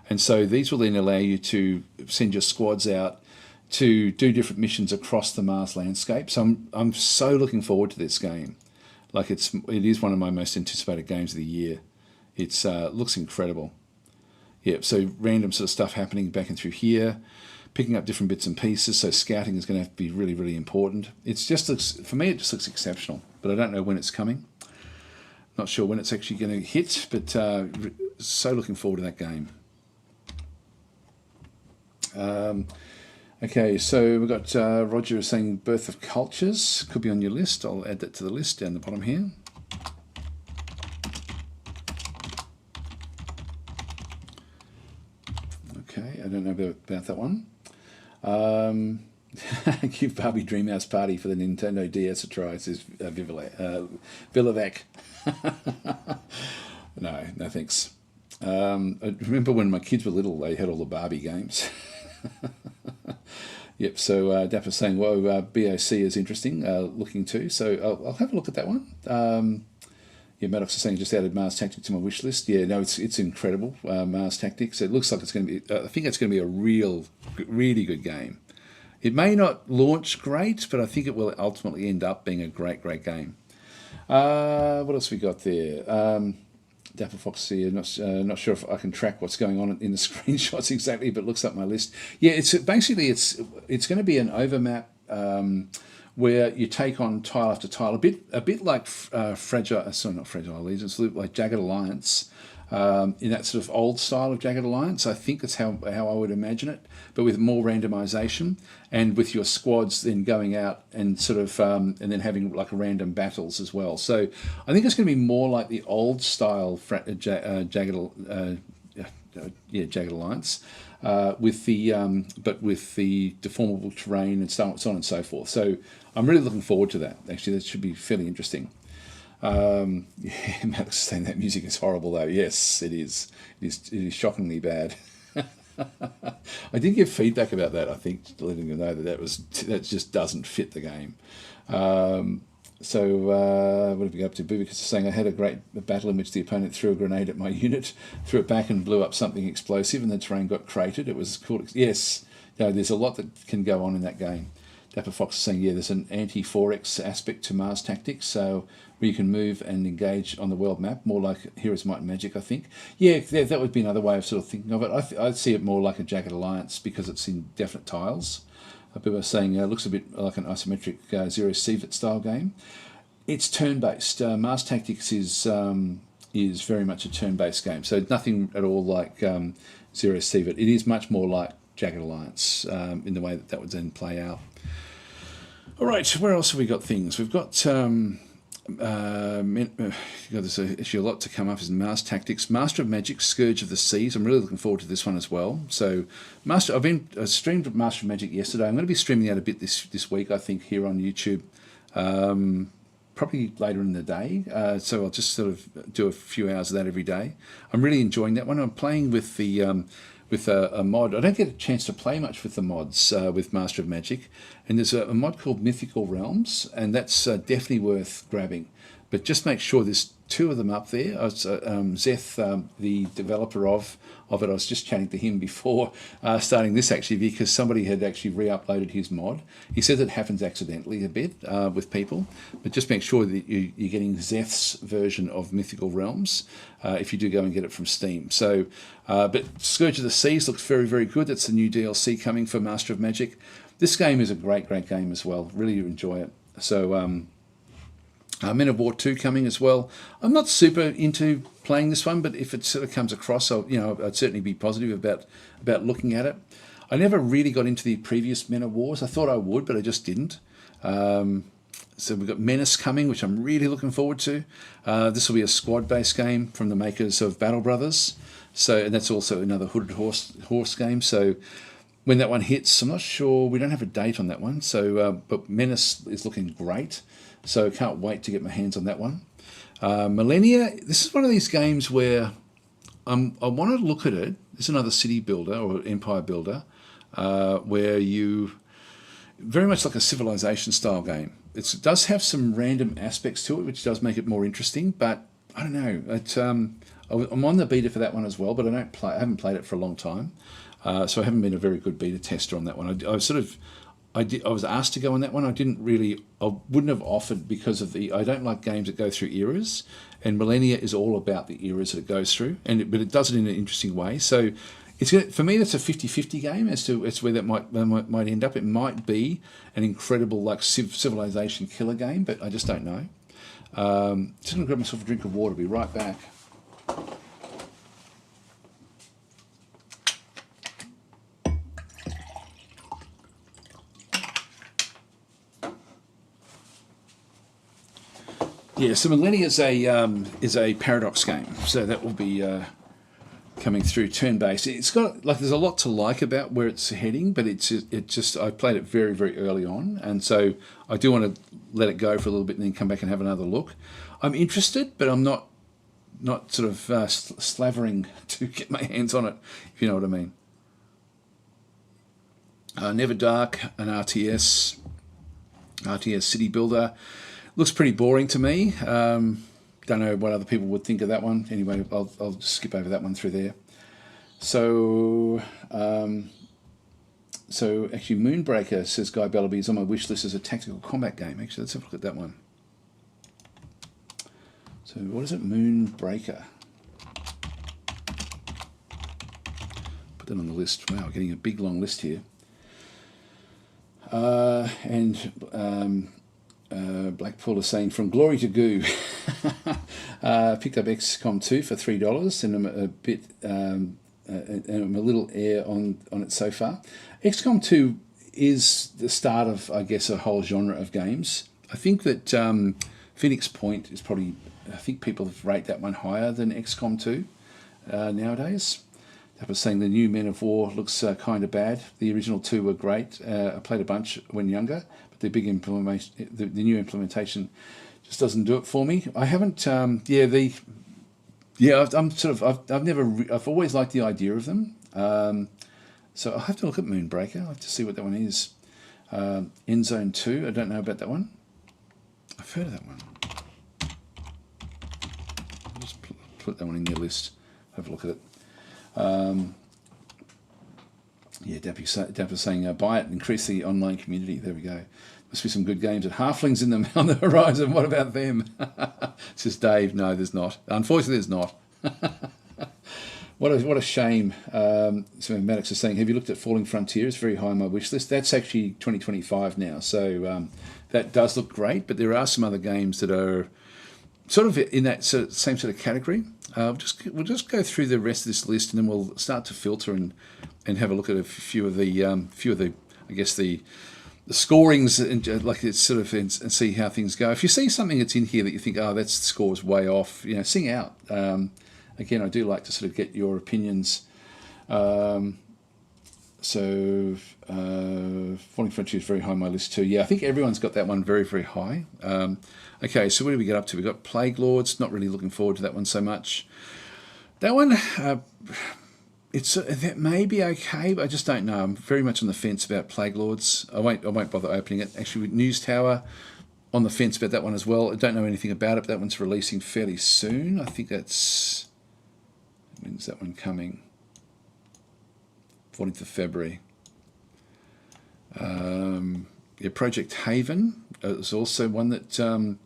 and so these will then allow you to send your squads out to do different missions across the Mars landscape. So I'm so looking forward to this game. Like it is one of my most anticipated games of the year. It's looks incredible. Yeah, so random sort of stuff happening back and through here, picking up different bits and pieces, so scouting is going to have to be really, really important. It's just looks, for me, it just looks exceptional, but I don't know when it's coming. Not sure when it's actually going to hit, but so looking forward to that game. Okay, so we've got Roger saying Birth of Cultures, could be on your list. I'll add that to the list down the bottom here. Okay, I don't know about that one. Give Barbie Dreamhouse Party for the Nintendo DS a try, says Villavac. No thanks. I remember when my kids were little, they had all the Barbie games. Yep, so Dapper's saying, whoa, BOC is interesting, looking too. So I'll have a look at that one. Yeah, Maddox is saying just added Mars Tactics to my wish list. Yeah, no, it's incredible, Mars Tactics. It looks like it's going to be, I think it's going to be a really good game. It may not launch great, but I think it will ultimately end up being a great game. What else we got there? Dapper Fox here, not sure if I can track what's going on in the screenshots exactly, but it looks like my list. Yeah, it's basically it's going to be an overmap where you take on tile after tile, a bit like Fragile, sorry, not Fragile Allegiance, like Jagged Alliance, in that sort of old style of Jagged Alliance. I think that's how I would imagine it, but with more randomization and with your squads then going out and sort of and then having like random battles as well. So I think it's going to be more like the old style Jagged Alliance. With the but with the deformable terrain and so on and so forth. So I'm really looking forward to that. Actually, that should be fairly interesting. Yeah, Max is saying that music is horrible though. Yes, it is. It is shockingly bad. I did give feedback about that. I think letting them know that just doesn't fit the game. So what have we got up to? Bubicus is saying I had a great battle in which the opponent threw a grenade at my unit, threw it back and blew up something explosive, and the terrain got cratered. It was cool. Yes, there's a lot that can go on in that game. Dapper Fox is saying, yeah, there's an anti-4X aspect to Mars Tactics, so where you can move and engage on the world map, more like Heroes Might and Magic, I think. Yeah, that would be another way of sort of thinking of it. I'd see it more like a Jagged Alliance because it's in definite tiles. People are saying it looks a bit like an isometric Zero Seavit style game. It's turn-based. Mars Tactics is very much a turn-based game, so nothing at all like Zero Seavit. It is much more like Jagged Alliance in the way that would then play out. All right, where else have we got things? We've got there's actually a lot to come up. Is Mars Tactics, Master of Magic, Scourge of the Seas. I'm really looking forward to this one as well. So, I streamed Master of Magic yesterday. I'm going to be streaming that a bit this week, I think, here on YouTube. Probably later in the day. So I'll just sort of do a few hours of that every day. I'm really enjoying that one. I'm playing with the with a mod. I don't get a chance to play much with the mods with Master of Magic, and there's a mod called Mythical Realms, and that's definitely worth grabbing. But just make sure there's two of them up there. Zeth, the developer of it, I was just chatting to him before starting this actually, because somebody had actually re-uploaded his mod. He says it happens accidentally a bit with people, but just make sure that you're getting Zeth's version of Mythical Realms if you do go and get it from Steam. So, but Scourge of the Seas looks very, very good. That's the new DLC coming for Master of Magic. This game is a great, great game as well. Really enjoy it. So, Men of War 2 coming as well. I'm not super into playing this one, but if it sort of comes across, I'd certainly be positive about looking at it. I never really got into the previous Men of Wars. I thought I would, but I just didn't. So we've got Menace coming, which I'm really looking forward to. This will be a squad-based game from the makers of Battle Brothers. And that's also another hooded horse game. So when that one hits, I'm not sure. We don't have a date on that one. So, but Menace is looking great. So can't wait to get my hands on that one. Millennia, this is one of these games where I want to look at it. It's another city builder or empire builder where you, very much like a civilization style game. It does have some random aspects to it, which does make it more interesting, but I don't know. I'm on the beta for that one as well, but I haven't played it for a long time. So I haven't been a very good beta tester on that one. I was asked to go on that one. I wouldn't have offered because of I don't like games that go through eras, and Millennia is all about the eras that it goes through, but it does it in an interesting way. So for me, that's a 50-50 game as to where that might end up. It might be an incredible like civilization killer game, but I just don't know. Just gonna grab myself a drink of water. Be right back. Yeah, so Millennia is a paradox game, so that will be coming through turn-based. It's got there's a lot to like about where it's heading, but I played it very, very early on, and so I do want to let it go for a little bit and then come back and have another look. I'm interested, but I'm not sort of slavering to get my hands on it, if you know what I mean. Never Dark, an RTS city builder. Looks pretty boring to me. Don't know what other people would think of that one. Anyway, I'll skip over that one through there. So actually, Moonbreaker, says Guy Bellaby, is on my wish list as a tactical combat game. Actually, let's have a look at that one. So what is it? Moonbreaker. Put that on the list. Wow, getting a big long list here. Blackpool is saying, from glory to goo. Picked up XCOM 2 for $3, and I'm a bit, and I'm a little air on it so far. XCOM 2 is the start of, I guess, a whole genre of games. I think that Phoenix Point is probably, I think people rate that one higher than XCOM 2 nowadays. I was saying the new Men of War looks kind of bad. The original two were great. I played a bunch when younger, but the big implementation, the new implementation, just doesn't do it for me. I haven't. I've always liked the idea of them. So I'll have to look at Moonbreaker. I'll have to see what that one is. Endzone 2. I don't know about that one. I've heard of that one. I'll just put that one in your list. Have a look at it. Yeah, Dapper saying buy it and increase the online community. There we go. Must be some good games and halflings in them on the horizon. What about them? Says Dave. No, there's not. Unfortunately, there's not. What a shame. So Maddox is saying, have you looked at Falling Frontier? It's very high on my wish list. That's actually 2025 now, so that does look great. But there are some other games that are sort of in that same sort of category. We'll just go through the rest of this list, and then we'll start to filter and have a look at a few of the I guess the scorings and like it's sort of and see how things go. If you see something that's in here that you think, oh, that score's way off, sing out. Again, I do like to sort of get your opinions. Falling Frontier is very high on my list too. Yeah, I think everyone's got that one very, very high. Okay, so what do we get up to? We've got Plague Lords. Not really looking forward to that one so much. That one, that may be okay, but I just don't know. I'm very much on the fence about Plague Lords. I won't bother opening it. Actually, with News Tower, on the fence about that one as well. I don't know anything about it, but that one's releasing fairly soon. I think that's... When's that one coming? 14th of February. Project Haven is also one that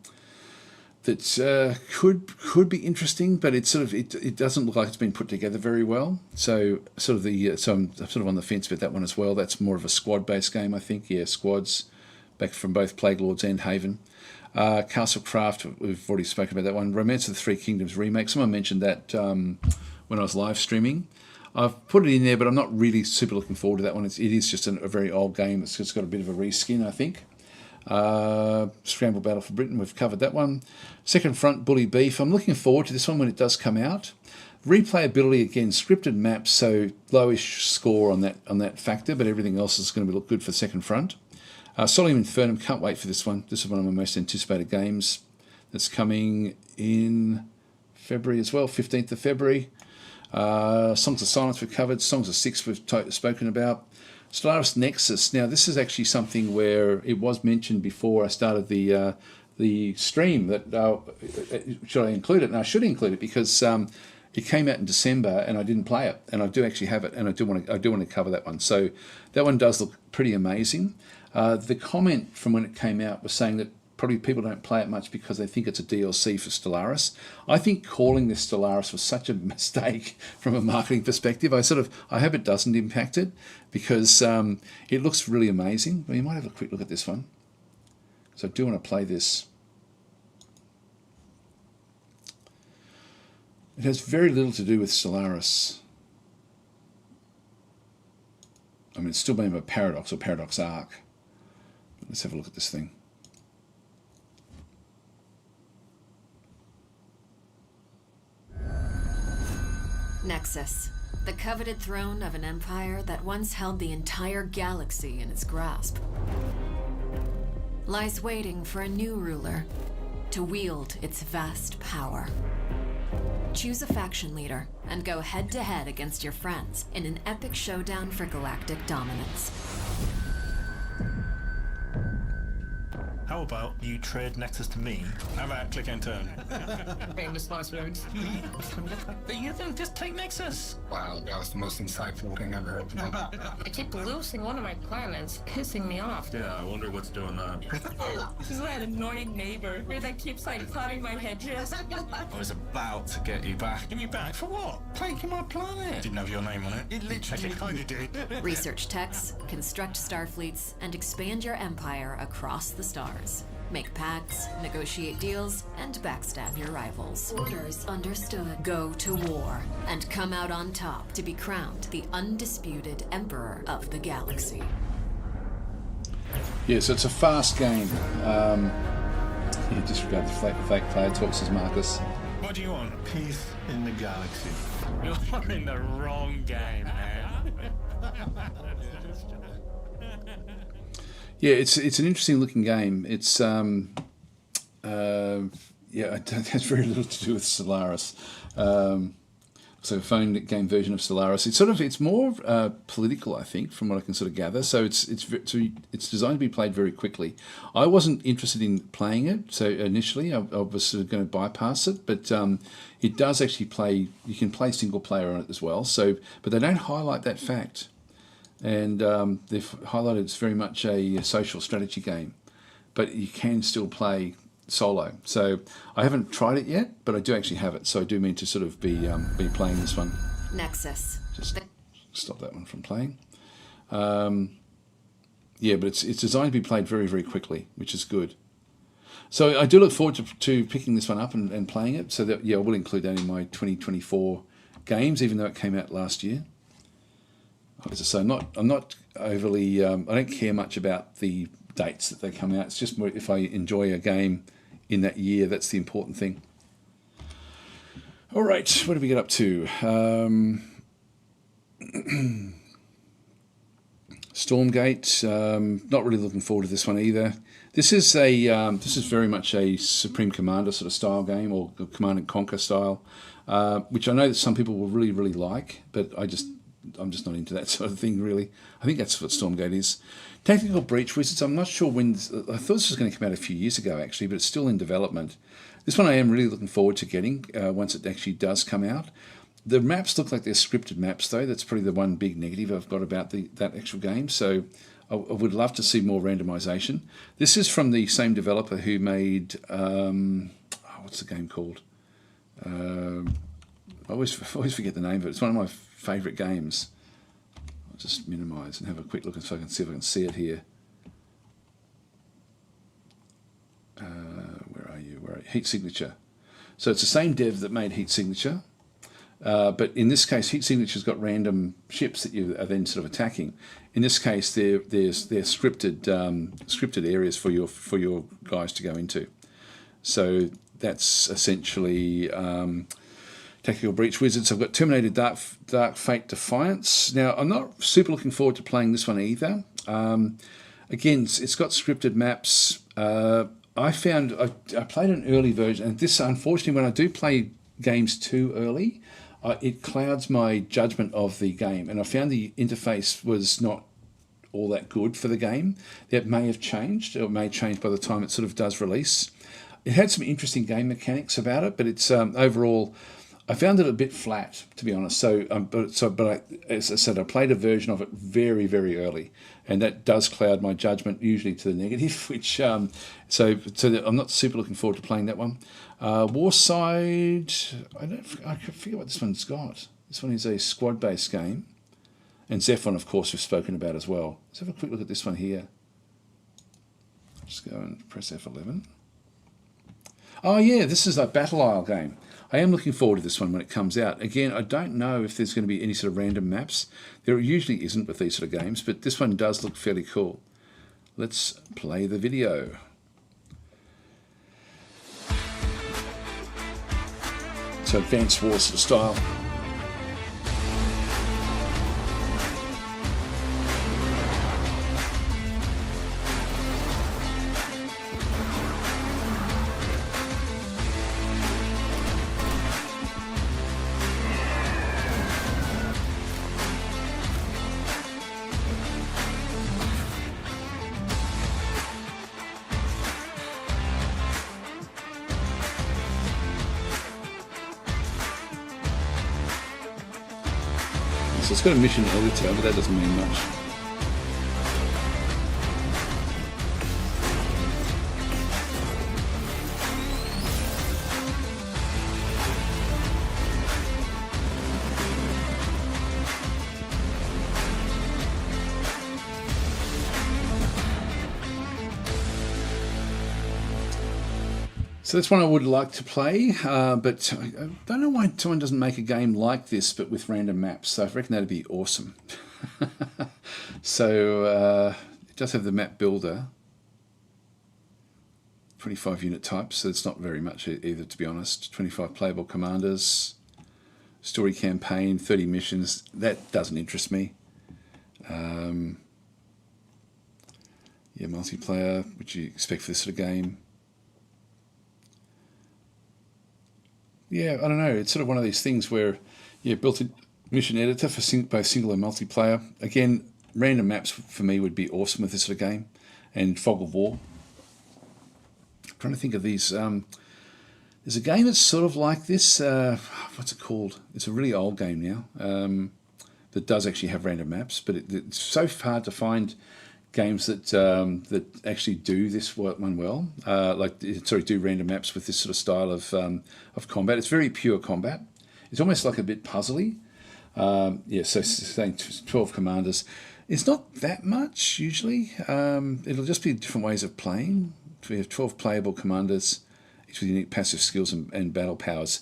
could be interesting, but it doesn't look like it's been put together very well. So I'm sort of on the fence about that one as well. That's more of a squad-based game, I think. Yeah, squads back from both Plague Lords and Haven. Castlecraft, we've already spoken about that one. Romance of the Three Kingdoms remake. Someone mentioned that when I was live streaming. I've put it in there, but I'm not really super looking forward to that one. It is just a very old game. It's got a bit of a reskin, I think. Scramble Battle for Britain, we've covered that one. Second Front, Bully Beef. I'm looking forward to this one when it does come out. Replayability, again, scripted maps, so lowish score on that factor, but everything else is going to look good for Second Front. Solium Infernum, can't wait for this one. This is one of my most anticipated games. That's coming in February as well, 15th of February. Songs of Silence we've covered. Songs of Six we've spoken about. Stellaris Nexus. Now, this is actually something where it was mentioned before I started the stream that should I include it? And I should include it because it came out in December and I didn't play it, and I do actually have it, and I do want to cover that one. So that one does look pretty amazing. The comment from when it came out was saying that probably people don't play it much because they think it's a DLC for Stellaris. I think calling this Stellaris was such a mistake from a marketing perspective. I hope it doesn't impact it because it looks really amazing. Well, you might have a quick look at this one. So I do want to play this. It has very little to do with Stellaris. I mean, it's still made by Paradox or Paradox Arc. Let's have a look at this thing. Nexus, the coveted throne of an empire that once held the entire galaxy in its grasp, lies waiting for a new ruler to wield its vast power. Choose a faction leader and go head-to-head against your friends in an epic showdown for galactic dominance. How about you trade Nexus to me? How about click and turn? Famous last words. But you think just take Nexus? Wow, that was the most insightful thing I've ever heard. I keep losing one of my planets, pissing me off. Yeah, I wonder what's doing that. This is that annoying neighbor that keeps cutting my hedges. I was about to get you back. Get me back for what? Taking my planet. Didn't have your name on it. It literally kind of did. Research techs, construct starfleets, and expand your empire across the stars. Make pacts, negotiate deals, and backstab your rivals. Orders understood. Go to war and come out on top to be crowned the undisputed Emperor of the Galaxy. Yeah, so it's a fast game. Disregard the fake player talk, says Marcus. What do you want? Peace in the galaxy. You're in the wrong game, man. Yeah, it's an interesting looking game. It's it has very little to do with Stellaris. So a phone game version of Stellaris. It's more political, I think, from what I can sort of gather. So it's designed to be played very quickly. I wasn't interested in playing it, so initially I was sort of going to bypass it, but it does actually play. You can play single player on it as well. So, but they don't highlight that fact. and they've highlighted it's very much a social strategy game, but you can still play solo. So I haven't tried it yet, but I do actually have it, so I do mean to sort of be playing this one. Nexus. Just stop that one from playing. Yeah, but it's designed to be played very, very quickly, which is good. So I do look forward to picking this one up and playing it. So that, yeah, I will include that in my 2024 games, even though it came out last year. As I say, I'm not overly. I don't care much about the dates that they come out. It's just more if I enjoy a game in that year. That's the important thing. All right, what did we get up to? Stormgate. Not really looking forward to this one either. This is very much a Supreme Commander sort of style game, or Command and Conquer style, which I know that some people will really, really like, but I'm just not into that sort of thing, really. I think that's what Stormgate is. Tactical Breach Wizards, I'm not sure when. I thought this was going to come out a few years ago, actually, but it's still in development. This one I am really looking forward to getting once it actually does come out. The maps look like they're scripted maps, though. That's probably the one big negative I've got about that actual game. So I would love to see more randomization. This is from the same developer who made what's the game called? I always forget the name of it. It's one of my favourite games. I'll just minimise and have a quick look so I can see if I can see it here. Where are you? Heat Signature. So it's the same dev that made Heat Signature. But in this case, Heat Signature's got random ships that you are then sort of attacking. In this case, they're scripted areas for your guys to go into. So that's essentially Tactical Breach Wizards. I've got Terminator Dark Fate Defiance. Now, I'm not super looking forward to playing this one either. Again, it's got scripted maps. I found I played an early version, and this, unfortunately, when I do play games too early, it clouds my judgment of the game, and I found the interface was not all that good for the game. That may have changed, or it may change by the time it sort of does release. It had some interesting game mechanics about it, but it's overall, I found it a bit flat, to be honest. As I said, I played a version of it very, very early, and that does cloud my judgment, usually to the negative. Which so I'm not super looking forward to playing that one. Warside, I forget what this one's got. This one is a squad-based game, and Zephon, of course, we've spoken about as well. Let's have a quick look at this one here. Just go and press F11. Oh yeah, this is a Battle Isle game. I am looking forward to this one when it comes out. Again, I don't know if there's going to be any sort of random maps. There usually isn't with these sort of games, but this one does look fairly cool. Let's play the video. So Advanced Wars sort of style. So it's got a mission editor, but that doesn't mean much. So that's one I would like to play, but I don't know why someone doesn't make a game like this, but with random maps. So I reckon that'd be awesome. So it does have the map builder, 25 unit types, so it's not very much either, to be honest. 25 playable commanders, story campaign, 30 missions. That doesn't interest me. Yeah, multiplayer, which you expect for this sort of game. Yeah, I don't know. It's sort of one of these things where, yeah, built-in mission editor for both single and multiplayer. Again, random maps for me would be awesome with this sort of game. And Fog of War. I'm trying to think of these. There's a game that's sort of like this. What's it called? It's a really old game now. that does actually have random maps, but it's so hard to find games that that actually do this one well. Do random maps with this sort of style of combat. It's very pure combat. It's almost like a bit puzzly. So saying 12 commanders. It's not that much usually. It'll just be different ways of playing. We have 12 playable commanders, each with unique passive skills and battle powers.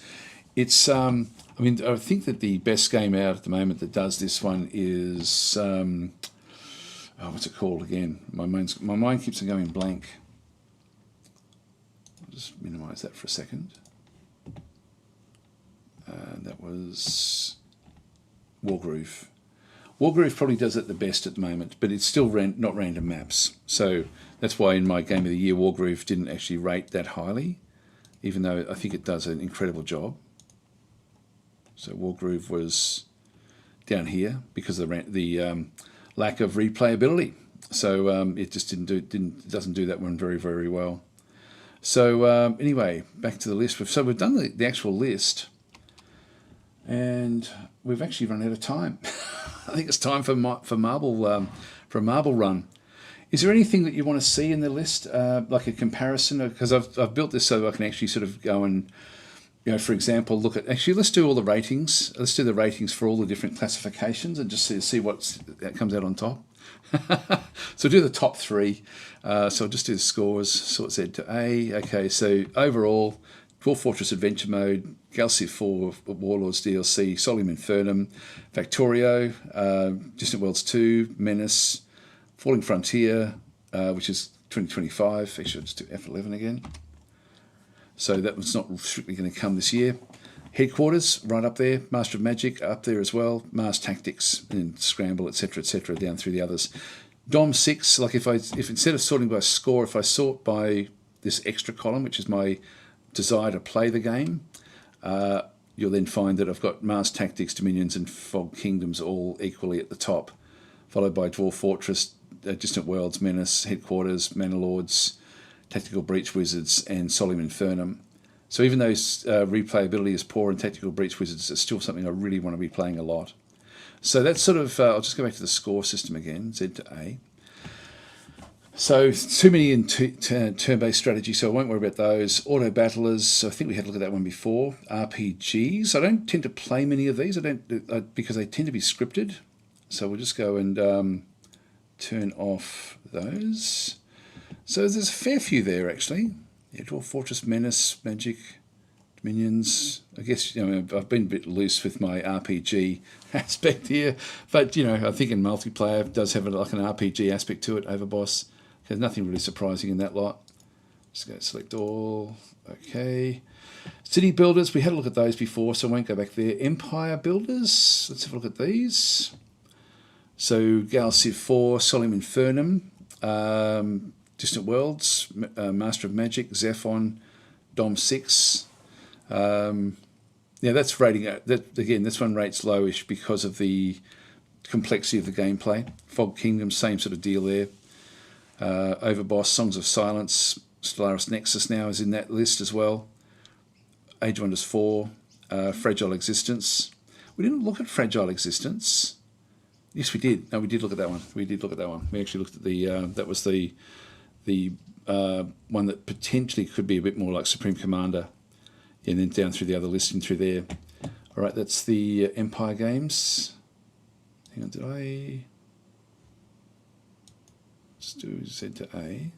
It's I think that the best game out at the moment that does this one is what's it called again? My mind keeps on going blank. I'll just minimise that for a second. That was Wargroove. Wargroove probably does it the best at the moment, but it's still not random maps. So that's why in my Game of the Year, Wargroove didn't actually rate that highly, even though I think it does an incredible job. So Wargroove was down here because of the lack of replayability. So it just doesn't do that one very, very well. So anyway, back to the list. So we've done the actual list, and we've actually run out of time. I think it's time for a marble run. Is there anything that you want to see in the list, like a comparison? Because I've built this so I can actually sort of go and, for example, look at. Actually, let's do all the ratings. Let's do the ratings for all the different classifications and just see that comes out on top. So do the top three. So I'll just do the scores. Sort Z to A. Okay, so overall, Dwarf Fortress Adventure Mode, Galaxy 4 Warlords DLC, Solemn Infernum, Factorio, Distant Worlds 2, Menace, Falling Frontier, which is 2025. Actually, I'll just do F11 again. So that was not strictly going to come this year. Headquarters, right up there. Master of Magic, up there as well. Mars Tactics, and Scramble, etc., down through the others. Dom 6, like if instead of sorting by score, if I sort by this extra column, which is my desire to play the game, you'll then find that I've got Mars Tactics, Dominions, and Fog Kingdoms all equally at the top, followed by Dwarf Fortress, Distant Worlds, Menace, Headquarters, Manor Lords, Tactical Breach Wizards, and Solemn Infernum. So even though replayability is poor in Tactical Breach Wizards, it's still something I really want to be playing a lot. So that's sort of, I'll just go back to the score system again, Z to A. So too many in turn-based strategy, so I won't worry about those. Auto battlers, I think we had a look at that one before. RPGs, I don't tend to play many of these. Because they tend to be scripted. So we'll just go and turn off those. So there's a fair few there actually. Yeah, Dwarf Fortress, Menace, Magic, Dominions. I guess I've been a bit loose with my RPG aspect here, but I think in multiplayer it does have like an RPG aspect to it. Overboss. There's nothing really surprising in that lot. Just go select all. Okay. City builders, we had a look at those before, so I won't go back there. Empire builders, let's have a look at these. So Galaxy 4, Solemn Infernum, Distant Worlds, Master of Magic, Zephon, Dom 6. That's rating. This one rates lowish because of the complexity of the gameplay. Fog Kingdom, same sort of deal there. Overboss, Songs of Silence, Stellaris Nexus now is in that list as well. Age of Wonders 4, Fragile Existence. We didn't look at Fragile Existence. Yes, we did. No, we did look at that one. We actually looked at the that was the one that potentially could be a bit more like Supreme Commander, and then down through the other listing through there. All right, that's the Empire games. Hang on, did I just do Z to A?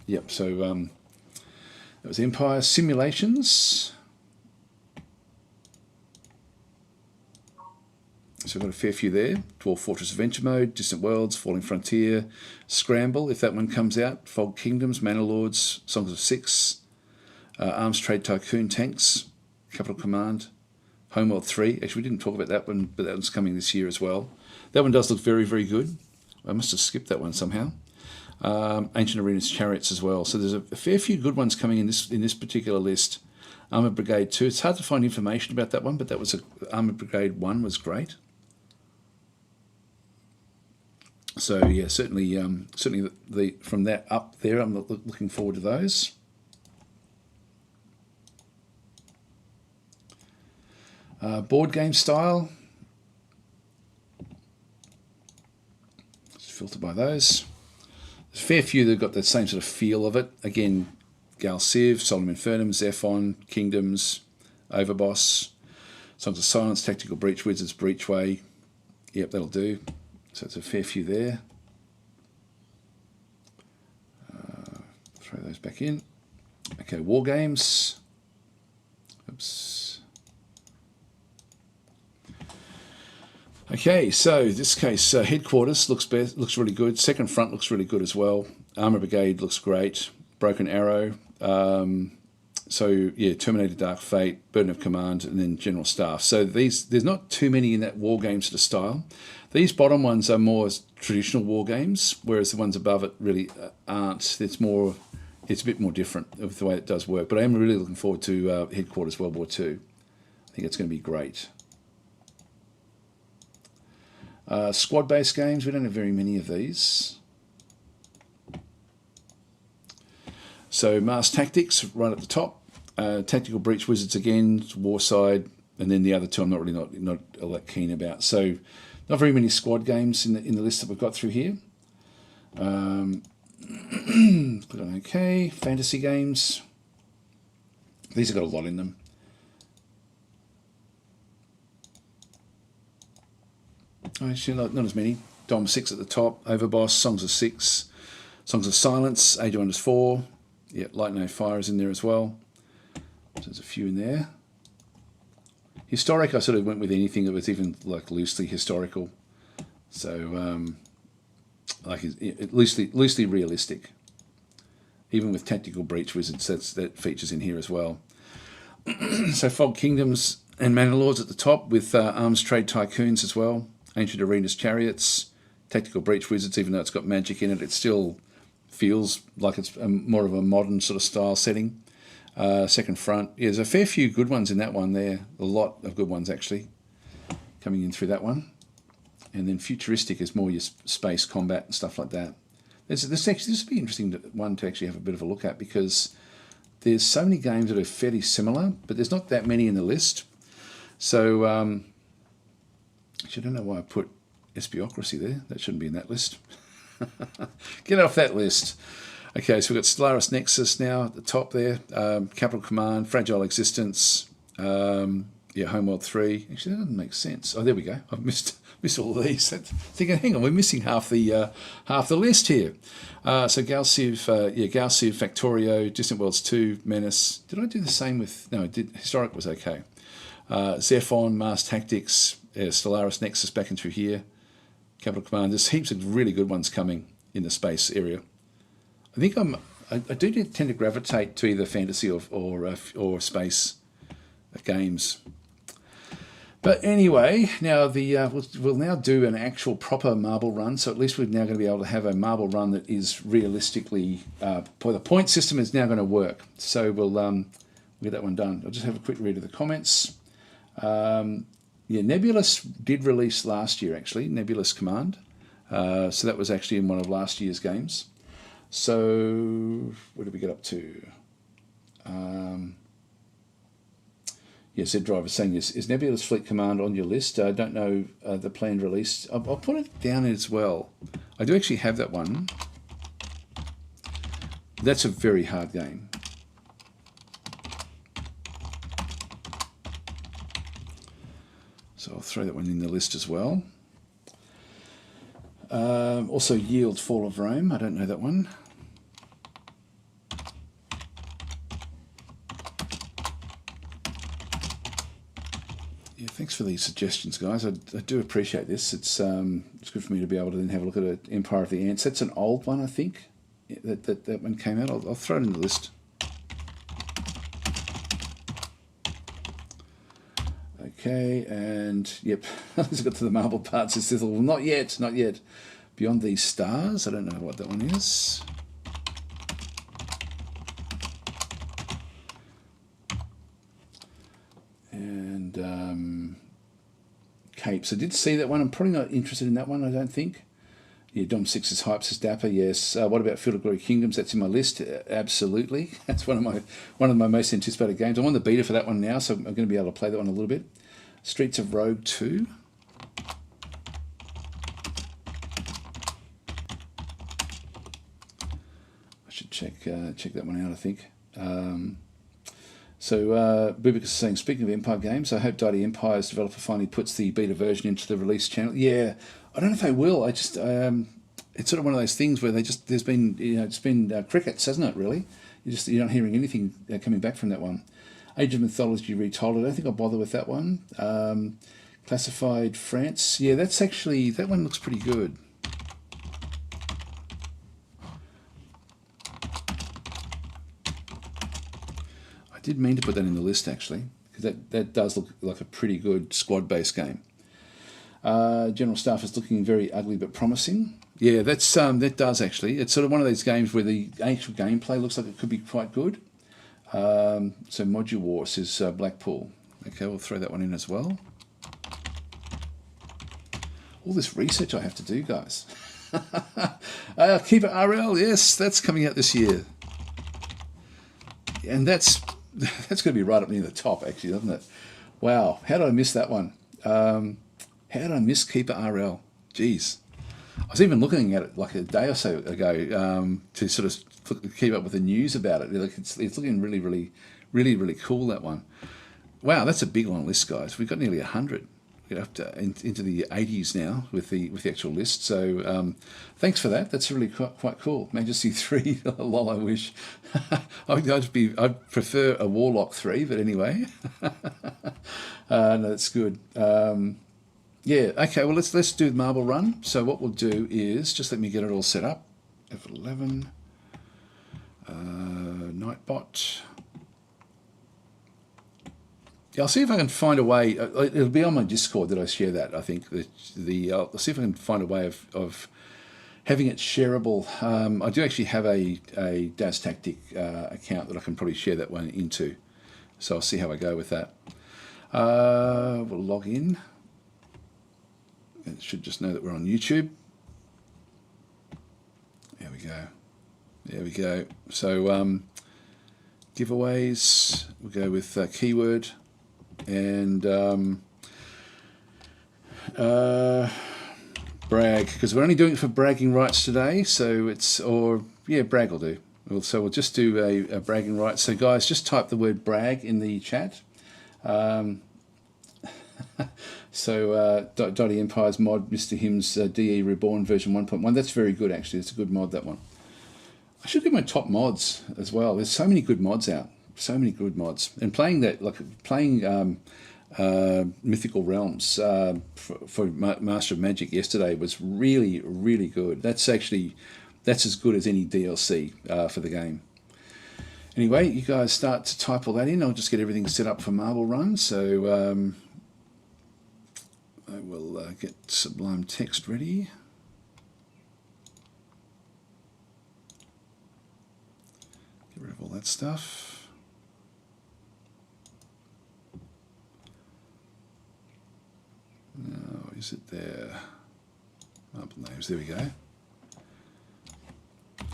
Yep. So that was Empire Simulations. So we've got a fair few there. Dwarf Fortress Adventure Mode, Distant Worlds, Falling Frontier, Scramble, if that one comes out, Fog Kingdoms, Manor Lords, Songs of Six, Arms Trade Tycoon Tanks, Capital Command, Homeworld 3. Actually, we didn't talk about that one, but that one's coming this year as well. That one does look very, very good. I must have skipped that one somehow. Ancient Arenas Chariots as well. So there's a fair few good ones coming in this particular list. Armoured Brigade 2. It's hard to find information about that one, but that was Armoured Brigade 1 was great. So yeah, certainly from that up there, I'm looking forward to those. Board game style. Just filter by those. There's a fair few that have got the same sort of feel of it. Again, Gal Civ, Solemn Infernum, Zephon, Kingdoms, Overboss, Songs of Silence, Tactical Breach Wizards, Breachway. Yep, that'll do. So it's a fair few there. Throw those back in. Okay, War Games. Oops. Okay, so this case, Headquarters looks really good. Second Front looks really good as well. Armour Brigade looks great. Broken Arrow. So yeah, Terminator Dark Fate, Burden of Command, and then General Staff. So there's not too many in that War Game sort of style. These bottom ones are more traditional War Games, whereas the ones above it really aren't. It's a bit more different with the way it does work. But I am really looking forward to Headquarters World War II. I think it's going to be great. Squad-based games, we don't have very many of these. So Mars Tactics right at the top. Tactical Breach Wizards again, Warside, and then the other two I'm not all that keen about. So not very many squad games in the list that we've got through here. Click on OK. Fantasy games. These have got a lot in them. Actually, not as many. Dom 6 at the top. Overboss, Songs of 6. Songs of Silence, Age of Wonders 4. Yeah, Light No Fire is in there as well. So there's a few in there. Historic, I sort of went with anything that was even like loosely historical. So like loosely realistic. Even with Tactical Breach Wizards, that features in here as well. So Fog Kingdoms and Manor Lords at the top with Arms Trade Tycoons as well. Ancient Arenas Chariots, Tactical Breach Wizards, even though it's got magic in it, it still feels like it's more of a modern sort of style setting. Second Front, yeah, there's a fair few good ones in that one there. A lot of good ones actually coming in through that one. And then Futuristic is more your space combat and stuff like that. This would be an interesting one to actually have a bit of a look at, because there's so many games that are fairly similar, but there's not that many in the list. So actually, I don't know why I put Espiocracy there. That shouldn't be in that list. Get off that list. Okay, so we've got Stellaris Nexus now at the top there. Capital Command, Fragile Existence, Homeworld 3. Actually, that doesn't make sense. Oh, there we go. I've missed all of these. Thinking, hang on, we're missing half the list here. So Galciv, Galciv, Factorio, Distant Worlds 2, Menace. Did I do the same with? No, I did. Historic was okay. Zephon, Mars Tactics, Stellaris Nexus back in through here. Capital Command. There's heaps of really good ones coming in the space area. I think I do tend to gravitate to either fantasy or space games. But anyway, now we'll now do an actual proper marble run. So at least we're now going to be able to have a marble run that is realistically, the point system is now going to work. So we'll get that one done. I'll just have a quick read of the comments. Nebulous did release last year actually, Nebulous Command. So that was actually in one of last year's games. So what did we get up to? Zed Driver saying this. Is Nebulous Fleet Command on your list? I don't know the planned release. I'll put it down as well. I do actually have that one. That's a very hard game. So I'll throw that one in the list as well. Also Yield Fall of Rome. I don't know that one. Yeah, thanks for these suggestions, guys. I do appreciate this. It's good for me to be able to then have a look at Empire of the Ants. That's an old one, I think. Yeah, that one came out. I'll throw it in the list. Okay, and yep, let's get to the marble parts. It says, well, not yet. Beyond These Stars. I don't know what that one is. And Capes. I did see that one. I'm probably not interested in that one, I don't think. Yeah, Dom 6's Hype says Dapper, yes. What about Field of Glory Kingdoms? That's in my list. Absolutely. That's one of my most anticipated games. I'm on the beta for that one now, so I'm going to be able to play that one a little bit. Streets of Rogue 2. I should check that one out, I think. Bubik is saying, speaking of Empire games, I hope Mighty Empire's developer finally puts the beta version into the release channel. Yeah, I don't know if they will. It's sort of one of those things where there's been, it's been crickets, hasn't it, really? You're not hearing anything coming back from that one. Age of Mythology Retold, I don't think I'll bother with that one. Classified France, yeah, that one looks pretty good. I did mean to put that in the list, actually, because that does look like a pretty good squad-based game. General Staff is looking very ugly but promising. Yeah, that does actually. It's sort of one of those games where the actual gameplay looks like it could be quite good. So Module Wars is Blackpool. Okay, we'll throw that one in as well. All this research I have to do, guys. Keeper RL, yes, that's coming out this year. And that's going to be right up near the top, actually, doesn't it? Wow, how did I miss that one? How did I miss Keeper RL? Jeez. I was even looking at it like a day or so ago to sort of keep up with the news about it. It's looking really cool, that one. Wow, that's a big long list, guys. We've got nearly 100. We're up to into the 80s now with the actual list. So thanks for that. That's really quite cool. Majesty 3, lol, I wish. I'd prefer a Warlock 3, but anyway. No, that's good. Yeah, okay, well, let's do the Marble Run. So what we'll do is, just let me get it all set up. F11, Nightbot. Yeah, I'll see if I can find a way. It'll be on my Discord that I share that, I think. I'll see if I can find a way of having it shareable. I do actually have a ChatTactic account that I can probably share that one into. So I'll see how I go with that. We'll log in. It should just know that we're on YouTube. There we go. There we go. So giveaways, we'll go with keyword and brag, because we're only doing it for bragging rights today. So brag will do. So we'll just do a bragging rights. So guys, just type the word brag in the chat. So Dotty Empire's mod, Mr. Him's DE Reborn version 1.1. That's very good, actually. It's a good mod, that one. I should do my top mods as well. There's so many good mods out. So many good mods. And playing that, like playing Mythical Realms for Master of Magic yesterday was really, really good. That's as good as any DLC for the game. Anyway, you guys start to type all that in. I'll just get everything set up for Marble Run. So I will get Sublime Text ready. Get rid of all that stuff. Oh, is it there? Marble names, there we go.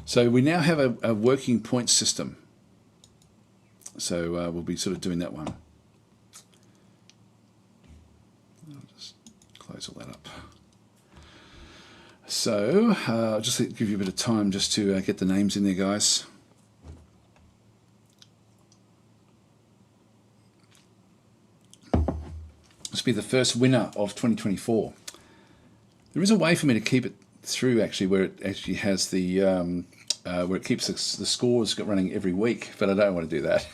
So we now have a working point system. So we'll be sort of doing that one. Close all that up. So I'll just give you a bit of time just to get the names in there, guys. This will be the first winner of 2024. There is a way for me to keep it through, actually, where it actually has the where it keeps the scores running every week, but I don't want to do that.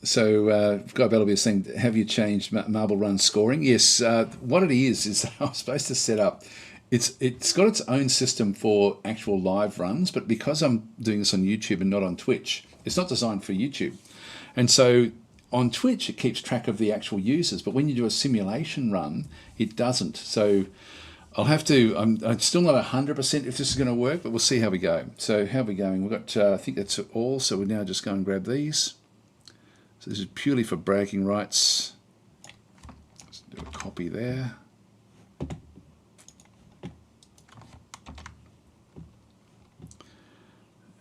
So Guy Bellamy is saying, have you changed Marble Run scoring? Yes, what it is I was supposed to set up, it's got its own system for actual live runs, but because I'm doing this on YouTube and not on Twitch, it's not designed for YouTube. And so on Twitch, it keeps track of the actual users, but when you do a simulation run, it doesn't. So I'll have to, I'm still not 100% if this is going to work, but we'll see how we go. So how are we going? We've got, I think that's all, so we'll now just go and grab these. So this is purely for bragging rights. Let's do a copy there.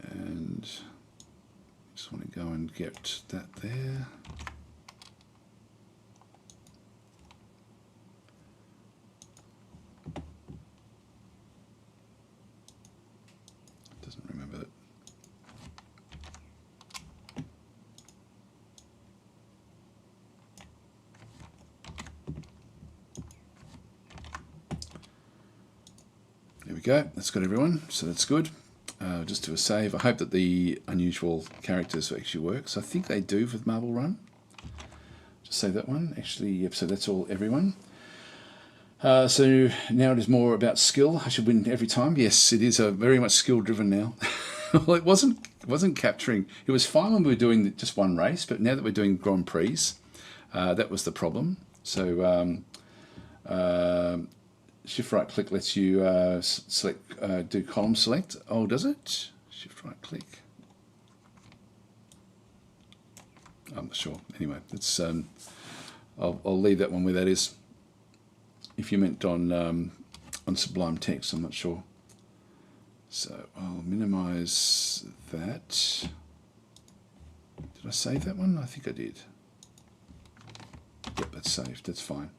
And just want to go and get that there. There we go. That's got everyone, so that's good. Just do a save. I hope that the unusual characters actually work. So I think they do with Marble Run. Just save that one. Actually, yep, so that's all everyone. So now it is more about skill. I should win every time. Yes, it is very much skill driven now. Well, it wasn't capturing. It was fine when we were doing just one race, but now that we're doing Grand Prix, that was the problem. So shift right click lets you select, do column select. Oh, does it? Shift right click. I'm not sure. Anyway, it's I'll leave that one where that is. If you meant on Sublime Text, I'm not sure. So I'll minimize that. Did I save that one? I think I did. Yep, that's saved. That's fine.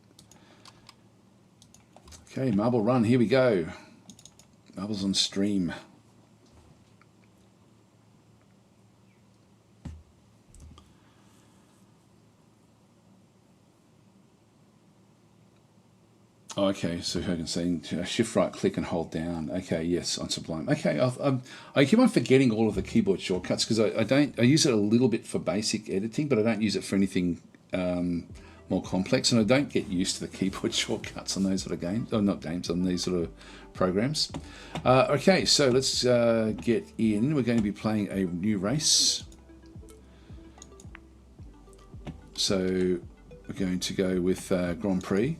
Okay, Marble Run. Here we go. Marbles on stream. Oh, okay, so I can say shift right click and hold down. Okay, yes, on Sublime. Okay, I keep on forgetting all of the keyboard shortcuts because I use it a little bit for basic editing, but I don't use it for anything more complex, and I don't get used to the keyboard shortcuts on those sort of games, or not games, on these sort of programs. Okay, so let's get in. We're going to be playing a new race. So we're going to go with Grand Prix.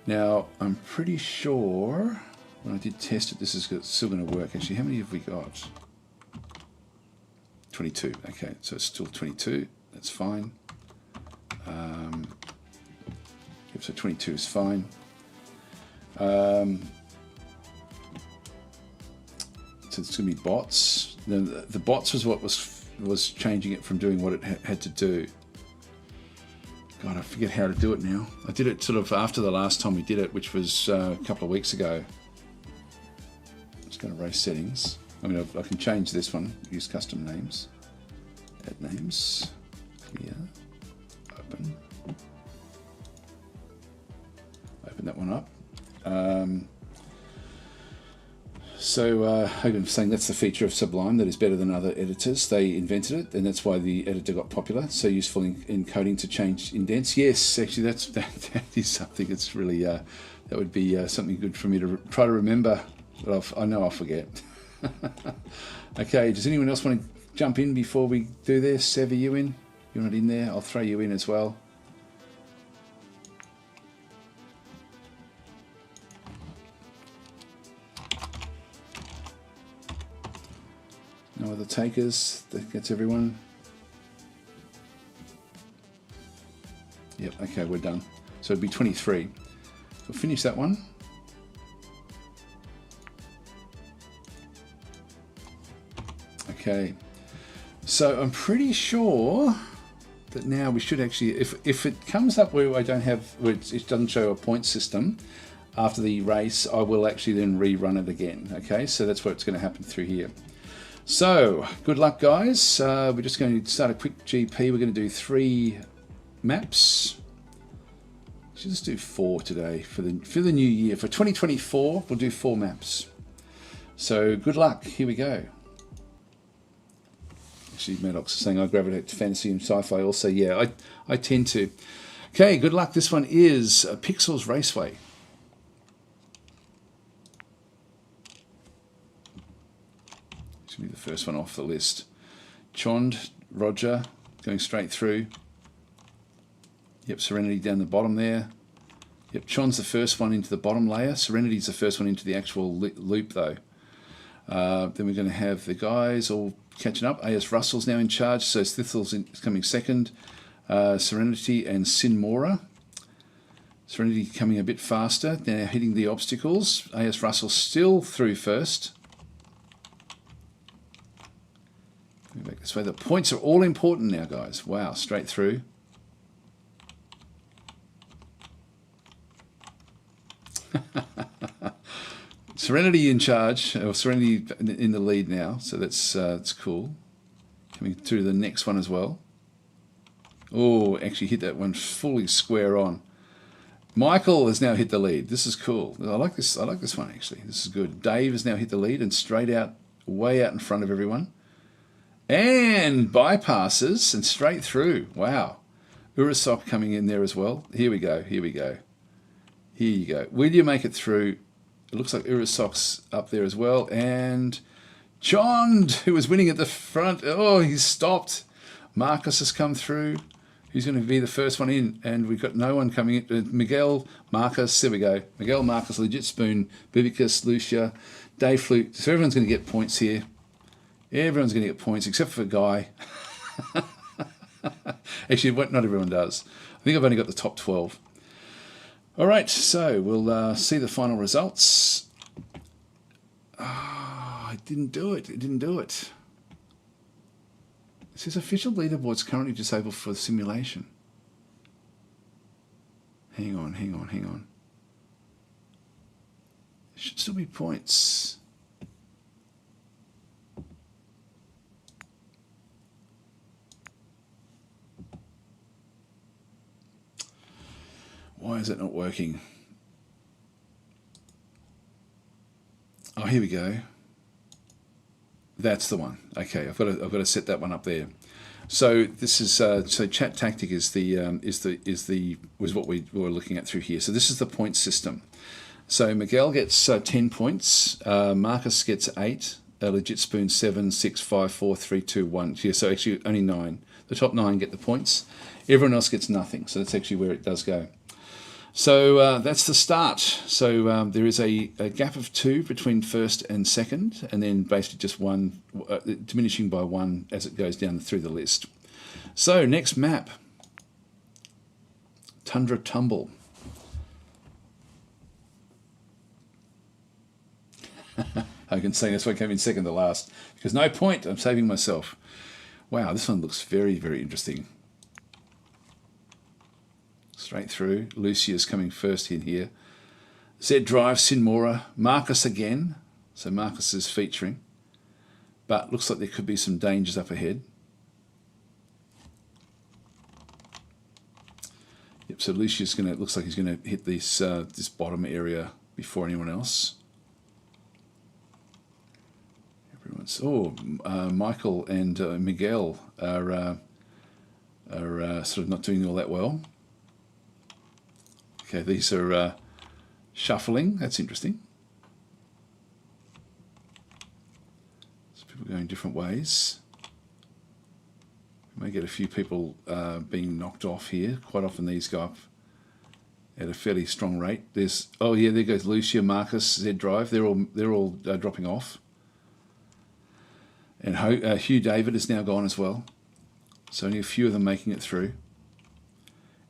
Now, I'm pretty sure when I did test it, this is still going to work. Actually, how many have we got? 22. Okay, so it's still 22. That's fine. Yep, so 22 is fine. So it's going to be bots. The bots was what was changing it from doing what it had to do. God, I forget how to do it now. I did it sort of after the last time we did it, which was a couple of weeks ago. Just going to race settings. I mean, I can change this one. Use custom names. Add names. Clear. Open. Open that one up. So Hogan was saying that's the feature of Sublime that is better than other editors. They invented it, and that's why the editor got popular. So useful in coding to change indents. Yes, actually, that is something that's really that would be something good for me to try to remember. But I know I'll forget. Okay, does anyone else want to jump in before we do this? Sev, are you in? You're not in there. I'll throw you in as well. No other takers? That gets everyone? Yep, okay, we're done. So it'd be 23. So we'll finish that one. Okay, so I'm pretty sure that now we should actually, if it comes up where I don't have, where it doesn't show a point system after the race, I will actually then rerun it again. Okay, so that's what's going to happen through here. So, good luck, guys. We're just going to start a quick GP. We're going to do 3 maps. Should just do 4 today for the new year. For 2024, we'll do 4 maps. So, good luck. Here we go. Actually, Maddox is saying I gravitate to fantasy and sci-fi also. Yeah, I tend to. Okay, good luck. This one is Pixels Raceway. Be the first one off the list. Chond, Roger, going straight through. Yep, Serenity down the bottom there. Yep, Chond's the first one into the bottom layer. Serenity's the first one into the actual loop, though. Then we're going to have the guys all catching up. A.S. Russell's now in charge, so Stithel's is coming second. Serenity and Sinmora. Serenity coming a bit faster, now hitting the obstacles. A.S. Russell still through first. Back this way. The points are all important now, guys. Wow, straight through. Serenity in charge, or Serenity in the lead now, so that's cool. Coming through the next one as well. Oh, actually hit that one fully square on. Michael has now hit the lead. This is cool. I like this. I like this one actually. This is good. Dave has now hit the lead and straight out, way out in front of everyone, and bypasses and straight through. Wow, Urasok coming in there as well. Here we go. Here we go. Here you go. Will you make it through? It looks like Urasok's up there as well, and Chond, who was winning at the front. Oh, he's stopped. Marcus has come through. Who's going to be the first one in? And we've got no one coming in. Miguel, Marcus, there we go. Miguel, Marcus, Legit Spoon, Bibicus, Lucia, Dave Flute. So everyone's going to get points here. Everyone's going to get points except for Guy. Actually, not everyone does. I think I've only got the top 12. All right, so we'll see the final results. Oh, I didn't do it. It didn't do it. It says official leaderboard's currently disabled for the simulation. Hang on. There should still be points. Why is it not working? Oh, here we go. That's the one. Okay, I've got to set that one up there. So this is so ChatTactic was what we were looking at through here. So this is the point system. So Miguel gets 10 points. Marcus gets 8. Legit Spoon 7, 6, 5, 4, 3, 2, 1. Yeah, so actually only 9. The top 9 get the points. Everyone else gets nothing. So that's actually where it does go. So that's the start. So there is a gap of 2 between first and second, and then basically just 1, diminishing by 1 as it goes down through the list. So next map, Tundra Tumble. I can say that's why I came in second to last, because no point, I'm saving myself. Wow, this one looks very, very interesting. Straight through. Lucia's coming first in here. Zed Drive, Sinmora, Marcus again. So Marcus is featuring. But looks like there could be some dangers up ahead. Yep, so Lucia's gonna, looks like he's gonna hit this this bottom area before anyone else. Everyone's Michael and Miguel are sort of not doing all that well. Okay, these are shuffling. That's interesting. So people going different ways. We may get a few people being knocked off here. Quite often these go up at a fairly strong rate. There's there goes Lucia, Marcus, Z Drive. They're all dropping off. And Hugh David is now gone as well. So only a few of them making it through.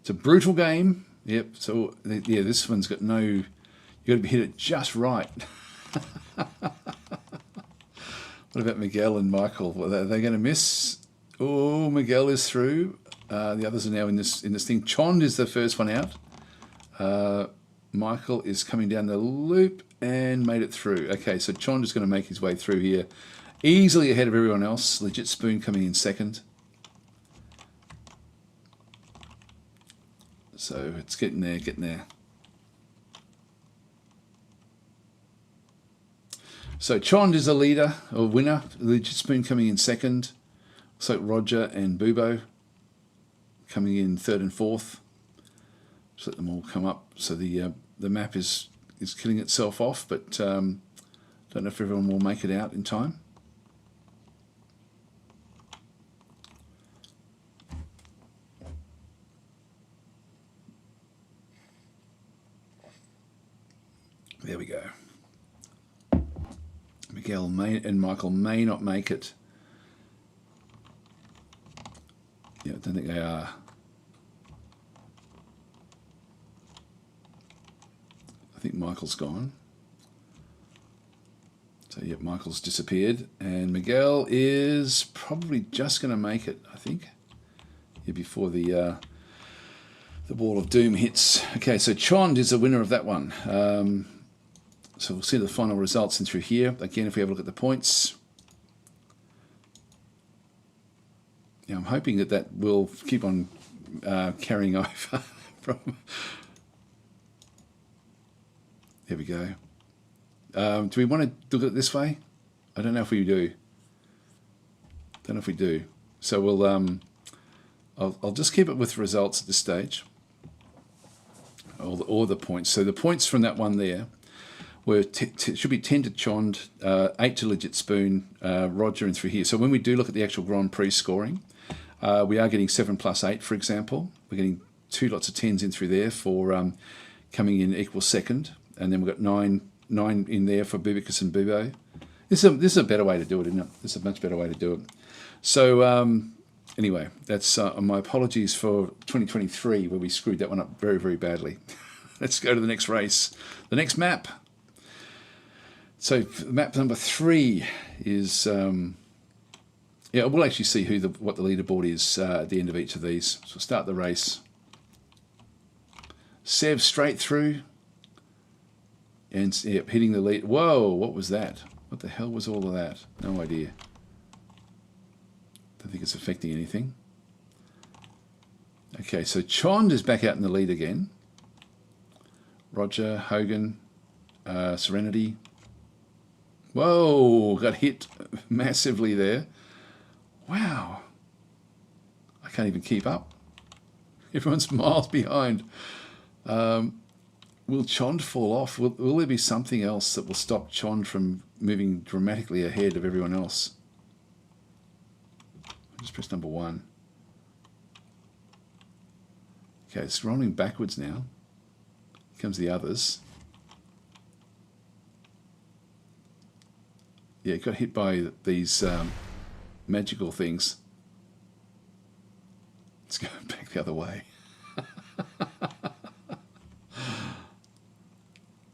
It's a brutal game. Yep, so yeah, this one's got no, you got to hit it just right. What about Miguel and Michael? Well, are they going to miss? Oh, Miguel is through. The others are now in this thing. Chond is the first one out. Michael is coming down the loop and made it through. Okay, so Chond is going to make his way through here, easily ahead of everyone else. Legit Spoon coming in second. So it's getting there. So Chond is a leader, or winner. Legit Spoon coming in second. Looks like Roger and Bubo coming in third and fourth. Just let them all come up. So the map is killing itself off, but don't know if everyone will make it out in time. There we go. Miguel and Michael may not make it. Yeah, I don't think they are. I think Michael's gone. So, yep, Michael's disappeared. And Miguel is probably just going to make it, I think. Yeah, before the Wall of Doom hits. Okay, so Chond is the winner of that one. So we'll see the final results in through here. Again, if we have a look at the points. Yeah, I'm hoping that will keep on carrying over Here we go. Do we want to look at it this way? I don't know if we do. Don't know if we do. So we'll I'll just keep it with results at this stage. All the points. So the points from that one there were should be 10 to Chond, 8 to Legit Spoon, Roger, and through here. So when we do look at the actual Grand Prix scoring, we are getting 7 plus 8, for example. We're getting 2 lots of 10s in through there for coming in equal second, and then we've got 9 in there for Bubicus and Bubo. This is a better way to do it, isn't it? This is a much better way to do it. So anyway, that's my apologies for 2023 where we screwed that one up very, very badly. Let's go to the next race. The next map. So map number 3 is yeah, we'll actually see what the leaderboard is at the end of each of these. So we'll start the race. Sev straight through and yep, hitting the lead. Whoa, what was that? What the hell was all of that? No idea. Don't think it's affecting anything. Okay, so Chond is back out in the lead again. Roger, Hogan, Serenity. Whoa, got hit massively there. Wow. I can't even keep up. Everyone's miles behind. Will Chond fall off? Will there be something else that will stop Chond from moving dramatically ahead of everyone else? I'll just press number 1. Okay, it's rolling backwards now. Here comes the others. Yeah, it got hit by these magical things. Let's go back the other way.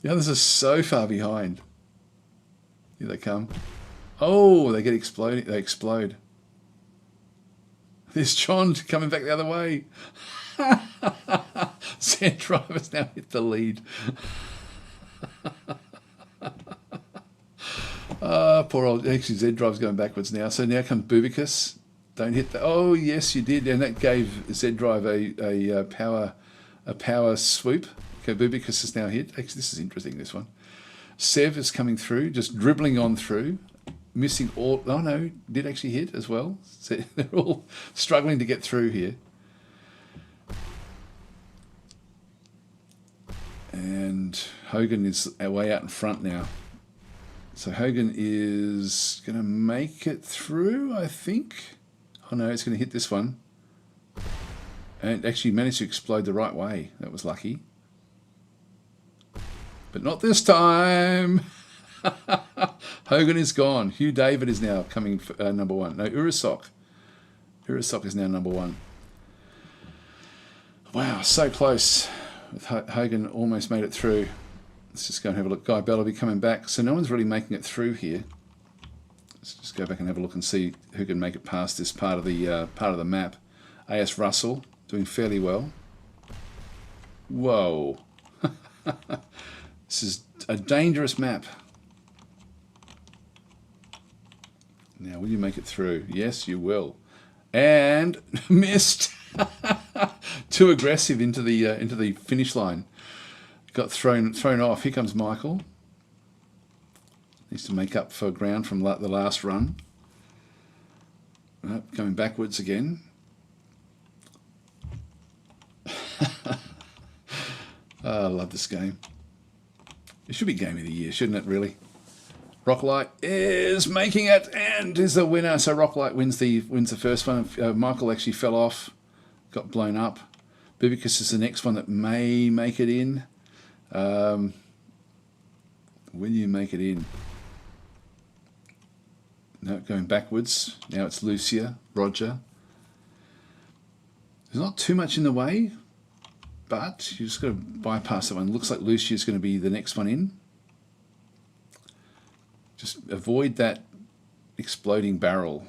The others are so far behind. Here they come. Oh, they get exploding. They explode. There's Chond coming back the other way. Zed Driver's now hit the lead. Poor old. Actually, Zed Drive's going backwards now. So now comes Bubicus. Don't hit the. Oh yes, you did, and that gave Zed Drive a power swoop. Okay, Bubicus is now hit. Actually, this is interesting. This one. Sev is coming through, just dribbling on through, missing all. Oh no, did actually hit as well. So they're all struggling to get through here. And Hogan is way out in front now. So Hogan is going to make it through, I think. Oh no, it's going to hit this one. And actually managed to explode the right way. That was lucky. But not this time. Hogan is gone. Hugh David is now coming for, number 1. No, Urusok. Urusok is now number 1. Wow, so close. With Hogan almost made it through. Let's just go and have a look. Guy Bellaby coming back. So no one's really making it through here. Let's just go back and have a look and see who can make it past this part of the map. A.S. Russell doing fairly well. Whoa. This is a dangerous map. Now, will you make it through? Yes, you will. And missed. Too aggressive into the finish line. Got thrown off. Here comes Michael. Needs to make up for ground from the last run. Going backwards again. I love this game. It should be Game of the Year, shouldn't it, really? Rocklight is making it and is the winner. So Rocklight wins the first one. Michael actually fell off, got blown up. Bubicus is the next one that may make it in. Will you make it in? No, going backwards. Now it's Lucia, Roger. There's not too much in the way, but you just got to bypass that one. Looks like Lucia's going to be the next one in. Just avoid that exploding barrel.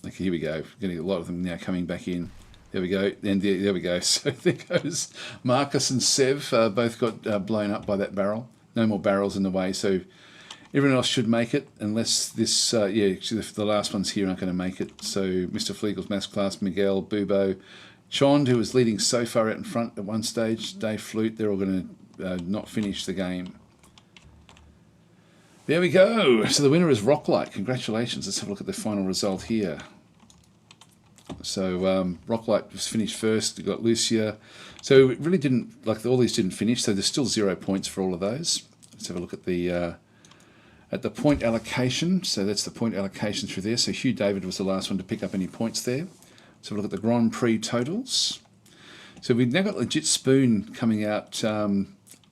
Okay, here we go. Getting a lot of them now coming back in. There we go. And there we go. So there goes Marcus and Sev. Both got blown up by that barrel. No more barrels in the way. So everyone else should make it, unless this, yeah, actually the last ones here aren't going to make it. So Mr. Fleagle's Mass Class, Miguel, Bubo, Chond, who was leading so far out in front at one stage, Dave Flute, they're all going to not finish the game. There we go. So the winner is Rocklight. Congratulations. Let's have a look at the final result here. So Rocklight was finished first. You got Lucia. So it really didn't, like all these didn't finish. So there's still 0 points for all of those. Let's have a look at the point allocation. So that's the point allocation through there. So Hugh David was the last one to pick up any points there. So we'll look at the Grand Prix totals. So we've now got Legit Spoon coming out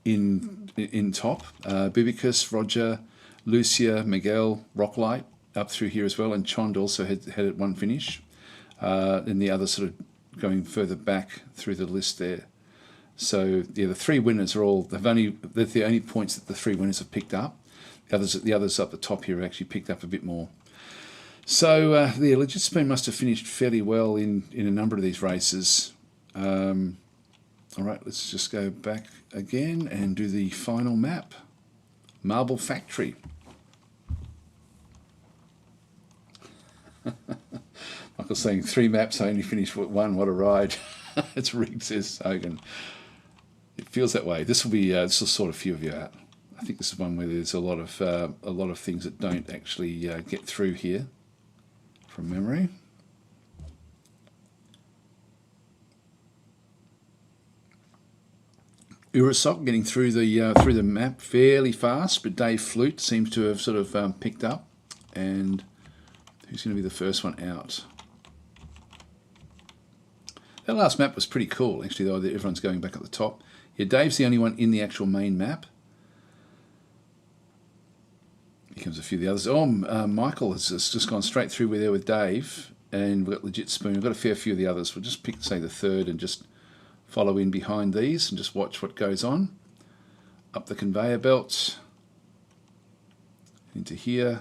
in top. Bibicus, Roger, Lucia, Miguel, Rocklight up through here as well, and Chond also had one finish. And the others sort of going further back through the list there. So yeah, the 3 winners are all they're the only points that the 3 winners have picked up. The others up the top here have actually picked up a bit more. So the Legit Spoon must have finished fairly well in a number of these races. All right, let's just go back again and do the final map. Marble Factory. Michael's saying 3 maps, I only finished with 1. What a ride. It's rigged, says Hogan. It feels that way. This will sort a few of you out. I think this is one where there's a lot of things that don't actually get through here from memory. Urasok getting through the map fairly fast, but Dave Flute seems to have sort of picked up. And who's going to be the first one out? That last map was pretty cool, actually, though. Everyone's going back at the top. Yeah, Dave's the only one in the actual main map. Here comes a few of the others. Oh, Michael has just gone straight through there with Dave, and we've got Legit Spoon. We've got a fair few of the others. We'll just pick, say, the third and just follow in behind these and just watch what goes on. Up the conveyor belt, into here,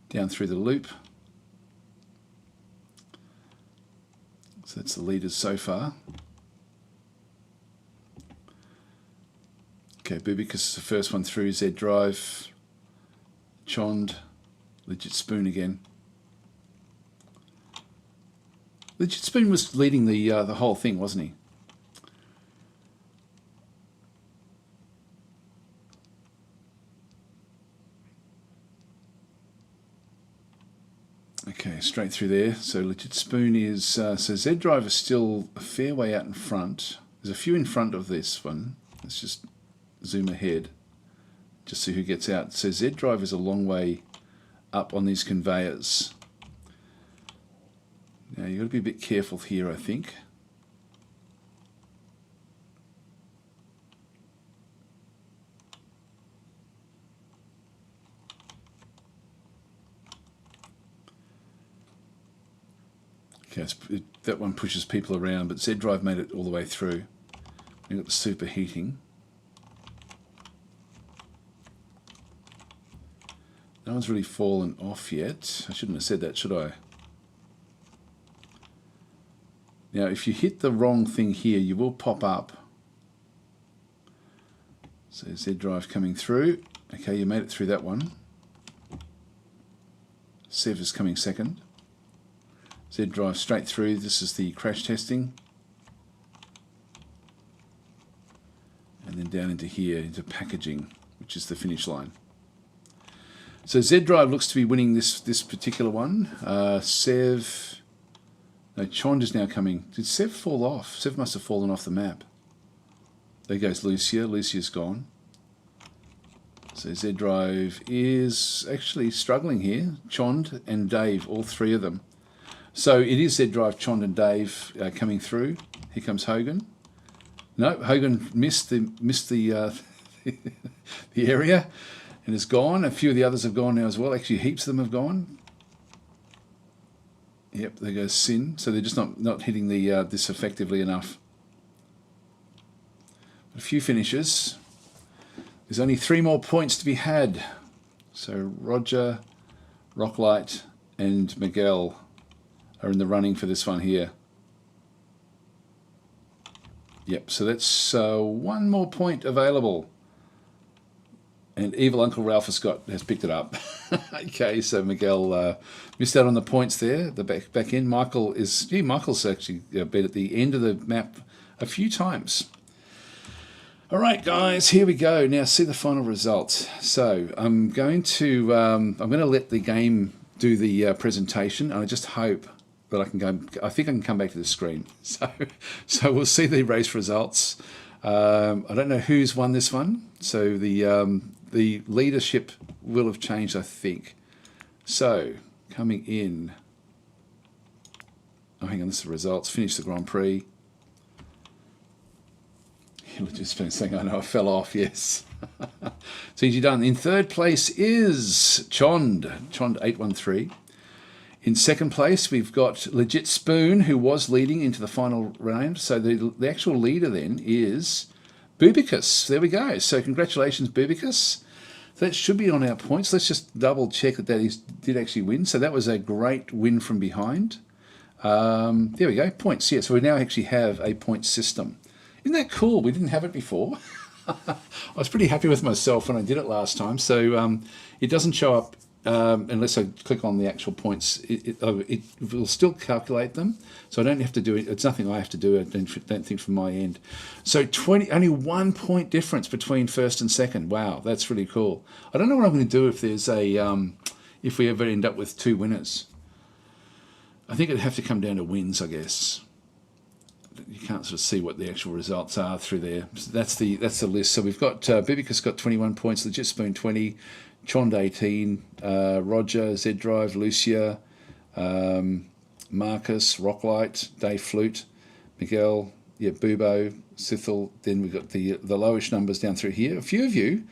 down through the loop. So that's the leaders so far. Okay, Bubicus is the first one through. Z Drive, Chond, Legit Spoon again. Legit Spoon was leading the whole thing, wasn't he? Okay, straight through there. So Legit Spoon is... so Z Drive is still a fair way out in front. There's a few in front of this one. Let's just zoom ahead. Just see who gets out. So Z Drive is a long way up on these conveyors. Now you've got to be a bit careful here, I think. Okay, that one pushes people around, but Z Drive made it all the way through. We've got the superheating. No one's really fallen off yet. I shouldn't have said that, should I? Now, if you hit the wrong thing here, you will pop up. So Z Drive coming through. Okay, you made it through that one. Sev is coming second. Z Drive straight through. This is the crash testing. And then down into here, into packaging, which is the finish line. So Z Drive looks to be winning this particular one. Sev... No, Chond is now coming. Did Sev fall off? Sev must have fallen off the map. There goes Lucia. Lucia's gone. So Z Drive is actually struggling here. Chond and Dave, all 3 of them. So it is Z Drive, Chond and Dave coming through. Here comes Hogan. No, Hogan missed the the area and is gone. A few of the others have gone now as well. Actually, heaps of them have gone. Yep, there goes Sin. So they're just not hitting the this effectively enough. A few finishes. There's only 3 more points to be had. So Roger, Rocklight, and Miguel are in the running for this one here. Yep, so that's 1 more point available. And evil Uncle Ralph has picked it up. Okay, so Miguel missed out on the points there. The back end. Michael's actually been at the end of the map a few times. All right, guys, here we go. Now see the final results. So I'm going to let the game do the presentation. I just hope that I can go. I think I can come back to the screen. So we'll see the race results. I don't know who's won this one. So the leadership will have changed, I think. So coming in. Oh, hang on, this is the results. Finished the Grand Prix. You'll just been saying, I know I fell off, yes. So easy done. In third place is Chond 813. In second place, we've got Legit Spoon, who was leading into the final round. So the actual leader then is Boobicus. There we go. So congratulations, Boobicus. That should be on our points. Let's just double check that did actually win. So that was a great win from behind. There we go, points. Yeah, so we now actually have a point system. Isn't that cool? We didn't have it before. I was pretty happy with myself when I did it last time. So it doesn't show up unless I click on the actual points. It will still calculate them. So I don't have to do it. It's nothing I have to do. I don't think from my end. So only 1 point difference between first and second. Wow, that's really cool. I don't know what I'm going to do if there's if we ever end up with 2 winners. I think it'd have to come down to wins, I guess. You can't sort of see what the actual results are through there. So that's the list. So we've got Bibicus got 21 points, Legit Spoon 20, Chond 18, Roger, Z Drive, Lucia, Marcus, Rocklight, Dave Flute, Miguel, Bubo, Sithel. Then we've got the lowish numbers down through here. A few of you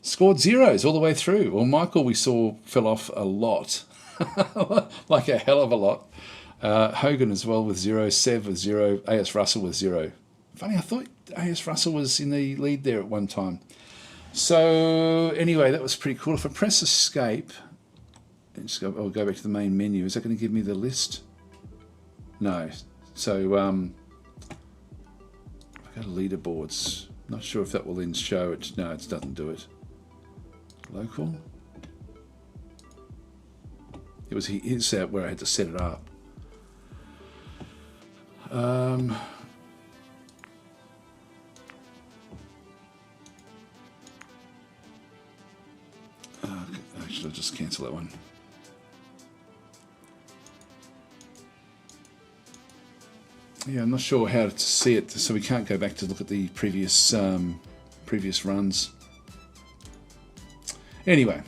scored zeros all the way through. Well, Michael we saw fell off a lot. Like a hell of a lot. Hogan as well with 0, Sev with 0, A.S. Russell with 0. Funny, I thought A.S. Russell was in the lead there at one time. So anyway, that was pretty cool. If I press escape, I'll go back to the main menu. Is that going to give me the list? No. So I've got leaderboards. Not sure if that will then show it. No, it doesn't do it. Local. It was here's where I had to set it up. Actually, I'll just cancel that one. Yeah, I'm not sure how to see it, so we can't go back to look at the previous runs. Anyway.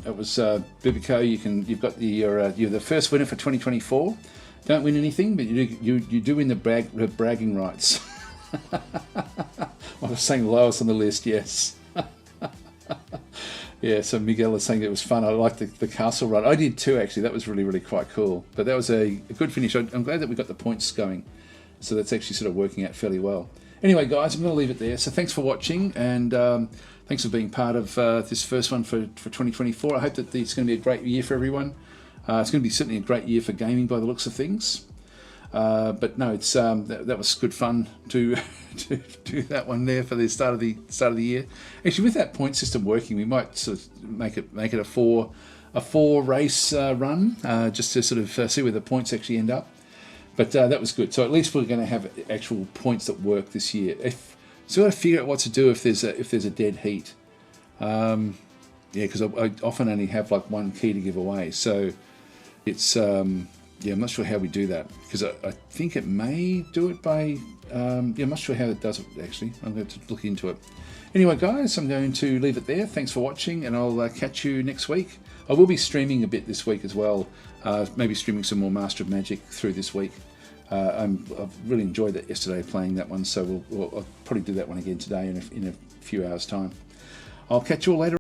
It was Bibico. You've got you're the first winner for 2024. Don't win anything, but you do win the bragging rights. I was saying lowest on the list, yes. Yeah, so Miguel was saying it was fun. I liked the castle run. I did too, actually. That was really, really quite cool. But that was a good finish. I'm glad that we got the points going. So that's actually sort of working out fairly well. Anyway, guys, I'm going to leave it there. So thanks for watching, and thanks for being part of this first one for 2024. I hope that it's going to be a great year for everyone. It's going to be certainly a great year for gaming by the looks of things. But no, it's that was good fun to do that one there for the start of the year. Actually, with that point system working, we might sort of make it a four race run just to sort of see where the points actually end up. But that was good. So at least we're going to have actual points that work this year. So we've got to figure out what to do if there's a dead heat. Yeah, because I often only have like one key to give away. So it's I'm not sure how we do that, because I think it may do it by I'm not sure how it does it actually. I'm going to look into it. Anyway, guys, I'm going to leave it there. Thanks for watching, and I'll catch you next week. I will be streaming a bit this week as well. Maybe streaming some more Master of Magic through this week. I've really enjoyed that yesterday, playing that one, so I'll probably do that one again today in a few hours' time. I'll catch you all later.